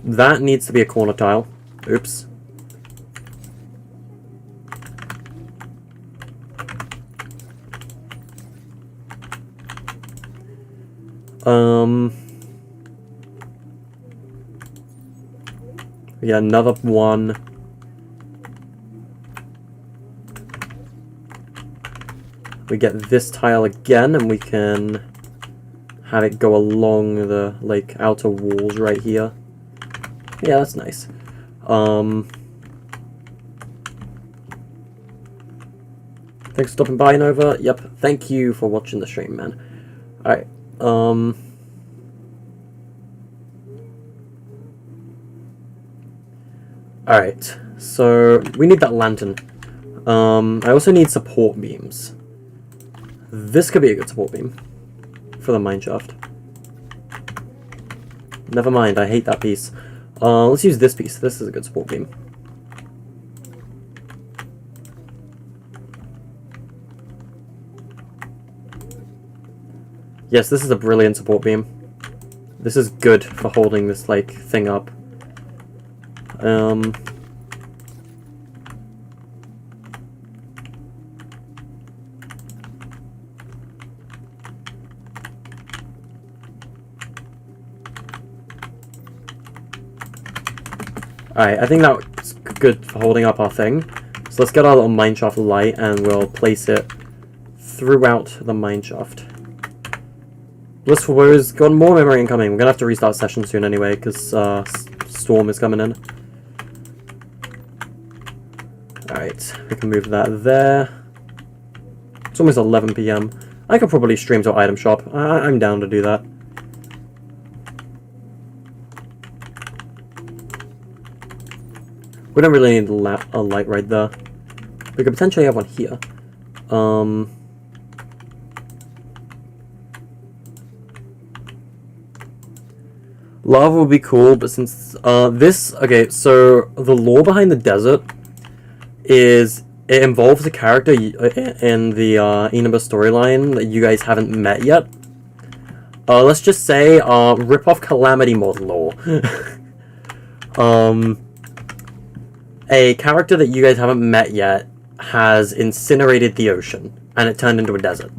Speaker 1: That needs to be a corner tile. Oops. Yeah, another one. We get this tile again, and we can have it go along the, like, outer walls right here. Yeah, that's nice. Thanks for stopping by, Nova. Yep, thank you for watching the stream, man. Alright, Alright, so we need that lantern. I also need support beams. This could be a good support beam for the mineshaft. Never mind, I hate that piece. Let's use this piece. This is a good support beam. Yes, this is a brilliant support beam. This is good for holding this, like, thing up. Alright, I think that's good for holding up our thing. So let's get our little mineshaft light and we'll place it throughout the mineshaft. List for woes, got more memory incoming. We're gonna have to restart session soon anyway, because Storm is coming in. Alright, we can move that there. It's almost 11 PM. I could probably stream to item shop. I'm down to do that. We don't really need a light right there. We could potentially have one here. Lava would be cool, but since okay, so the lore behind the desert is it involves a character in the Inaba storyline that you guys haven't met yet. Let's just say rip off Calamity mod lore. a character that you guys haven't met yet has incinerated the ocean, and it turned into a desert.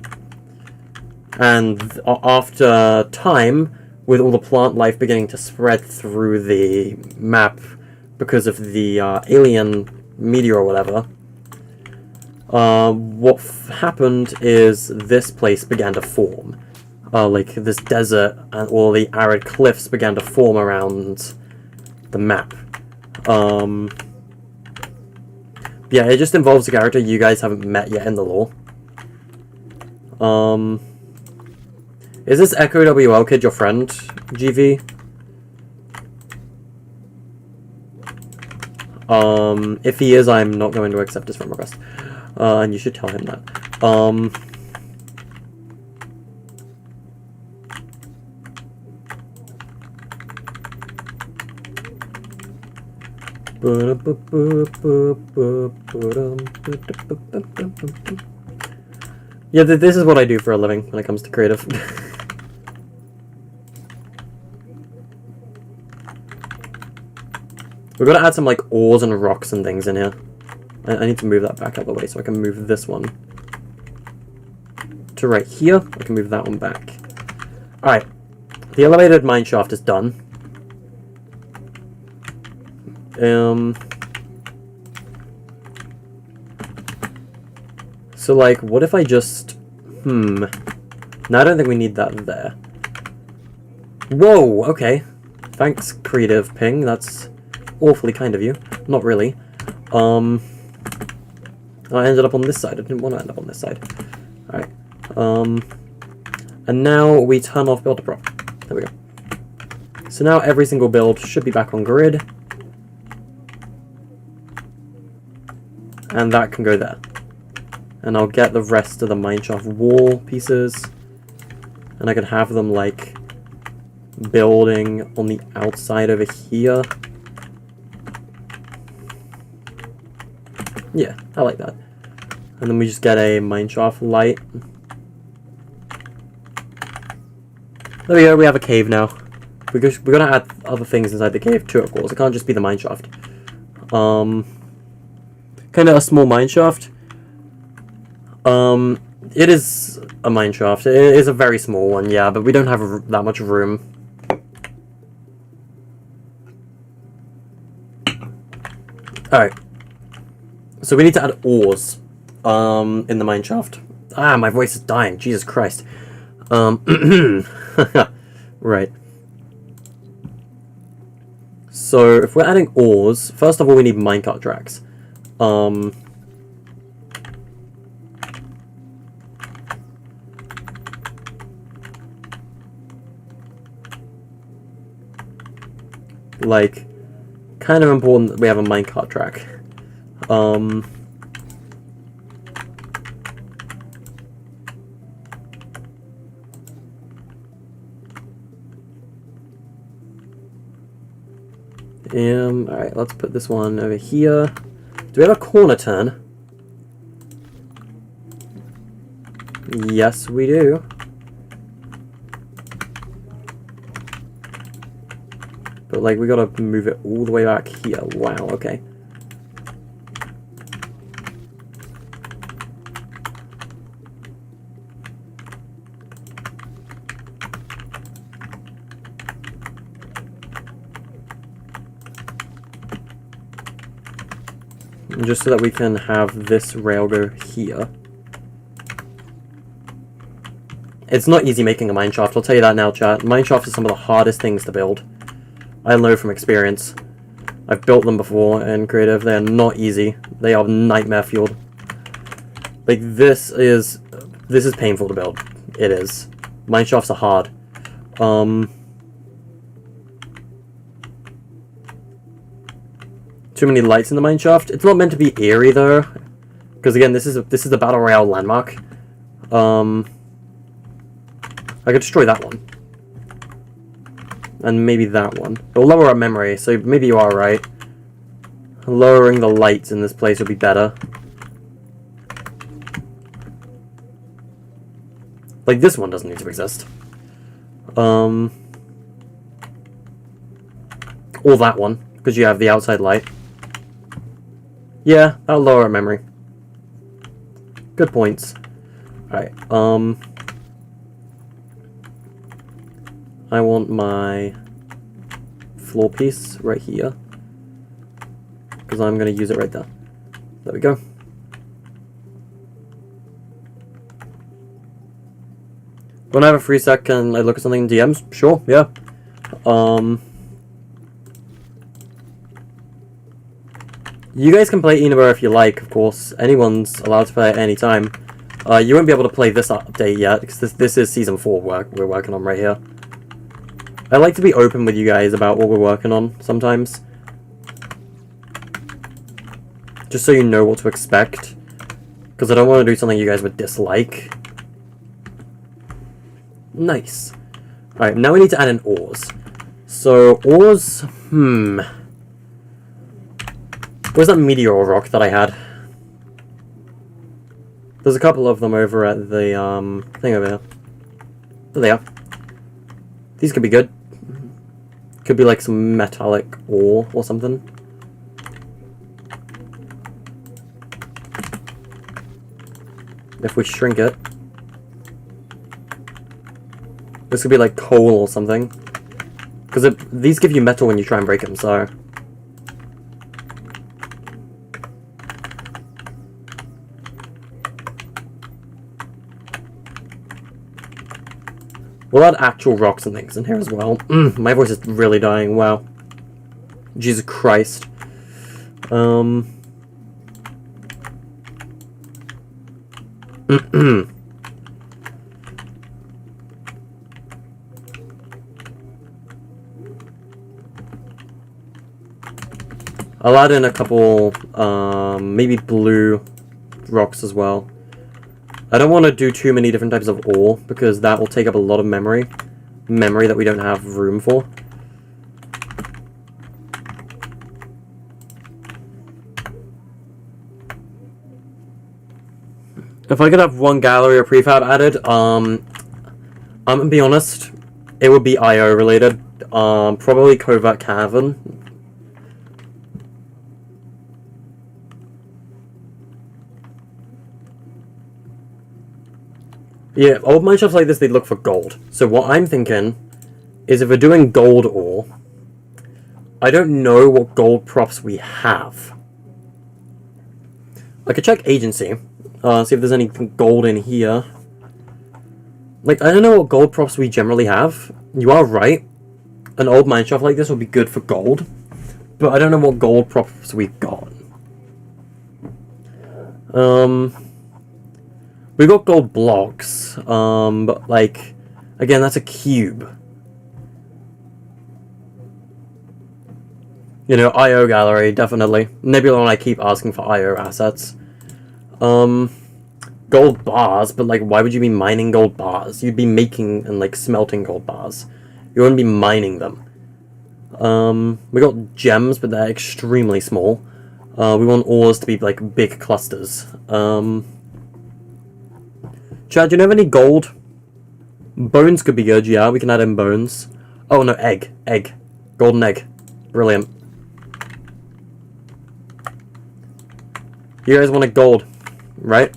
Speaker 1: And after time, with all the plant life beginning to spread through the map because of the alien meteor or whatever, what happened is this place began to form. Like this desert and all the arid cliffs began to form around the map. Yeah, it just involves a character you guys haven't met yet in the lore. Is this Echo WL Kid your friend, GV? If he is, I'm not going to accept his friend request. And you should tell him that. Yeah, this is what I do for a living when it comes to creative. We've got to add some, like, ores and rocks and things in here. I need to move that back out of the way so I can move this one to right here. I can move that one back. Alright. The elevated mine shaft is done. So, like, what if I just... No, I don't think we need that there. Whoa, okay. Thanks, Creative Ping. That's awfully kind of you. Not really. I ended up on this side. I didn't want to end up on this side. Alright. And now we turn off build to prop. There we go. So now every single build should be back on grid. And that can go there. And I'll get the rest of the mineshaft wall pieces. And I can have them, like, building on the outside over here. Yeah, I like that. And then we just get a mineshaft light. There we go, we have a cave now. We're gonna add other things inside the cave too, of course. It can't just be the mineshaft. Kind of a small mineshaft. It is a mineshaft. It is a very small one, yeah, but we don't have that much room. Alright. So we need to add ores in the mineshaft. Ah, my voice is dying. Jesus Christ. Right. So if we're adding ores, first of all we need minecart tracks. Like, kind of important that we have a minecart track. Alright, let's put this one over here. Do we have a corner turn? Yes, we do. But, like, we gotta move it all the way back here. Wow, okay. Just so that we can have this rail go here. It's not easy making a mineshaft, I'll tell you that now, chat. Mineshafts are some of the hardest things to build. I know from experience. I've built them before in creative. They are not easy. They are nightmare fueled. Like, this is painful to build. It is. Mineshafts are hard. Too many lights in the mineshaft. It's not meant to be eerie though, because again, this is the battle royale landmark. I could destroy that one, and maybe that one. It'll lower our memory, so maybe you are right. Lowering the lights in this place would be better. Like, this one doesn't need to exist. Or that one, because you have the outside light. Yeah, that'll lower our memory. Good points. Alright, I want my floor piece right here, because I'm going to use it right there. There we go. When I have a free sec, can I look at something in DMs? Sure, yeah. You guys can play Inaba if you like, of course. Anyone's allowed to play at any time. You won't be able to play this update yet, because this is Season 4 we're working on right here. I like to be open with you guys about what we're working on, sometimes. Just so you know what to expect. Because I don't want to do something you guys would dislike. Nice. Alright, now we need to add in ores. So, ores... Where's that meteor rock that I had? There's a couple of them over at the, thing over here. There they are. These could be good. Could be like some metallic ore or something. If we shrink it. This could be like coal or something. Because these give you metal when you try and break them, so... We'll add actual rocks and things in here as well. My voice is really dying, wow. Jesus Christ. I'll add in a couple, maybe blue rocks as well. I don't want to do too many different types of ore, because that will take up a lot of memory. Memory that we don't have room for. If I could have one gallery or prefab added, I'm gonna be honest, it would be IO related. Probably Covert Cavern. Yeah, old mine shafts like this, they look for gold. So what I'm thinking is if we're doing gold ore, I don't know what gold props we have. I could check agency, see if there's any gold in here. Like, I don't know what gold props we generally have. You are right. An old mine shaft like this would be good for gold. But I don't know what gold props we've got. We got gold blocks, but like, again, that's a cube. You know, IO gallery, definitely. Nebula and I keep asking for IO assets. Gold bars, but like, why would you be mining gold bars? You'd be making and like smelting gold bars. You wouldn't be mining them. We got gems, but they're extremely small. We want ores to be like big clusters. Chad, do you have any gold? Bones could be good, yeah, we can add in bones. Oh no, egg. Egg. Golden egg. Brilliant. You guys want a gold, right?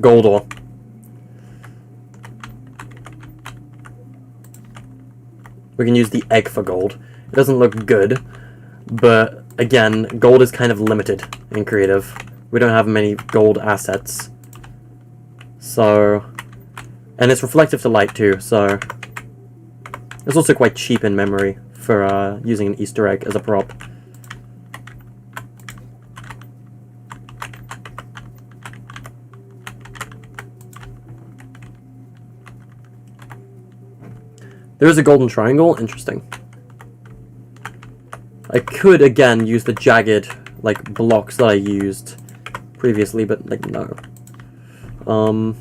Speaker 1: Gold ore. We can use the egg for gold. It doesn't look good. But, again, gold is kind of limited in creative. We don't have many gold assets. So... And it's reflective to light too, so... It's also quite cheap in memory for using an Easter egg as a prop. There is a golden triangle? Interesting. I could, again, use the jagged, like, blocks that I used previously, but, like, no. Oh,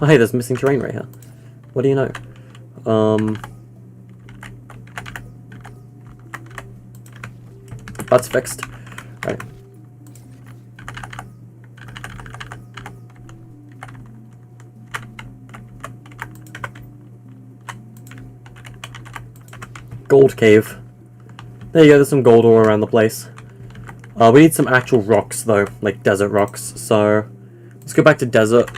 Speaker 1: hey, there's missing terrain right here. What do you know? That's fixed. Right. gold cave. There you go, there's some gold all around the place. We need some actual rocks, though, like desert rocks. So, let's go back to desert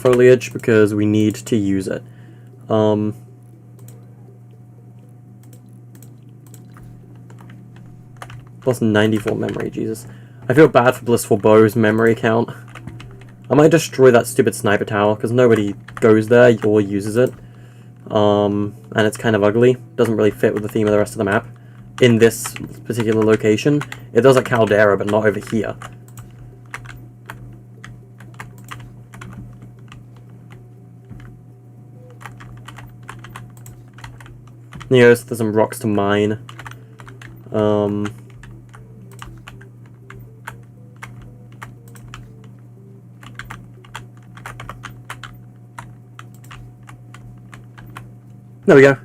Speaker 1: foliage, because we need to use it. Plus 94 memory, Jesus. I feel bad for Blissful Bow's memory count. I might destroy that stupid sniper tower, because nobody goes there or uses it. And it's kind of ugly. Doesn't really fit with the theme of the rest of the map. In this particular location. It does at Caldera, but not over here. Yes, there's some rocks to mine. There we go.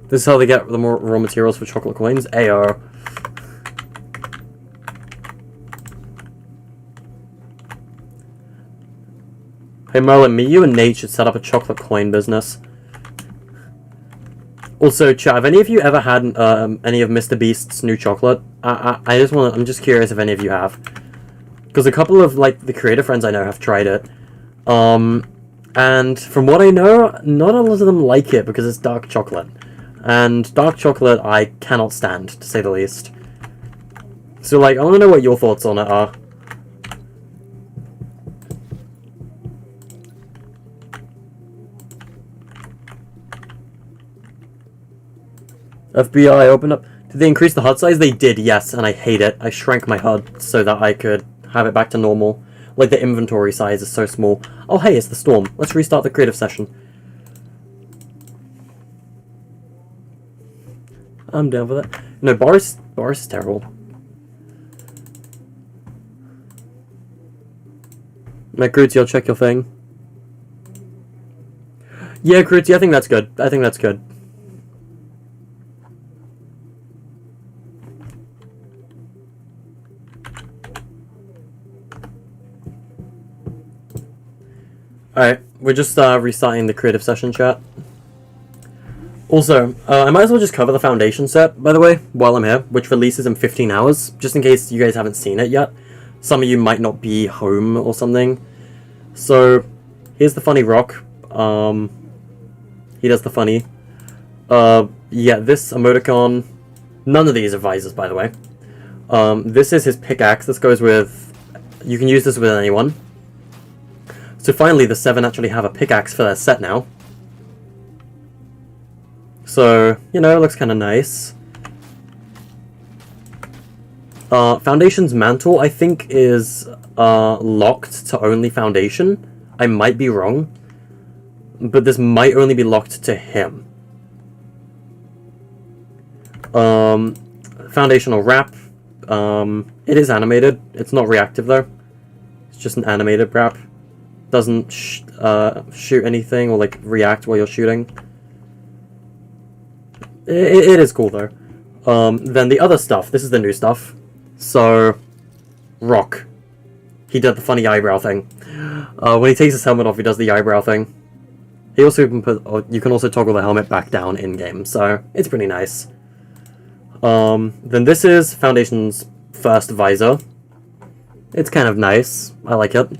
Speaker 1: This is how they get the more raw materials for chocolate coins. Ayo. Hey Merlin, me, you, and Nate should set up a chocolate coin business. Also, chat, have any of you ever had any of Mr. Beast's new chocolate? I'm just curious if any of you have. Because a couple of, like, the creator friends I know have tried it. And from what I know, not a lot of them like it because it's dark chocolate. And dark chocolate I cannot stand, to say the least. So, like, I want to know what your thoughts on it are. FBI, open up. Did they increase the HUD size? They did, yes, and I hate it. I shrank my HUD so that I could have it back to normal. Like, the inventory size is so small. Oh, hey, it's the storm. Let's restart the creative session. I'm down for that. No, Boris is terrible. Like, Krutzy, I'll check your thing. Yeah, Krutzy, I think that's good. I think that's good. Alright, we're just restarting the creative session chat. Also, I might as well just cover the Foundation set, by the way, while I'm here, which releases in 15 hours, just in case you guys haven't seen it yet. Some of you might not be home or something. So, here's the funny rock. He does the funny. Yeah, this emoticon... None of these are visors, by the way. This is his pickaxe. This goes with... You can use this with anyone. So finally, the 7 actually have a pickaxe for their set now. So, you know, it looks kind of nice. Foundation's mantle, I think, is locked to only Foundation. I might be wrong. But this might only be locked to him. Foundational wrap. It is animated. It's not reactive, though. It's just an animated wrap. Doesn't shoot anything or, like, react while you're shooting. It is cool, though. Then the other stuff. This is the new stuff. So, Rock. He did the funny eyebrow thing. When he takes his helmet off, he does the eyebrow thing. He also can put... you can also toggle the helmet back down in-game, so it's pretty nice. Then this is Foundation's first visor. It's kind of nice. I like it.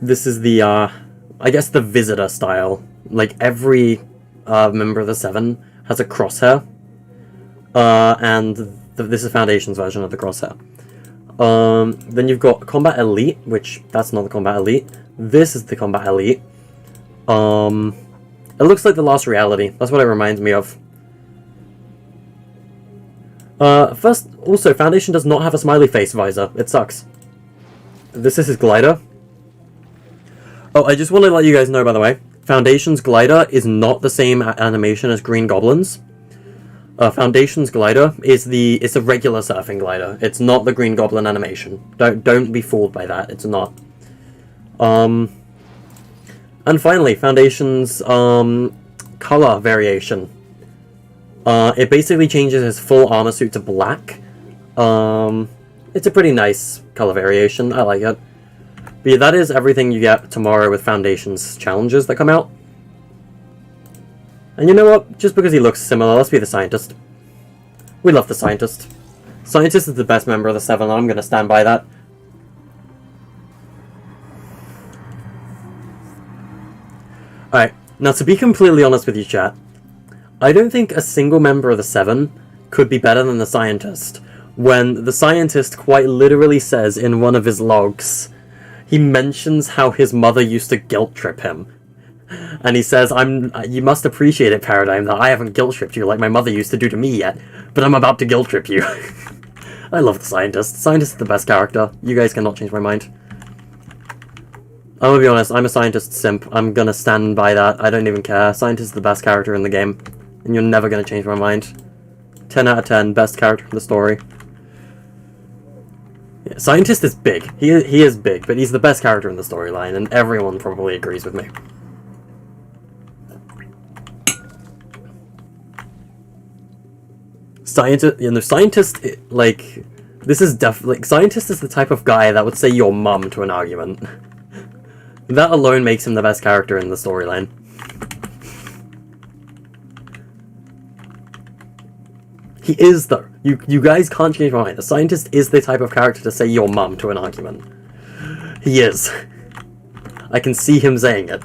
Speaker 1: This is the, I guess the visitor style. Like, every member of the 7 has a crosshair. And this is Foundation's version of the crosshair. Then you've got Combat Elite, which, that's not the Combat Elite. This is the Combat Elite. It looks like the Last Reality. That's what it reminds me of. First, also, Foundation does not have a smiley face visor. It sucks. This is his glider. Oh, I just want to let you guys know, by the way, Foundation's glider is not the same animation as Green Goblin's. Foundation's glider is it's a regular surfing glider. It's not the Green Goblin animation. Don't be fooled by that. It's not. And finally, Foundation's color variation. It basically changes his full armor suit to black. It's a pretty nice color variation. I like it. But yeah, that is everything you get tomorrow with Foundation's challenges that come out. And you know what? Just because he looks similar, let's be the Scientist. We love the Scientist. Scientist is the best member of the 7, and I'm going to stand by that. Alright, now to be completely honest with you, chat, I don't think a single member of the 7 could be better than the Scientist, when the Scientist quite literally says in one of his logs, he mentions how his mother used to guilt trip him. And he says, you must appreciate it, Paradigm, that I haven't guilt tripped you like my mother used to do to me yet, but I'm about to guilt trip you. I love the Scientist. Scientist is the best character. You guys cannot change my mind. I'm gonna be honest, I'm a Scientist simp. I'm gonna stand by that. I don't even care. Scientist is the best character in the game. And you're never gonna change my mind. 10 out of 10, best character in the story. Yeah, Scientist is big. He is big, but he's the best character in the storyline, and everyone probably agrees with me. Scientist, you know, Scientist, like, this is definitely, like, Scientist is the type of guy that would say your mum to an argument. That alone makes him the best character in the storyline. He is, though. You guys can't change my mind. The Scientist is the type of character to say your mum to an argument. He is. I can see him saying it.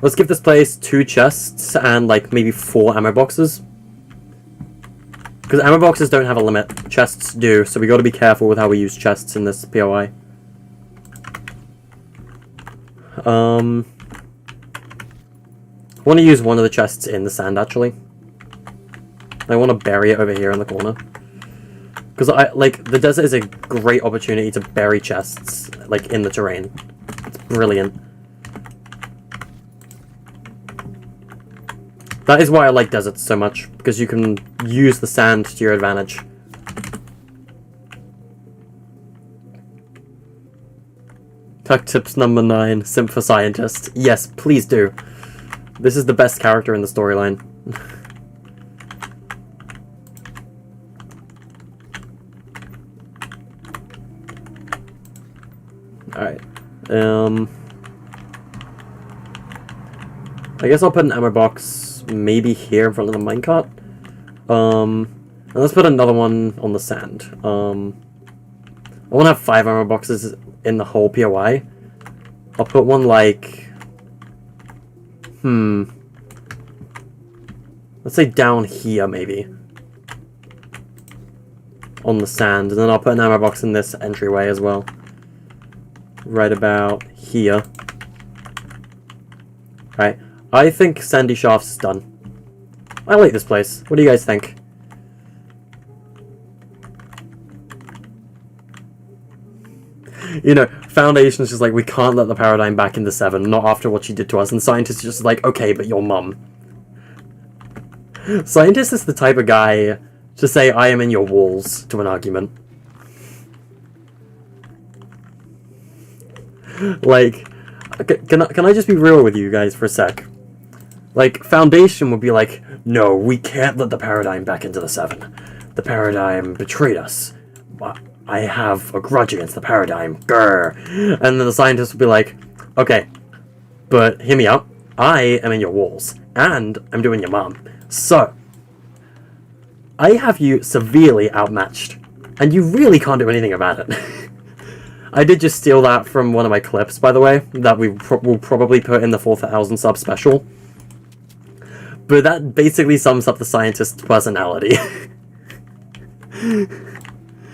Speaker 1: Let's give this place 2 chests and, like, maybe 4 ammo boxes. Because ammo boxes don't have a limit. Chests do, so we gotta be careful with how we use chests in this POI. I want to use one of the chests in the sand, actually. I want to bury it over here in the corner. Because, the desert is a great opportunity to bury chests, like, in the terrain. It's brilliant. That is why I like deserts so much, because you can use the sand to your advantage. Tech tips number 9, simp for Scientist. Yes, please do. This is the best character in the storyline. Alright. I guess I'll put an ammo box maybe here in front of the minecart. And let's put another one on the sand. I want to have 5 ammo boxes in the whole POI. I'll put one like... let's say down here, maybe. On the sand. And then I'll put an ammo box in this entryway as well. Right about here. Right. I think Sandy Shafts is done. I like this place. What do you guys think? You know, Foundation's just like, we can't let the Paradigm back into 7, not after what she did to us. And Scientist is just like, okay, but your mum. Scientist is the type of guy to say, I am in your walls, to an argument. Like, can I just be real with you guys for a sec? Like, Foundation would be like, no, we can't let the Paradigm back into the 7. The Paradigm betrayed us. I have a grudge against the Paradigm. Grr. And then the Scientist would be like, okay, but hear me out. I am in your walls, and I'm doing your mom. So, I have you severely outmatched, and you really can't do anything about it. I did just steal that from one of my clips, by the way, that we will probably put in the 4,000 sub special. But that basically sums up the Scientist's personality.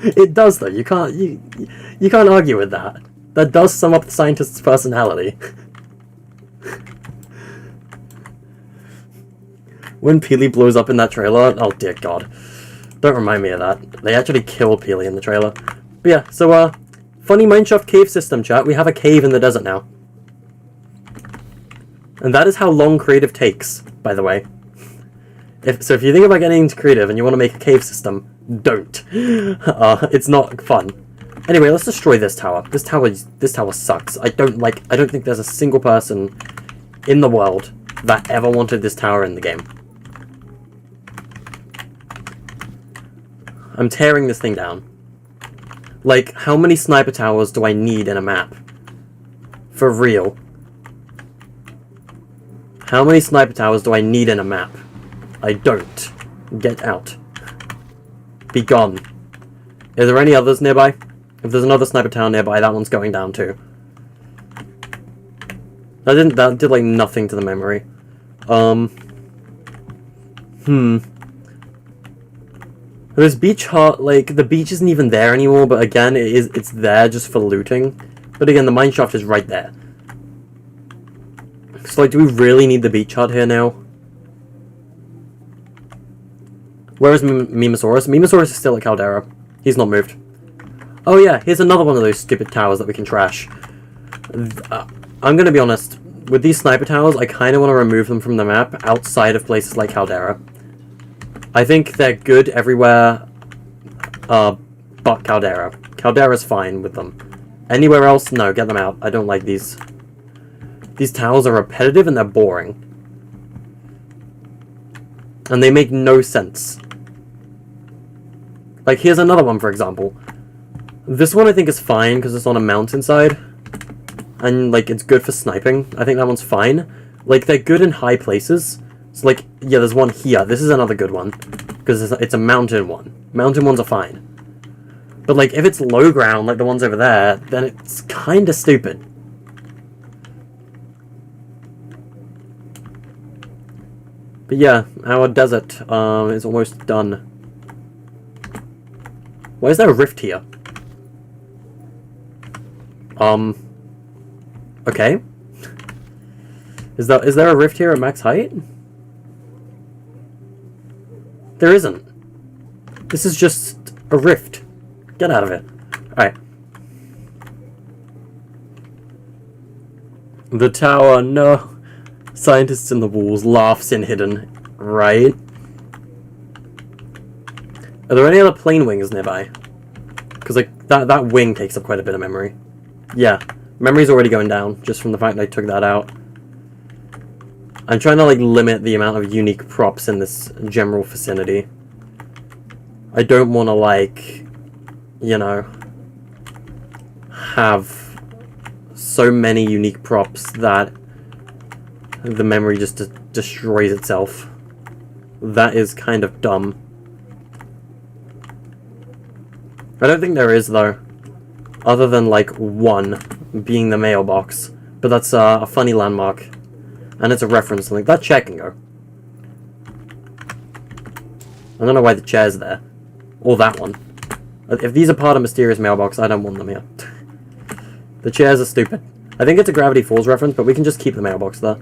Speaker 1: It does, though. You can't argue with that. That does sum up the Scientist's personality. When Peely blows up in that trailer, oh dear god. Don't remind me of that. They actually killed Peely in the trailer. But yeah, so funny mineshaft cave system, chat. We have a cave in the desert now. And that is how long creative takes, by the way. So if you think about getting into creative and you want to make a cave system, don't. It's not fun. Anyway, let's destroy this tower. This tower sucks. I don't think there's a single person in the world that ever wanted this tower in the game. I'm tearing this thing down. Like, how many sniper towers do I need in a map? For real. How many sniper towers do I need in a map? I don't. Get out. Be gone. Are there any others nearby? If there's another sniper tower nearby, that one's going down too. That did like nothing to the memory. This beach hut, like, the beach isn't even there anymore, but again, it's there just for looting. But again, the mineshaft is right there. So, like, do we really need the beach hut here now? Where is Mimosaurus? Mimosaurus is still at Caldera. He's not moved. Oh yeah, here's another one of those stupid towers that we can trash. I'm gonna be honest, with these sniper towers, I kind of want to remove them from the map outside of places like Caldera. I think they're good everywhere, but Caldera. Caldera's fine with them. Anywhere else, no, get them out. I don't like these. These towers are repetitive and they're boring. And they make no sense. Like, here's another one, for example. This one I think is fine because it's on a mountainside. And, like, it's good for sniping. I think that one's fine. Like, they're good in high places. So, like, yeah, there's one here. This is another good one. Because it's a mountain one. Mountain ones are fine. But, like, if it's low ground, like the ones over there, then it's kind of stupid. But yeah, our desert is almost done. Why is there a rift here? Okay. Is there a rift here at max height? There isn't. This is just a rift. Get out of it. Alright. The tower, no. Scientists in the walls, laughs in hidden. Right. Are there any other plane wings nearby? Because, like, that wing takes up quite a bit of memory. Yeah. Memory's already going down, just from the fact that I took that out. I'm trying to, like, limit the amount of unique props in this general vicinity. I don't want to, like, you know, have so many unique props that the memory just destroys itself. That is kind of dumb. I don't think there is, though. Other than, like, one being the mailbox. But that's a funny landmark. And it's a reference. Like, that chair can go. I don't know why the chair's there. Or that one. If these are part of Mysterious Mailbox, I don't want them here. The chairs are stupid. I think it's a Gravity Falls reference, but we can just keep the mailbox there.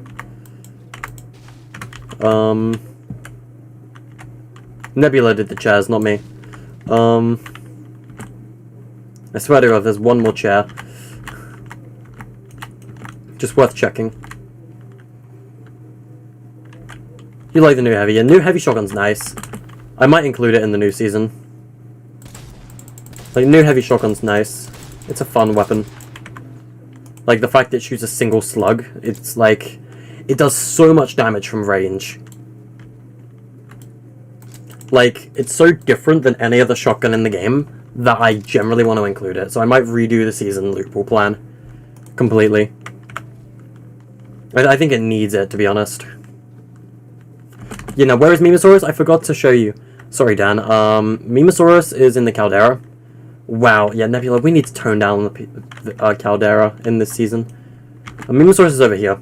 Speaker 1: Nebula did the chairs, not me. I swear to God, there's one more chair. Just worth checking. You like the new heavy? And new heavy shotgun's nice. I might include it in the new season. Like, new heavy shotgun's nice. It's a fun weapon. Like, the fact that it shoots a single slug, it's like, it does so much damage from range. Like, it's so different than any other shotgun in the game that I generally want to include it. So I might redo the season loot pool plan completely. I think it needs it, to be honest. You know, where is Mimosaurus? I forgot to show you. Sorry, Dan. Mimosaurus is in the Caldera. Wow, yeah, Nebula, we need to tone down the Caldera in this season. Mimosaurus is over here.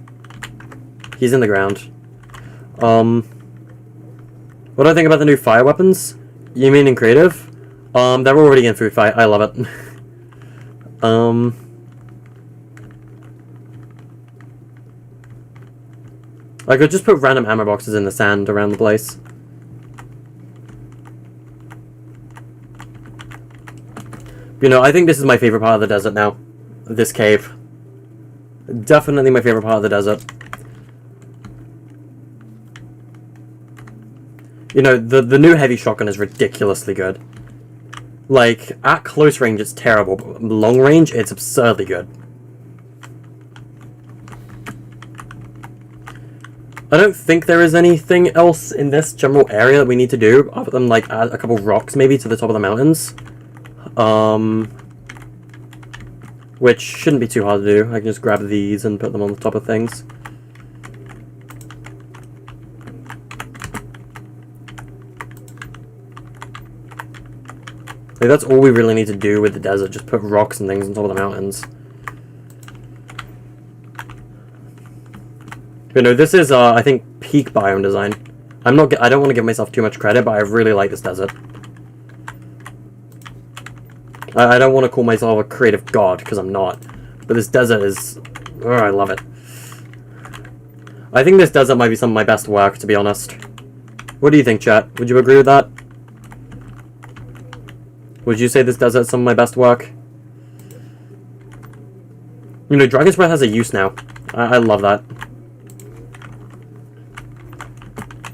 Speaker 1: He's in the ground. What do I think about the new fire weapons? You mean in creative? They're already in food fight. I love it. I could just put random ammo boxes in the sand around the place. You know, I think this is my favorite part of the desert now. This cave. Definitely my favorite part of the desert. You know, the new heavy shotgun is ridiculously good. Like, at close range, it's terrible, but long range, it's absurdly good. I don't think there is anything else in this general area that we need to do, other than, like, add a couple rocks, maybe, to the top of the mountains. Which shouldn't be too hard to do. I can just grab these and put them on the top of things. Like, that's all we really need to do with the desert, just put rocks and things on top of the mountains. You know, this is, I think, peak biome design. I don't want to give myself too much credit, but I really like this desert. I don't want to call myself a creative god, because I'm not. But this desert is... Oh, I love it. I think this desert might be some of my best work, to be honest. What do you think, chat? Would you agree with that? Would you say this desert's some of my best work? You know, Dragon's Breath has a use now. I love that.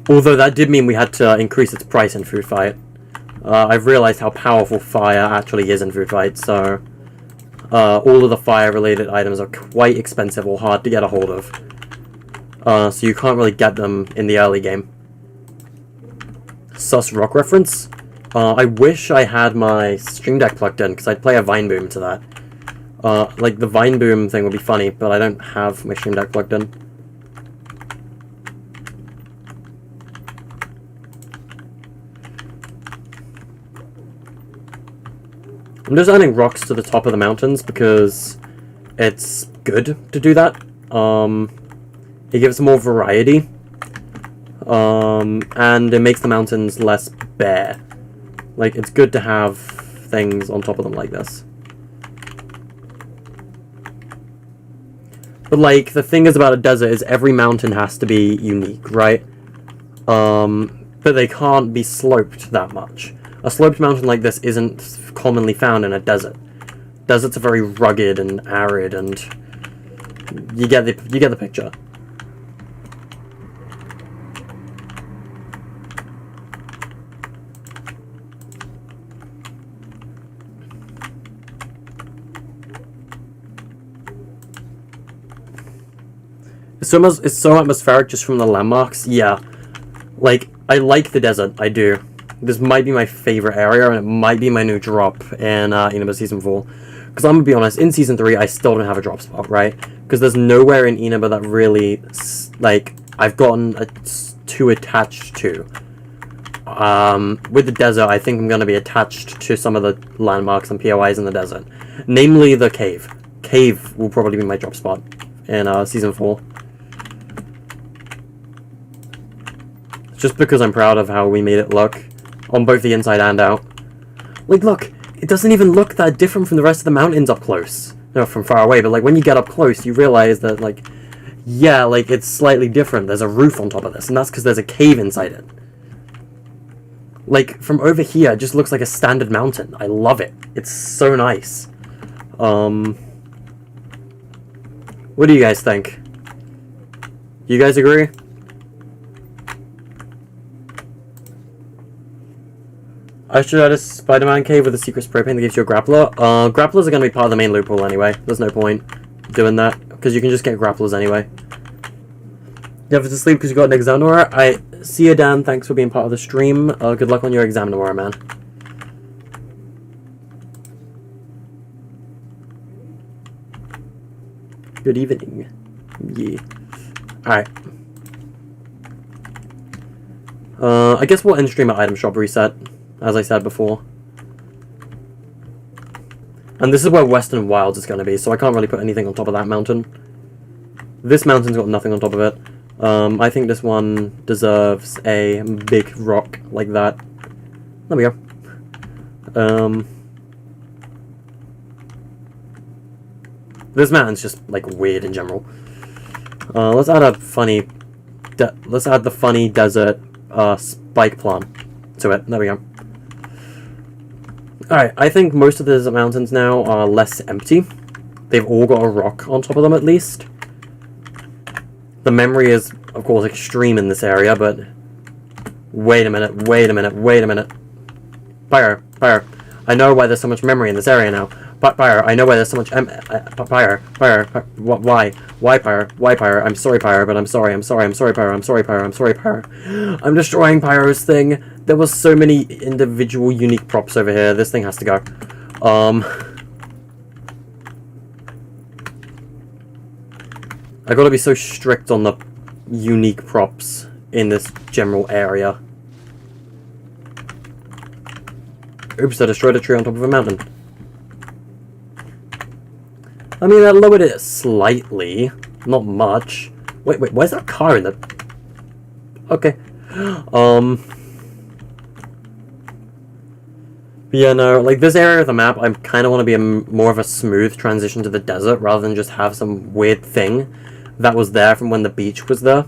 Speaker 1: Although that did mean we had to increase its price in Food Fight. I've realized how powerful fire actually is in Food Fight, so... all of the fire-related items are quite expensive or hard to get a hold of. So you can't really get them in the early game. Sus rock reference? I wish I had my Stream Deck plugged in, because I'd play a Vine Boom to that. Like, the Vine Boom thing would be funny, but I don't have my Stream Deck plugged in. I'm just adding rocks to the top of the mountains because it's good to do that. It gives more variety. And it makes the mountains less bare. Like, it's good to have things on top of them like this. But, like, the thing is about a desert is every mountain has to be unique, right? But they can't be sloped that much. A sloped mountain like this isn't commonly found in a desert. Deserts are very rugged and arid, and you get the picture. It's so atmospheric just from the landmarks. Yeah, like, I like the desert. I do. This might be my favorite area, and it might be my new drop in Inaba Season 4. Because I'm going to be honest, in Season 3, I still don't have a drop spot, right? Because there's nowhere in Inaba that really, like, I've gotten too attached to. With the desert, I think I'm going to be attached to some of the landmarks and POIs in the desert. Namely, the cave. Cave will probably be my drop spot in Season 4. Just because I'm proud of how we made it look. On both the inside and out. Like, look, it doesn't even look that different from the rest of the mountains up close. No, from far away, but, like, when you get up close, you realize that, like, yeah, like, it's slightly different. There's a roof on top of this, and that's because there's a cave inside it. Like, from over here, it just looks like a standard mountain. I love it. It's so nice. What do you guys think? Do you guys agree? I should add a Spider-Man cave with a secret spray paint that gives you a grappler. Grapplers are going to be part of the main loot pool anyway. There's no point doing that, because you can just get grapplers anyway. You have to sleep because you got an exam tomorrow? I see you, Dan. Thanks for being part of the stream. Good luck on your exam tomorrow, man. Good evening. Yeah. Alright. I guess we'll end stream at item shop reset, as I said before. And this is where Western Wilds is going to be, so I can't really put anything on top of that mountain. This mountain's got nothing on top of it. I think this one deserves a big rock like that. There we go. This mountain's just, like, weird in general. Let's add a funny... let's add the funny desert spike plant to it. There we go. Alright, I think most of the desert mountains now are less empty. They've all got a rock on top of them, at least. The memory is, of course, extreme in this area, but... Wait a minute, wait a minute, wait a minute. Pyro, Pyro. I know why there's so much memory in this area now. Pyre, I know why there's so much Pyre, why? Why, Pyre? Why, Pyre? I'm sorry, Pyre, but I'm sorry, Pyre, I'm sorry, Pyre. I'm destroying Pyro's thing. There was so many individual unique props over here. This thing has to go. I gotta be so strict on the unique props in this general area. Oops, I destroyed a tree on top of a mountain. I mean, that lowered it slightly. Not much. Wait, where's that car in the... Okay. But yeah, no, like, this area of the map, I kind of want to be more of a smooth transition to the desert, rather than just have some weird thing that was there from when the beach was there.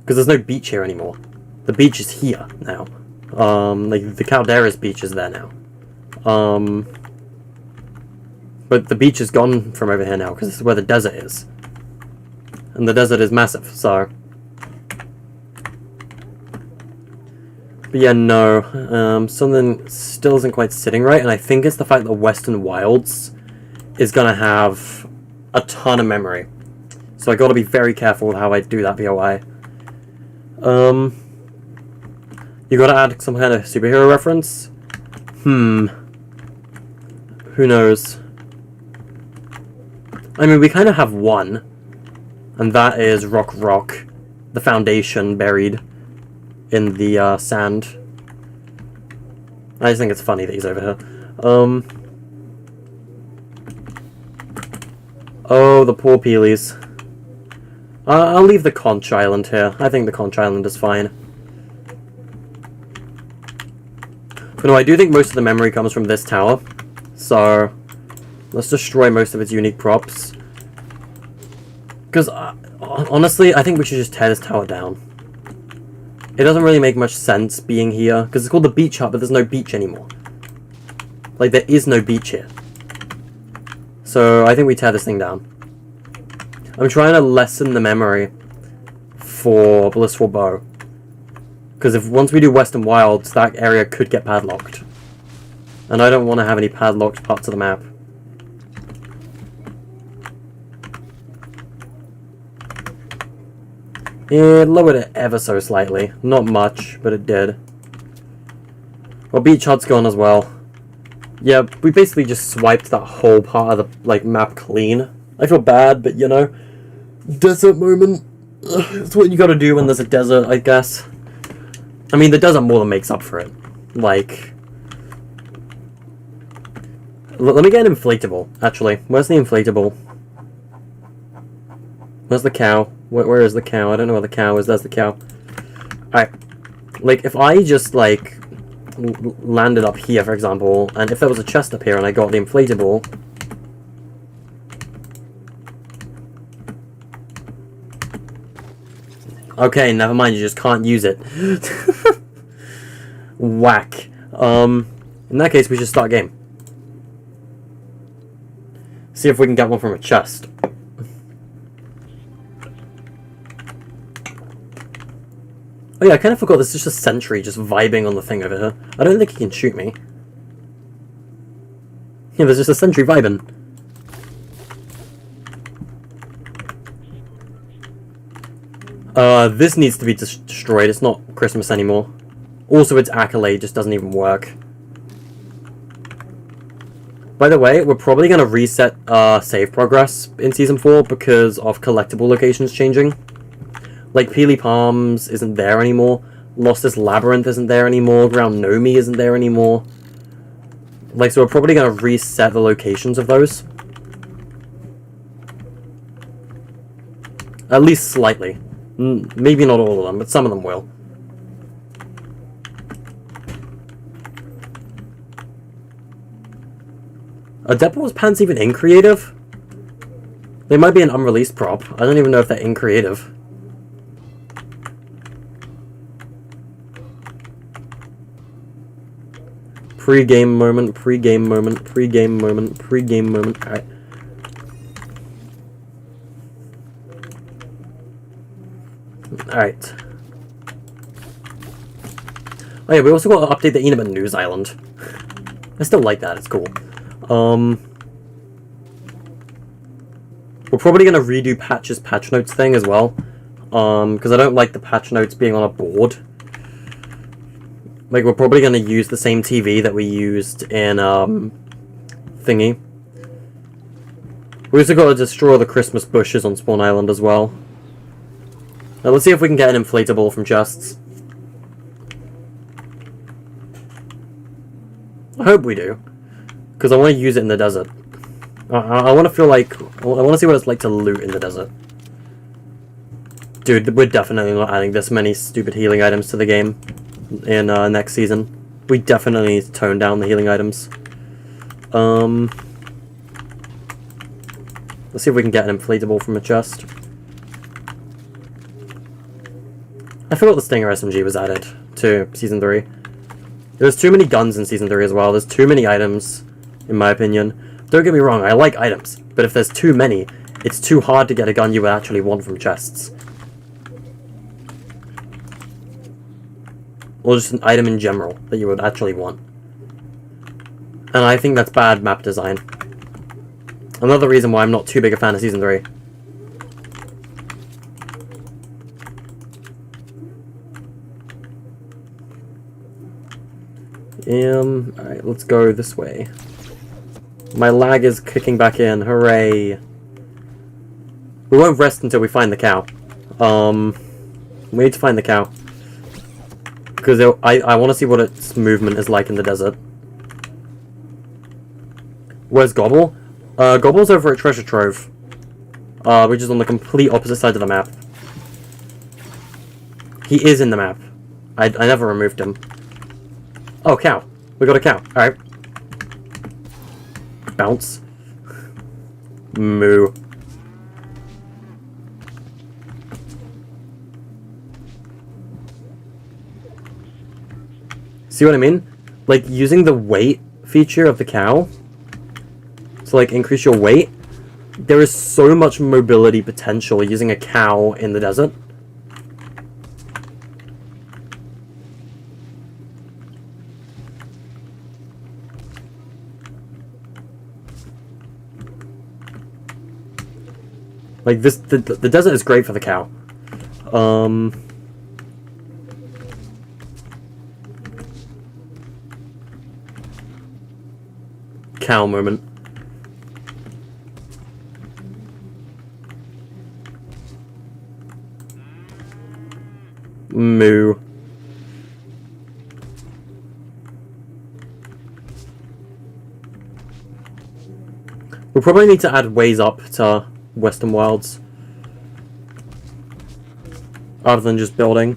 Speaker 1: Because there's no beach here anymore. The beach is here now. Like, the Caldera's beach is there now. But the beach is gone from over here now, because this is where the desert is. And the desert is massive, so... But yeah, no, something still isn't quite sitting right, and I think it's the fact that Western Wilds is gonna have a ton of memory. So I gotta be very careful with how I do that VOI. You gotta add some kind of superhero reference? Who knows? I mean, we kind of have one, and that is Rock, the foundation buried in the sand. I just think it's funny that he's over here. Oh, the poor Peelies. I'll leave the Conch Island here. I think the Conch Island is fine. But no, I do think most of the memory comes from this tower. So, let's destroy most of its unique props. Because, honestly, I think we should just tear this tower down. It doesn't really make much sense being here, because it's called the beach hut, but there's no beach anymore. Like, there is no beach here. So, I think we tear this thing down. I'm trying to lessen the memory for Blissful Bow. Because if once we do Western Wilds, that area could get padlocked. And I don't want to have any padlocked parts of the map. It lowered it ever so slightly. Not much, but it did. Well, Beach Hut's gone as well. Yeah, we basically just swiped that whole part of the map clean. I feel bad, but you know, desert moment. It's what you gotta do when there's a desert, I guess. I mean, the desert more than makes up for it. Like, let me get an inflatable, actually. Where's the inflatable? Where's the cow? Where is the cow? I don't know where the cow is. There's the cow. Alright. Like, if I just, like, landed up here, for example, and if there was a chest up here and I got the inflatable... Okay, never mind, you just can't use it. Whack. In that case, we should start a game. See if we can get one from a chest. Oh yeah, I kind of forgot there's just a sentry just vibing on the thing over here. I don't think he can shoot me. Yeah, there's just a sentry vibing. This needs to be destroyed. It's not Christmas anymore. Also, its accolade just doesn't even work. By the way, we're probably going to reset save progress in Season 4 because of collectible locations changing. Like, Peely Palms isn't there anymore. Lostest Labyrinth isn't there anymore. Ground Nomi isn't there anymore. Like, so we're probably going to reset the locations of those. At least slightly. Maybe not all of them, but some of them will. Are Deadpool's pants even in creative? They might be an unreleased prop. I don't even know if they're in creative. Pre-game moment, pre-game moment, pre-game moment, pre-game moment. Alright. Alright. Oh yeah, we also got to update the Inaba News Island. I still like that, it's cool. We're probably going to redo Patch's patch notes thing as well. Because I don't like the patch notes being on a board. Like, we're probably going to use the same TV that we used in, Thingy. We also got to destroy the Christmas bushes on Spawn Island as well. Now, let's see if we can get an inflatable from chests. I hope we do. Because I want to use it in the desert. I want to feel like... I want to see what it's like to loot in the desert. Dude, we're definitely not adding this many stupid healing items to the game in next season. We definitely need to tone down the healing items. Let's see if we can get an inflatable from a chest. I forgot the Stinger SMG was added to Season 3. There's too many guns in Season 3 as well. There's too many items, in my opinion. Don't get me wrong, I like items, but if there's too many, it's too hard to get a gun you would actually want from chests. Or just an item in general that you would actually want. And I think that's bad map design. Another reason why I'm not too big a fan of Season 3. Alright, let's go this way. My lag is kicking back in, hooray! We won't rest until we find the cow. We need to find the cow. Because I want to see what its movement is like in the desert. Where's Gobble? Gobble's over at Treasure Trove. Which is on the complete opposite side of the map. He is in the map. I never removed him. Oh, cow. We got a cow. Alright. Bounce. Moo. See what I mean? Like, using the weight feature of the cow to, like, increase your weight, there is so much mobility potential using a cow in the desert. Like, the desert is great for the cow. Cow moment. Moo. We'll probably need to add ways up to Western Wilds. Other than just building.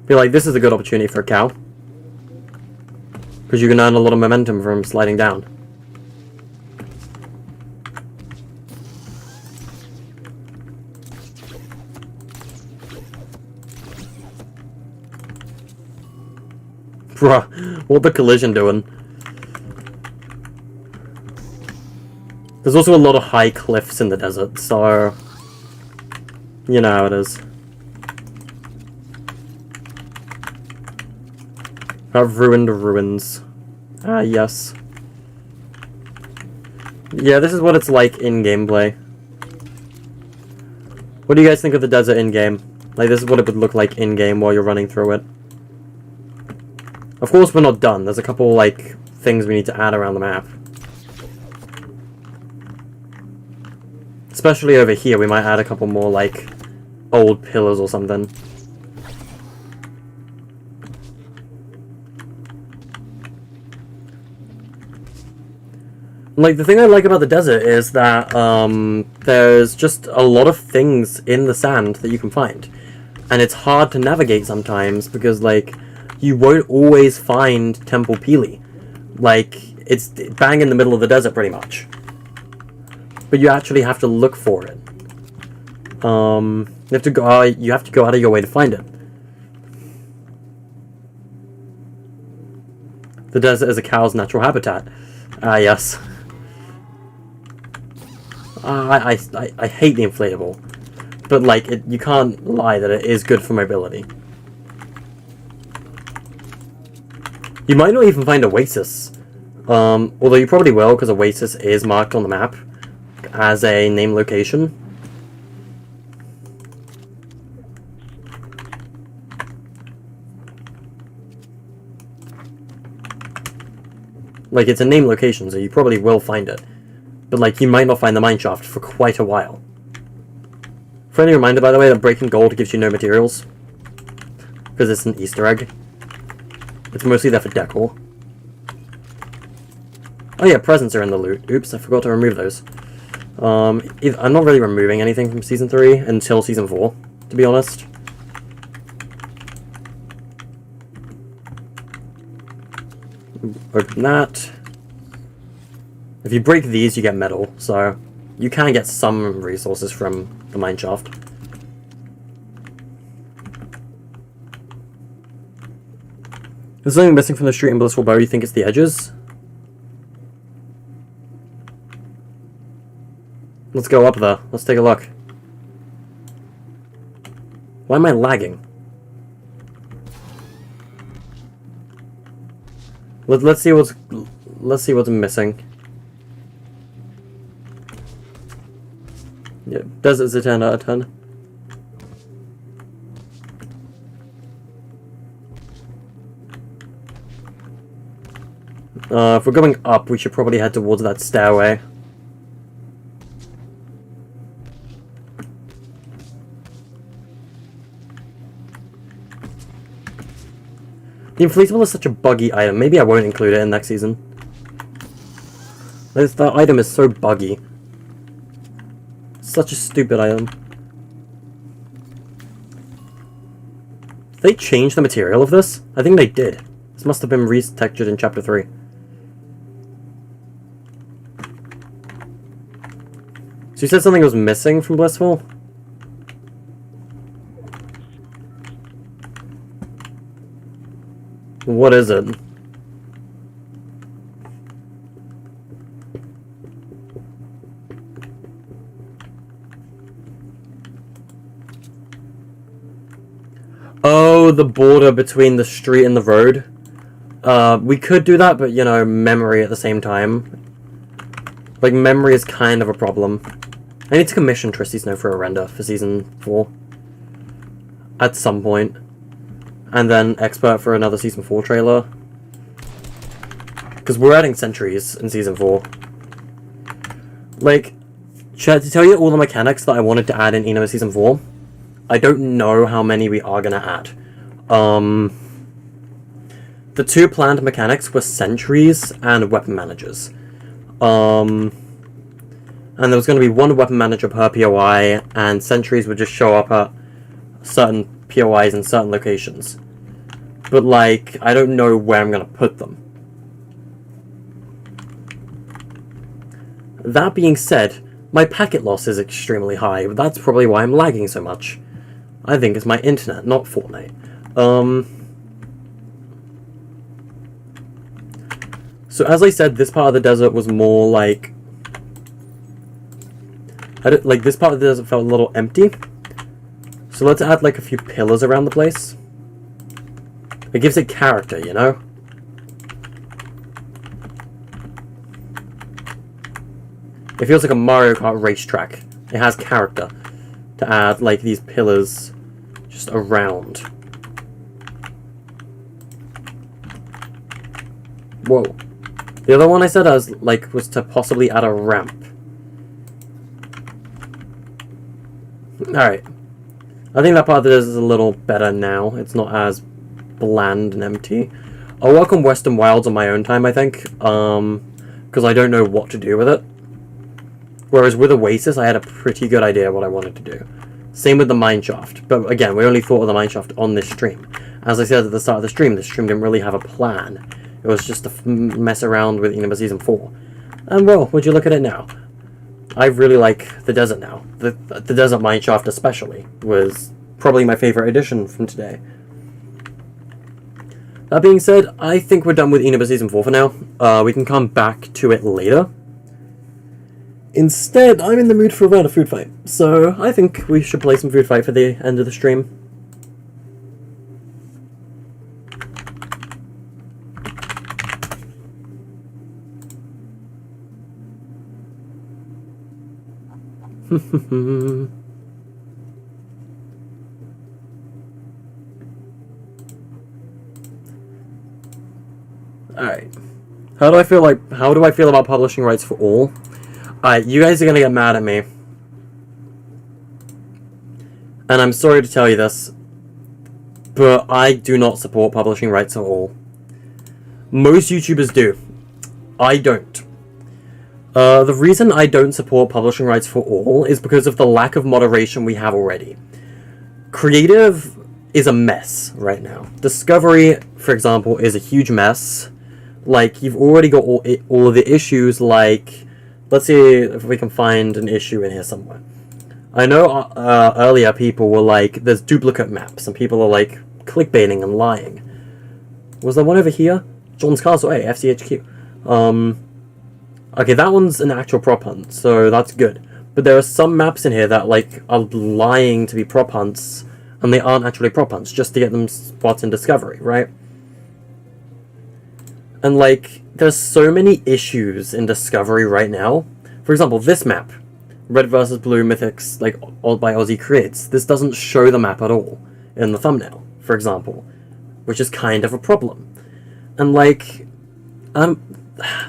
Speaker 1: Feel like this is a good opportunity for a cow. Because you can earn a lot of momentum from sliding down. Bruh, what the collision doing? There's also a lot of high cliffs in the desert, so... you know how it is. I've ruined ruins. Ah, yes. Yeah, this is what it's like in gameplay. What do you guys think of the desert in-game? Like, this is what it would look like in-game while you're running through it. Of course, we're not done. There's a couple, like, things we need to add around the map. Especially over here, we might add a couple more, like, old pillars or something. Like, the thing I like about the desert is that, there's just a lot of things in the sand that you can find. And it's hard to navigate sometimes, because, like, you won't always find Temple Pili. Like, it's bang in the middle of the desert, pretty much. But you actually have to look for it. You have to go out of your way to find it. The desert is a cow's natural habitat. Ah, yes. I hate the inflatable, but like you can't lie that it is good for mobility. You might not even find Oasis. Although you probably will, because Oasis is marked on the map as a named location. Like, it's a named location, so you probably will find it. But, like, you might not find the mineshaft for quite a while. Friendly reminder, by the way, that breaking gold gives you no materials. Because it's an Easter egg. It's mostly there for decor. Oh yeah, presents are in the loot. Oops, I forgot to remove those. I'm not really removing anything from Season 3 until Season 4, to be honest. Open that. If you break these, you get metal, so you can get some resources from the mineshaft. There's something missing from the street in Blissful Bow. You think it's the edges? Let's go up there. Let's take a look. Why am I lagging? Let's see what's missing. Yeah, desert's a 10 out of 10. If we're going up, we should probably head towards that stairway. The inflatable is such a buggy item. Maybe I won't include it in next season. That item is so buggy. Such a stupid item. Did they change the material of this? I think they did. This must have been retextured in Chapter 3. So you said something was missing from Blissful? What is it? Oh, the border between the street and the road. We could do that, but, you know, memory at the same time. Like, memory is kind of a problem. I need to commission Tristy Snow for a render for Season 4. At some point. And then expert for another Season 4 trailer. Because we're adding sentries in Season 4. Like, to tell you all the mechanics that I wanted to add in Inaba Season 4, I don't know how many we are going to add. The two planned mechanics were sentries and weapon managers. And there was going to be one weapon manager per POI, and sentries would just show up at certain POIs in certain locations. But, like, I don't know where I'm going to put them. That being said, my packet loss is extremely high, but that's probably why I'm lagging so much. I think it's my internet, not Fortnite. So as I said, this part of the desert was more like... this part of the desert felt a little empty. So let's add, like, a few pillars around the place. It gives it character, you know? It feels like a Mario Kart racetrack. It has character to add, like, these pillars just around. Whoa. The other one I said was to possibly add a ramp. Alright. I think that part of this is a little better now. It's not as bland and empty. I'll work on Western Wilds on my own time, I think. Because I don't know what to do with it. Whereas with Oasis, I had a pretty good idea what I wanted to do. Same with the mineshaft. But again, we only thought of the mineshaft on this stream. As I said at the start of the stream didn't really have a plan. It was just to mess around with Inaba Season 4. And well, would you look at it now? I really like the desert now. The desert mineshaft especially was probably my favorite addition from today. That being said, I think we're done with Inaba Season 4 for now. We can come back to it later. Instead, I'm in the mood for a round of Food Fight, so I think we should play some Food Fight for the end of the stream. Alright. How do I feel about publishing rights for all? Alright, you guys are gonna get mad at me. And I'm sorry to tell you this, but I do not support publishing rights for all. Most YouTubers do. I don't. The reason I don't support publishing rights for all is because of the lack of moderation we have already. Creative is a mess right now. Discovery, for example, is a huge mess. Like, you've already got all of the issues, like, let's see if we can find an issue in here somewhere. I know earlier people were like, there's duplicate maps, and people are like, clickbaiting and lying. Was there one over here? John's Castle, hey, FCHQ. Okay, that one's an actual prop hunt, so that's good. But there are some maps in here that, like, are lying to be prop hunts, and they aren't actually prop hunts, just to get them spots in Discovery, right? And, like, there's so many issues in Discovery right now. For example, this map, Red vs. Blue Mythics, like, all by Aussie Creates. This doesn't show the map at all in the thumbnail, for example, which is kind of a problem. And, like,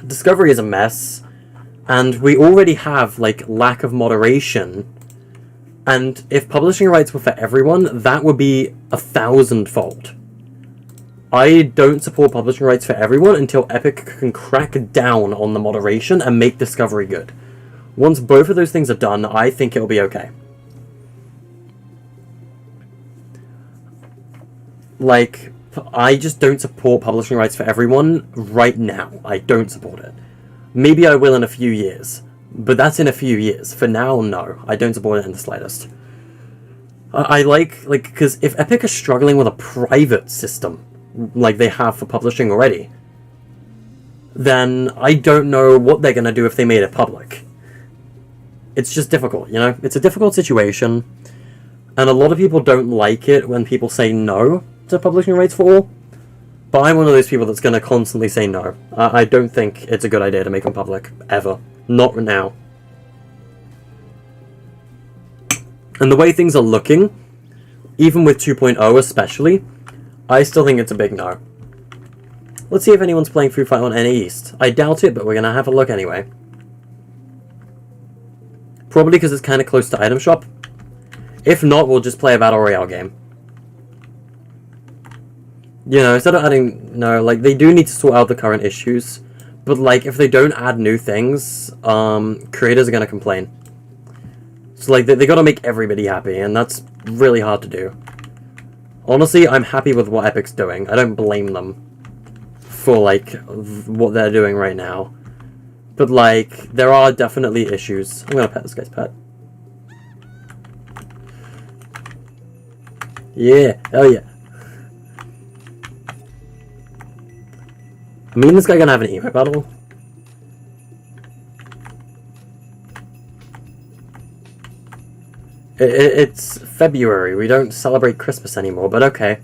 Speaker 1: Discovery is a mess, and we already have, like, lack of moderation, and if publishing rights were for everyone, that would be 1,000-fold. I don't support publishing rights for everyone until Epic can crack down on the moderation and make Discovery good. Once both of those things are done, I think it'll be okay. Like, I just don't support publishing rights for everyone right now. I don't support it. Maybe I will in a few years, but that's in a few years. For now, no. I don't support it in the slightest. I like, because if Epic is struggling with a private system, like they have for publishing already, then I don't know what they're going to do if they made it public. It's just difficult, you know? It's a difficult situation, and a lot of people don't like it when people say no to publishing rights for all, but I'm one of those people that's going to constantly say no. I don't think it's a good idea to make them public, ever. Not now. And the way things are looking, even with 2.0 especially, I still think it's a big no. Let's see if anyone's playing Food Fight on NA East. I doubt it, but we're going to have a look anyway. Probably because it's kind of close to Item Shop. If not, we'll just play a Battle Royale game. You know, instead of adding... No, like, they do need to sort out the current issues. But, like, if they don't add new things, creators are going to complain. So, like, they got to make everybody happy, and that's really hard to do. Honestly, I'm happy with what Epic's doing. I don't blame them for, like, what they're doing right now. But, like, there are definitely issues. I'm gonna pet this guy's pet. Yeah, hell yeah. I mean, this guy gonna have an emo battle? It's February. We don't celebrate Christmas anymore, but okay.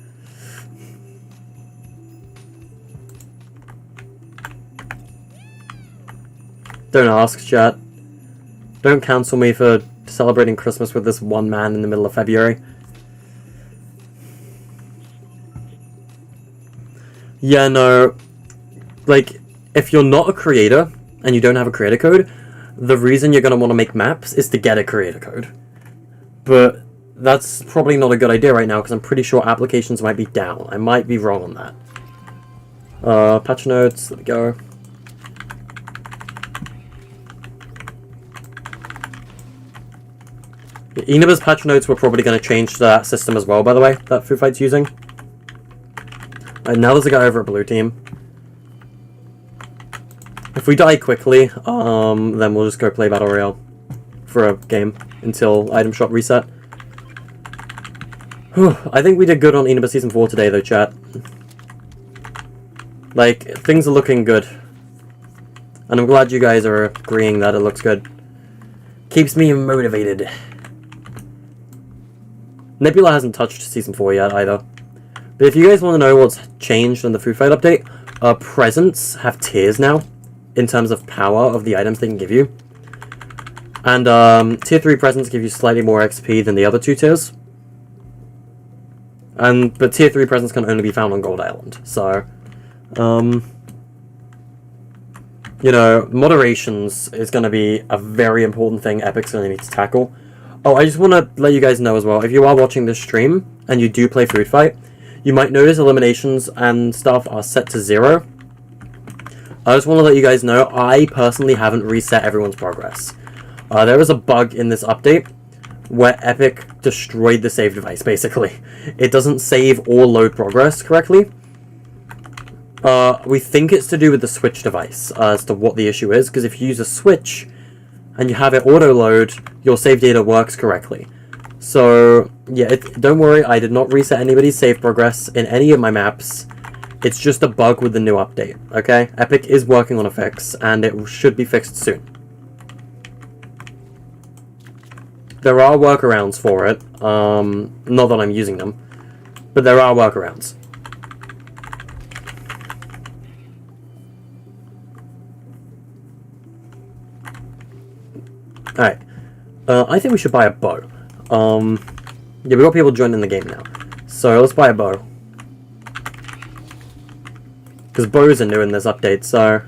Speaker 1: Don't ask, chat. Don't cancel me for celebrating Christmas with this one man in the middle of February. Yeah, no. Like, if you're not a creator, and you don't have a creator code, the reason you're going to want to make maps is to get a creator code. But that's probably not a good idea right now, because I'm pretty sure applications might be down. I might be wrong on that. Patch notes, let me go. Inaba's patch notes were probably going to change that system as well, by the way, that Foo Fight's using. Now there's a guy over at Blue Team. If we die quickly, then we'll just go play Battle Royale for a game until item shop reset. Whew, I think we did good on Inaba Season 4 today, though, chat. Like, things are looking good. And I'm glad you guys are agreeing that it looks good. Keeps me motivated. Nebula hasn't touched Season 4 yet, either. But if you guys want to know what's changed in the Food Fight update, presents have tiers now, in terms of power of the items they can give you. And tier 3 presents give you slightly more XP than the other 2 tiers. But tier 3 presents can only be found on Gold Island. So, you know, moderations is going to be a very important thing Epic's going to need to tackle. Oh, I just want to let you guys know as well, if you are watching this stream and you do play Food Fight, you might notice eliminations and stuff are set to 0. I just want to let you guys know, I personally haven't reset everyone's progress. There was a bug in this update where Epic destroyed the save device, basically. It doesn't save or load progress correctly. We think it's to do with the Switch device, as to what the issue is, because if you use a Switch and you have it auto-load, your save data works correctly. So, yeah, don't worry, I did not reset anybody's save progress in any of my maps. It's just a bug with the new update, okay? Epic is working on a fix, and it should be fixed soon. There are workarounds for it, not that I'm using them, but there are workarounds. Alright, I think we should buy a bow. Yeah, we got people joining the game now, so let's buy a bow. Because bows are new in this update, so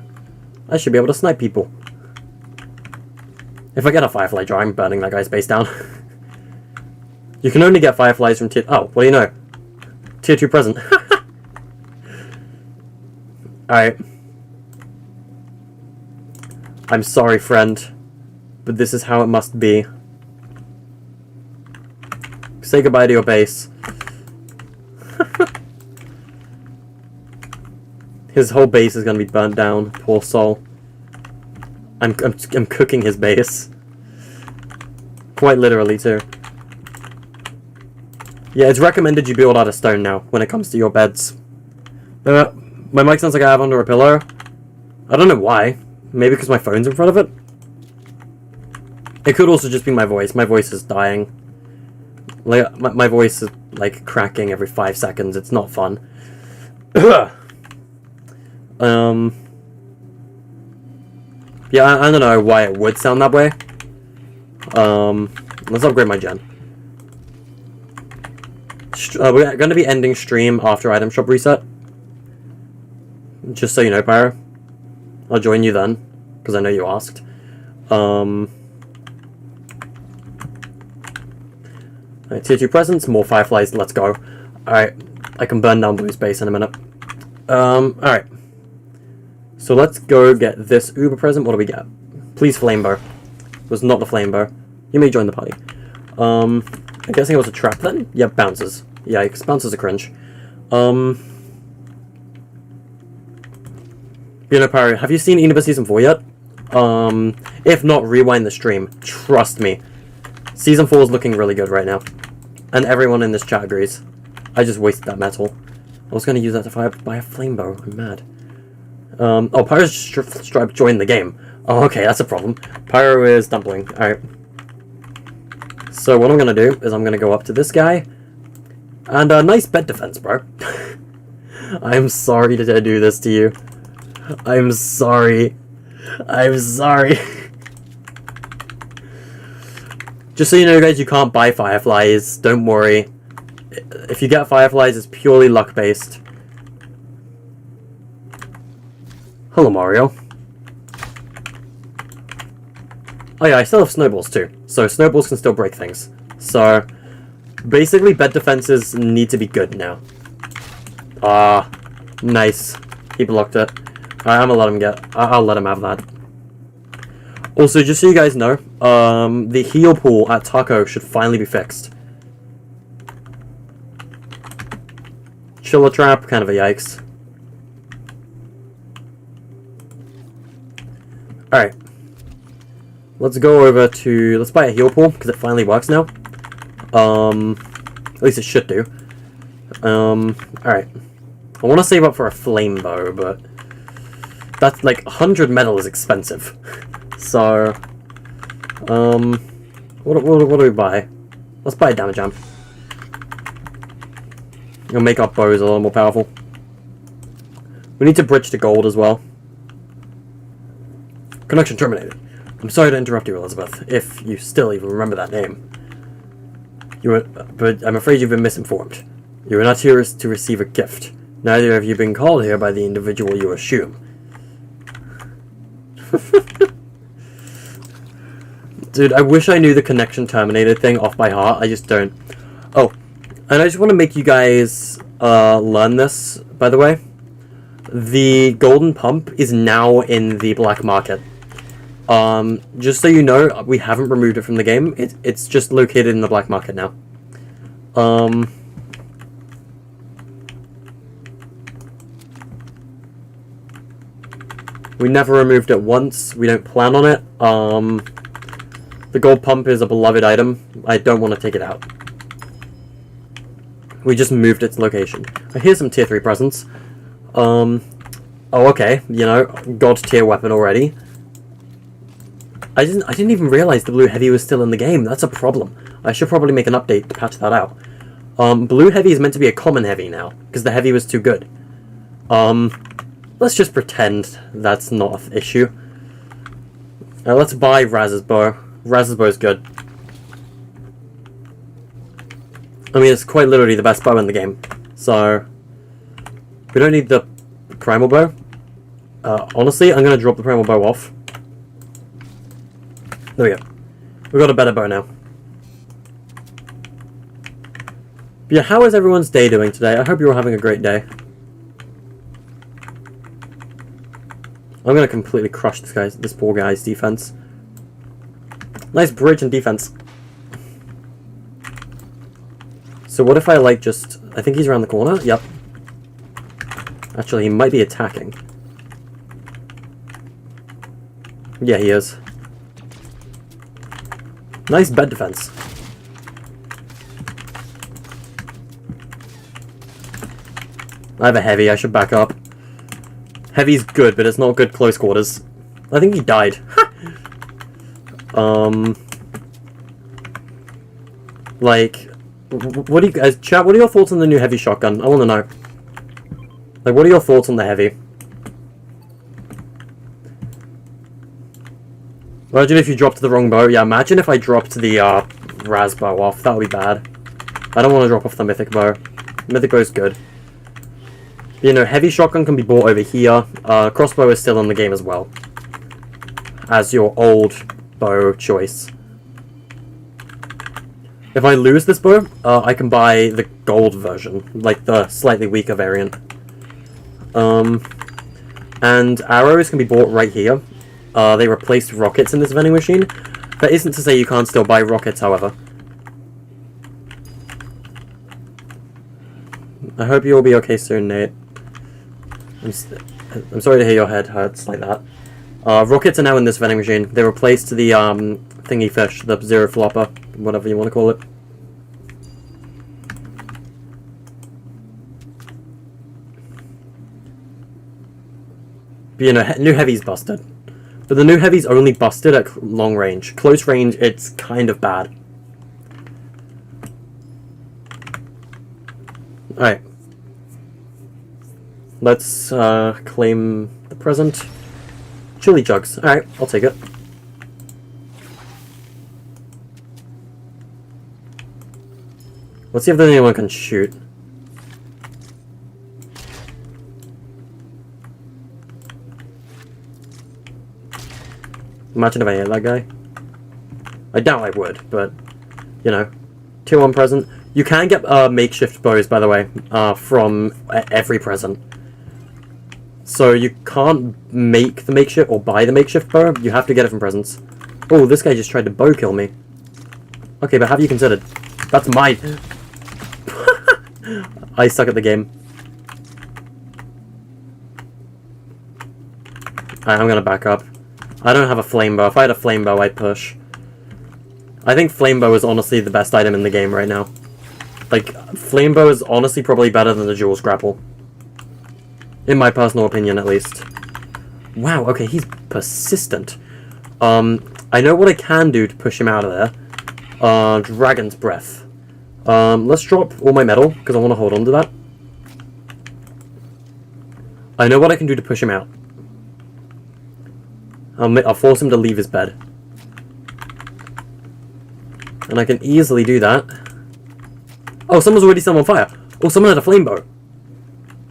Speaker 1: I should be able to snipe people. If I get a firefly draw, I'm burning that guy's base down. You can only get fireflies from tier... Oh, what do you know? Tier 2 present. Alright. I'm sorry, friend, but this is how it must be. Say goodbye to your base. His whole base is going to be burnt down. Poor soul. I'm cooking his base. Quite literally, too. Yeah, it's recommended you build out of stone now, when it comes to your beds. My mic sounds like I have under a pillow. I don't know why. Maybe because my phone's in front of it? It could also just be my voice. My voice is dying. Like, my voice is, like, cracking every 5 seconds. It's not fun. Yeah, I don't know why it would sound that way. Let's upgrade my gen. We're going to be ending stream after item shop reset. Just so you know, Pyro. I'll join you then, because I know you asked. Right, tier 2 presents, more fireflies, let's go. Alright, I can burn down Blue's base in a minute. Alright. So let's go get this Uber present. What do we get? Please flame bow. It was not the flame bow. You may join the party. I'm guessing it was a trap then? Yep, bounces. Yikes, bounces are cringe. You know, Parry, have you seen Inaba Season 4 yet? If not, rewind the stream. Trust me. Season 4 is looking really good right now. And everyone in this chat agrees. I just wasted that metal. I was going to use that to buy a flame bow. I'm mad. Oh, Pyro's Stripe joined the game. Oh, okay, that's a problem. Pyro is dumpling. Alright. So what I'm going to do is I'm going to go up to this guy. And nice bed defense, bro. I'm sorry to do this to you. I'm sorry. I'm sorry. Just so you know, guys, you can't buy fireflies. Don't worry. If you get fireflies, it's purely luck-based. Hello, Mario. Oh yeah, I still have snowballs too. So snowballs can still break things. So, basically, bed defenses need to be good now. Ah, nice. He blocked it. Alright, I'm gonna let him I'll let him have that. Also, just so you guys know, the heal pool at Taco should finally be fixed. Chiller trap, kind of a yikes. Alright. Let's go over to... Let's buy a heal pool, because it finally works now. At least it should do. Alright. I want to save up for a flame bow, but... That's like 100 metal is expensive. So... What do we buy? Let's buy a damage amp. It'll make our bows a little more powerful. We need to bridge to gold as well. Connection terminated. I'm sorry to interrupt you, Elizabeth, if you still even remember that name. But I'm afraid you've been misinformed. You are not here to receive a gift. Neither have you been called here by the individual you assume. Dude, I wish I knew the connection terminated thing off by heart. I just don't. Oh, and I just want to make you guys learn this, by the way. The golden pump is now in the black market. Just so you know, we haven't removed it from the game. It's just located in the black market now. We never removed it once. We don't plan on it. The gold pump is a beloved item. I don't want to take it out. We just moved its location. Here's some tier 3 presents. Oh, okay. You know, god tier weapon already. I didn't even realize the blue heavy was still in the game. That's a problem. I should probably make an update to patch that out. Blue heavy is meant to be a common heavy now, because the heavy was too good. Let's just pretend that's not an issue. Let's buy Raz's bow. Raz's bow is good. I mean, it's quite literally the best bow in the game. So, we don't need the primal bow. Honestly, I'm going to drop the primal bow off. There we go. We've got a better bow now. But yeah, how is everyone's day doing today? I hope you're all having a great day. I'm going to completely crush this poor guy's defense. Nice bridge and defense. So what if I, like, just... I think he's around the corner. Yep. Actually, he might be attacking. Yeah, he is. Nice bed defense. I have a heavy. I should back up. Heavy's good, but it's not good close quarters. I think he died. Like, what do you guys, chat, what are your thoughts on the new heavy shotgun? I want to know. Like, what are your thoughts on the heavy? Imagine if you dropped the wrong bow. Yeah, imagine if I dropped the Raz bow off. That would be bad. I don't want to drop off the mythic bow. Mythic bow is good. You know, heavy shotgun can be bought over here. Crossbow is still in the game as well, as your old bow choice. If I lose this bow, I can buy the gold version, like the slightly weaker variant. And arrows can be bought right here. They replaced rockets in this vending machine. That isn't to say you can't still buy rockets, however. I hope you'll be okay soon, Nate. I'm sorry to hear your head hurts like that. Rockets are now in this vending machine. They replaced the thingy fish, the zero flopper, whatever you want to call it. But you know, new heavy's busted. But the new heavy's only busted at long range. Close range, it's kind of bad. Alright. Let's claim the present. Chili jugs. Alright, I'll take it. Let's see if anyone can shoot. Imagine if I hit that guy. I doubt I would, but, you know. Tier 1 present. You can get makeshift bows, by the way, from every present. So you can't make the makeshift or buy the makeshift bow. You have to get it from presents. Oh, this guy just tried to bow kill me. Okay, but have you considered? That's mine. I suck at the game. Alright, I'm gonna back up. I don't have a flame bow. If I had a flame bow, I'd push. I think flame bow is honestly the best item in the game right now. Like, flame bow is honestly probably better than the Jules grapple. In my personal opinion, at least. Wow, okay, he's persistent. I know what I can do to push him out of there. Dragon's Breath. Let's drop all my metal, because I want to hold on to that. I know what I can do to push him out. I'll force him to leave his bed. And I can easily do that. Oh, someone's already set on fire. Oh, someone had a flame bow.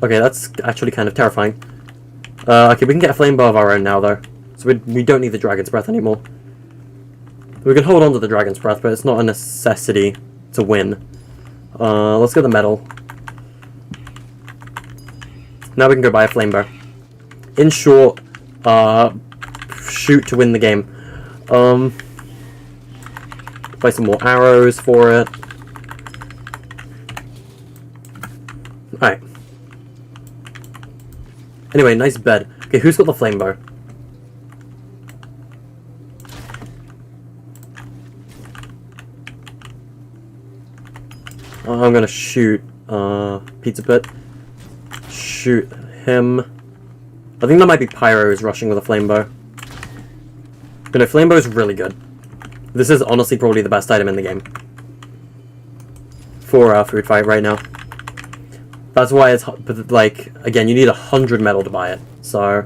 Speaker 1: Okay, that's actually kind of terrifying. Okay, we can get a flame bow of our own now, though. So we don't need the dragon's breath anymore. We can hold on to the dragon's breath, but it's not a necessity to win. Let's get the medal. Now we can go buy a flame bow. In short, shoot to win the game. Buy some more arrows for it. Alright. Anyway, nice bed. Okay, who's got the flame bow? I'm gonna shoot Pizza Pit. Shoot him. I think that might be Pyro's rushing with a flame bow. But no, flame bow is really good. This is honestly probably the best item in the game. For our food fight right now. That's why it's, but like, again, you need 100 metal to buy it, so.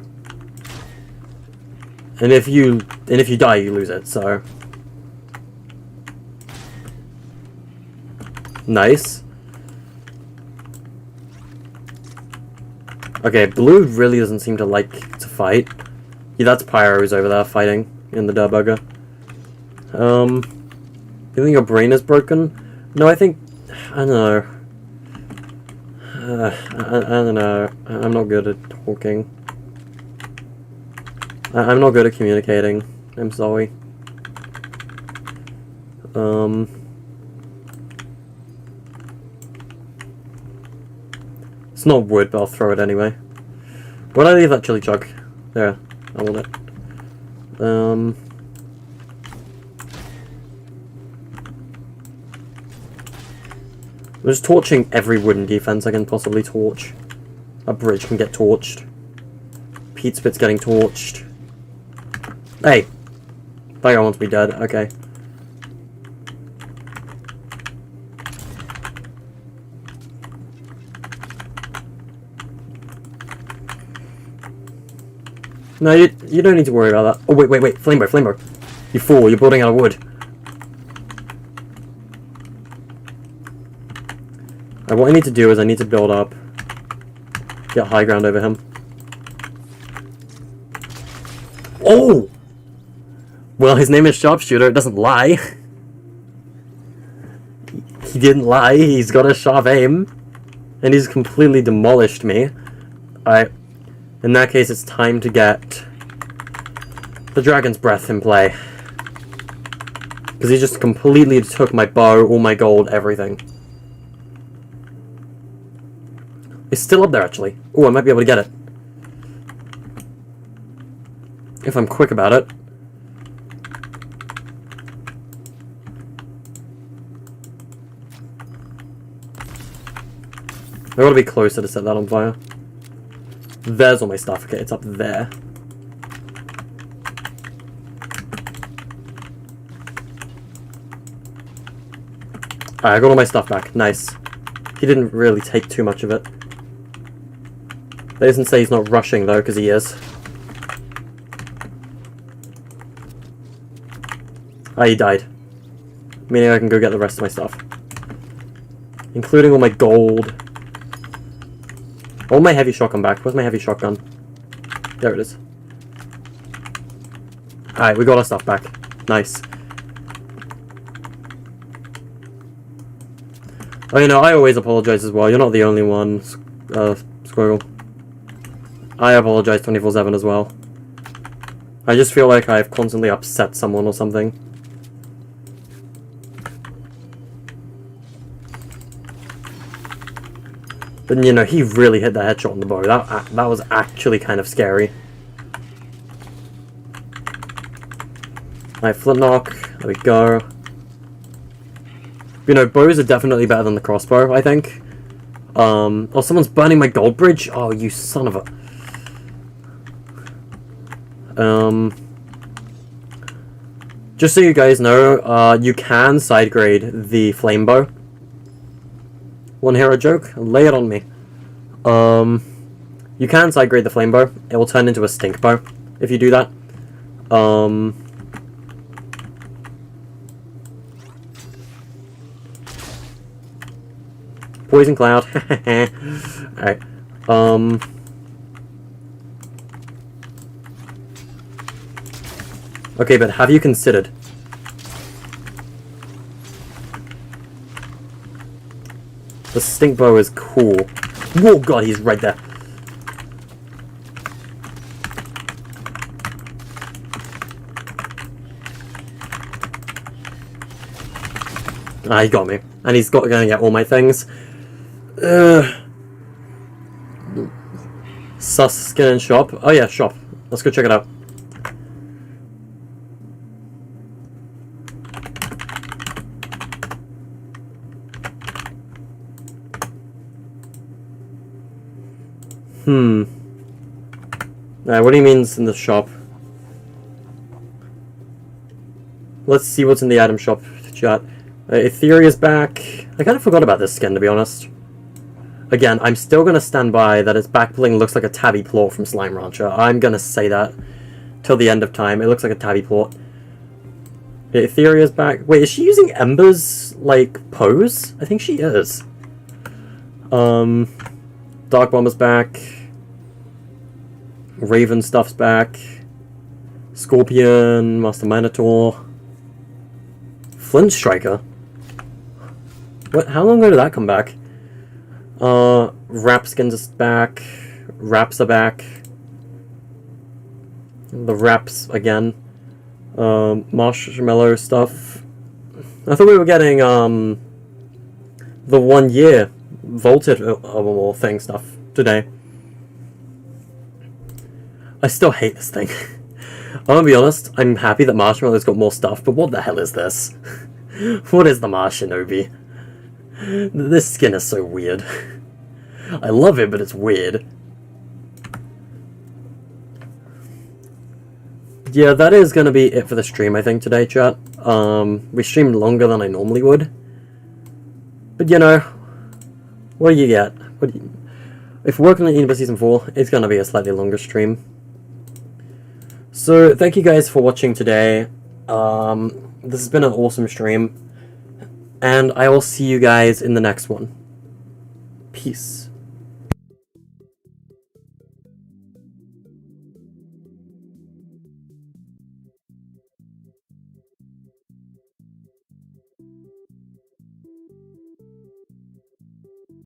Speaker 1: And if you die, you lose it, so. Nice. Okay, blue really doesn't seem to like to fight. Yeah, that's Pyro's over there fighting in the Durburger. You think your brain is broken? No, I think, I don't know. I don't know. I'm not good at talking. I'm not good at communicating. I'm sorry. It's not wood, but I'll throw it anyway. Why did I leave that chili jug? There, I want it. I'm just torching every wooden defense I can possibly torch. A bridge can get torched. Pizza Pit's getting torched. Hey! That guy wants me dead, okay. No, you don't need to worry about that. Oh, wait, flamebow. You fool, you're building out of wood. Alright, what I need to do is I need to build up. Get high ground over him. Oh! Well, his name is Sharpshooter, it doesn't lie. He didn't lie, he's got a sharp aim. And he's completely demolished me. Alright. In that case, it's time to get the Dragon's Breath in play. Because he just completely took my bow, all my gold, everything. It's still up there, actually. Oh, I might be able to get it. If I'm quick about it. I gotta be closer to set that on fire. There's all my stuff. Okay, it's up there. Alright, I got all my stuff back. Nice. He didn't really take too much of it. That doesn't say he's not rushing, though, because he is. Ah, he died. Meaning I can go get the rest of my stuff. Including all my gold. All my heavy shotgun back. Where's my heavy shotgun? There it is. Alright, we got our stuff back. Nice. Oh, you know, I always apologize as well. You're not the only one, Squirrel. I apologize 24/7 as well. I just feel like I've constantly upset someone or something. But, you know, he really hit the headshot on the bow. That was actually kind of scary. Alright, flintlock. There we go. You know, bows are definitely better than the crossbow, I think. Oh, someone's burning my gold bridge? Oh, you son of a... Just so you guys know, you can side grade the flame bow. One hero joke, lay it on me. You can side grade the flame bow. It will turn into a stink bow if you do that. Poison Cloud. Alright. Okay, but have you considered? The stink bow is cool. Whoa, God, he's right there. Ah, he got me. And he's gonna get all my things. Sus skin and shop. Oh yeah, shop. Let's go check it out. What do you mean in the shop? Let's see what's in the item shop, chat. Etherea's back. I kind of forgot about this skin, to be honest. Again, I'm still going to stand by that its back bling looks like a tabby plort from Slime Rancher. I'm going to say that till the end of time. It looks like a tabby plort. Etherea's back. Wait, is she using Ember's, like, pose? I think she is. Dark Bomber's back. Raven stuff's back. Scorpion, Master Minotaur. Flint Striker? What? How long ago did that come back? Wrap skins is back. Wraps are back. The wraps again. Marshmallow stuff. I thought we were getting, the 1 year vaulted thing stuff today. I still hate this thing. I'm gonna be honest, I'm happy that Marshmallow's got more stuff, but what the hell is this? What is the Marshinobi? This skin is so weird. I love it, but it's weird. Yeah, that is gonna be it for the stream, I think, today, chat. We streamed longer than I normally would. But, you know, what do you get? If we're working on Inaba Season 4, it's gonna be a slightly longer stream. So, thank you guys for watching today. This has been an awesome stream. And I will see you guys in the next one. Peace.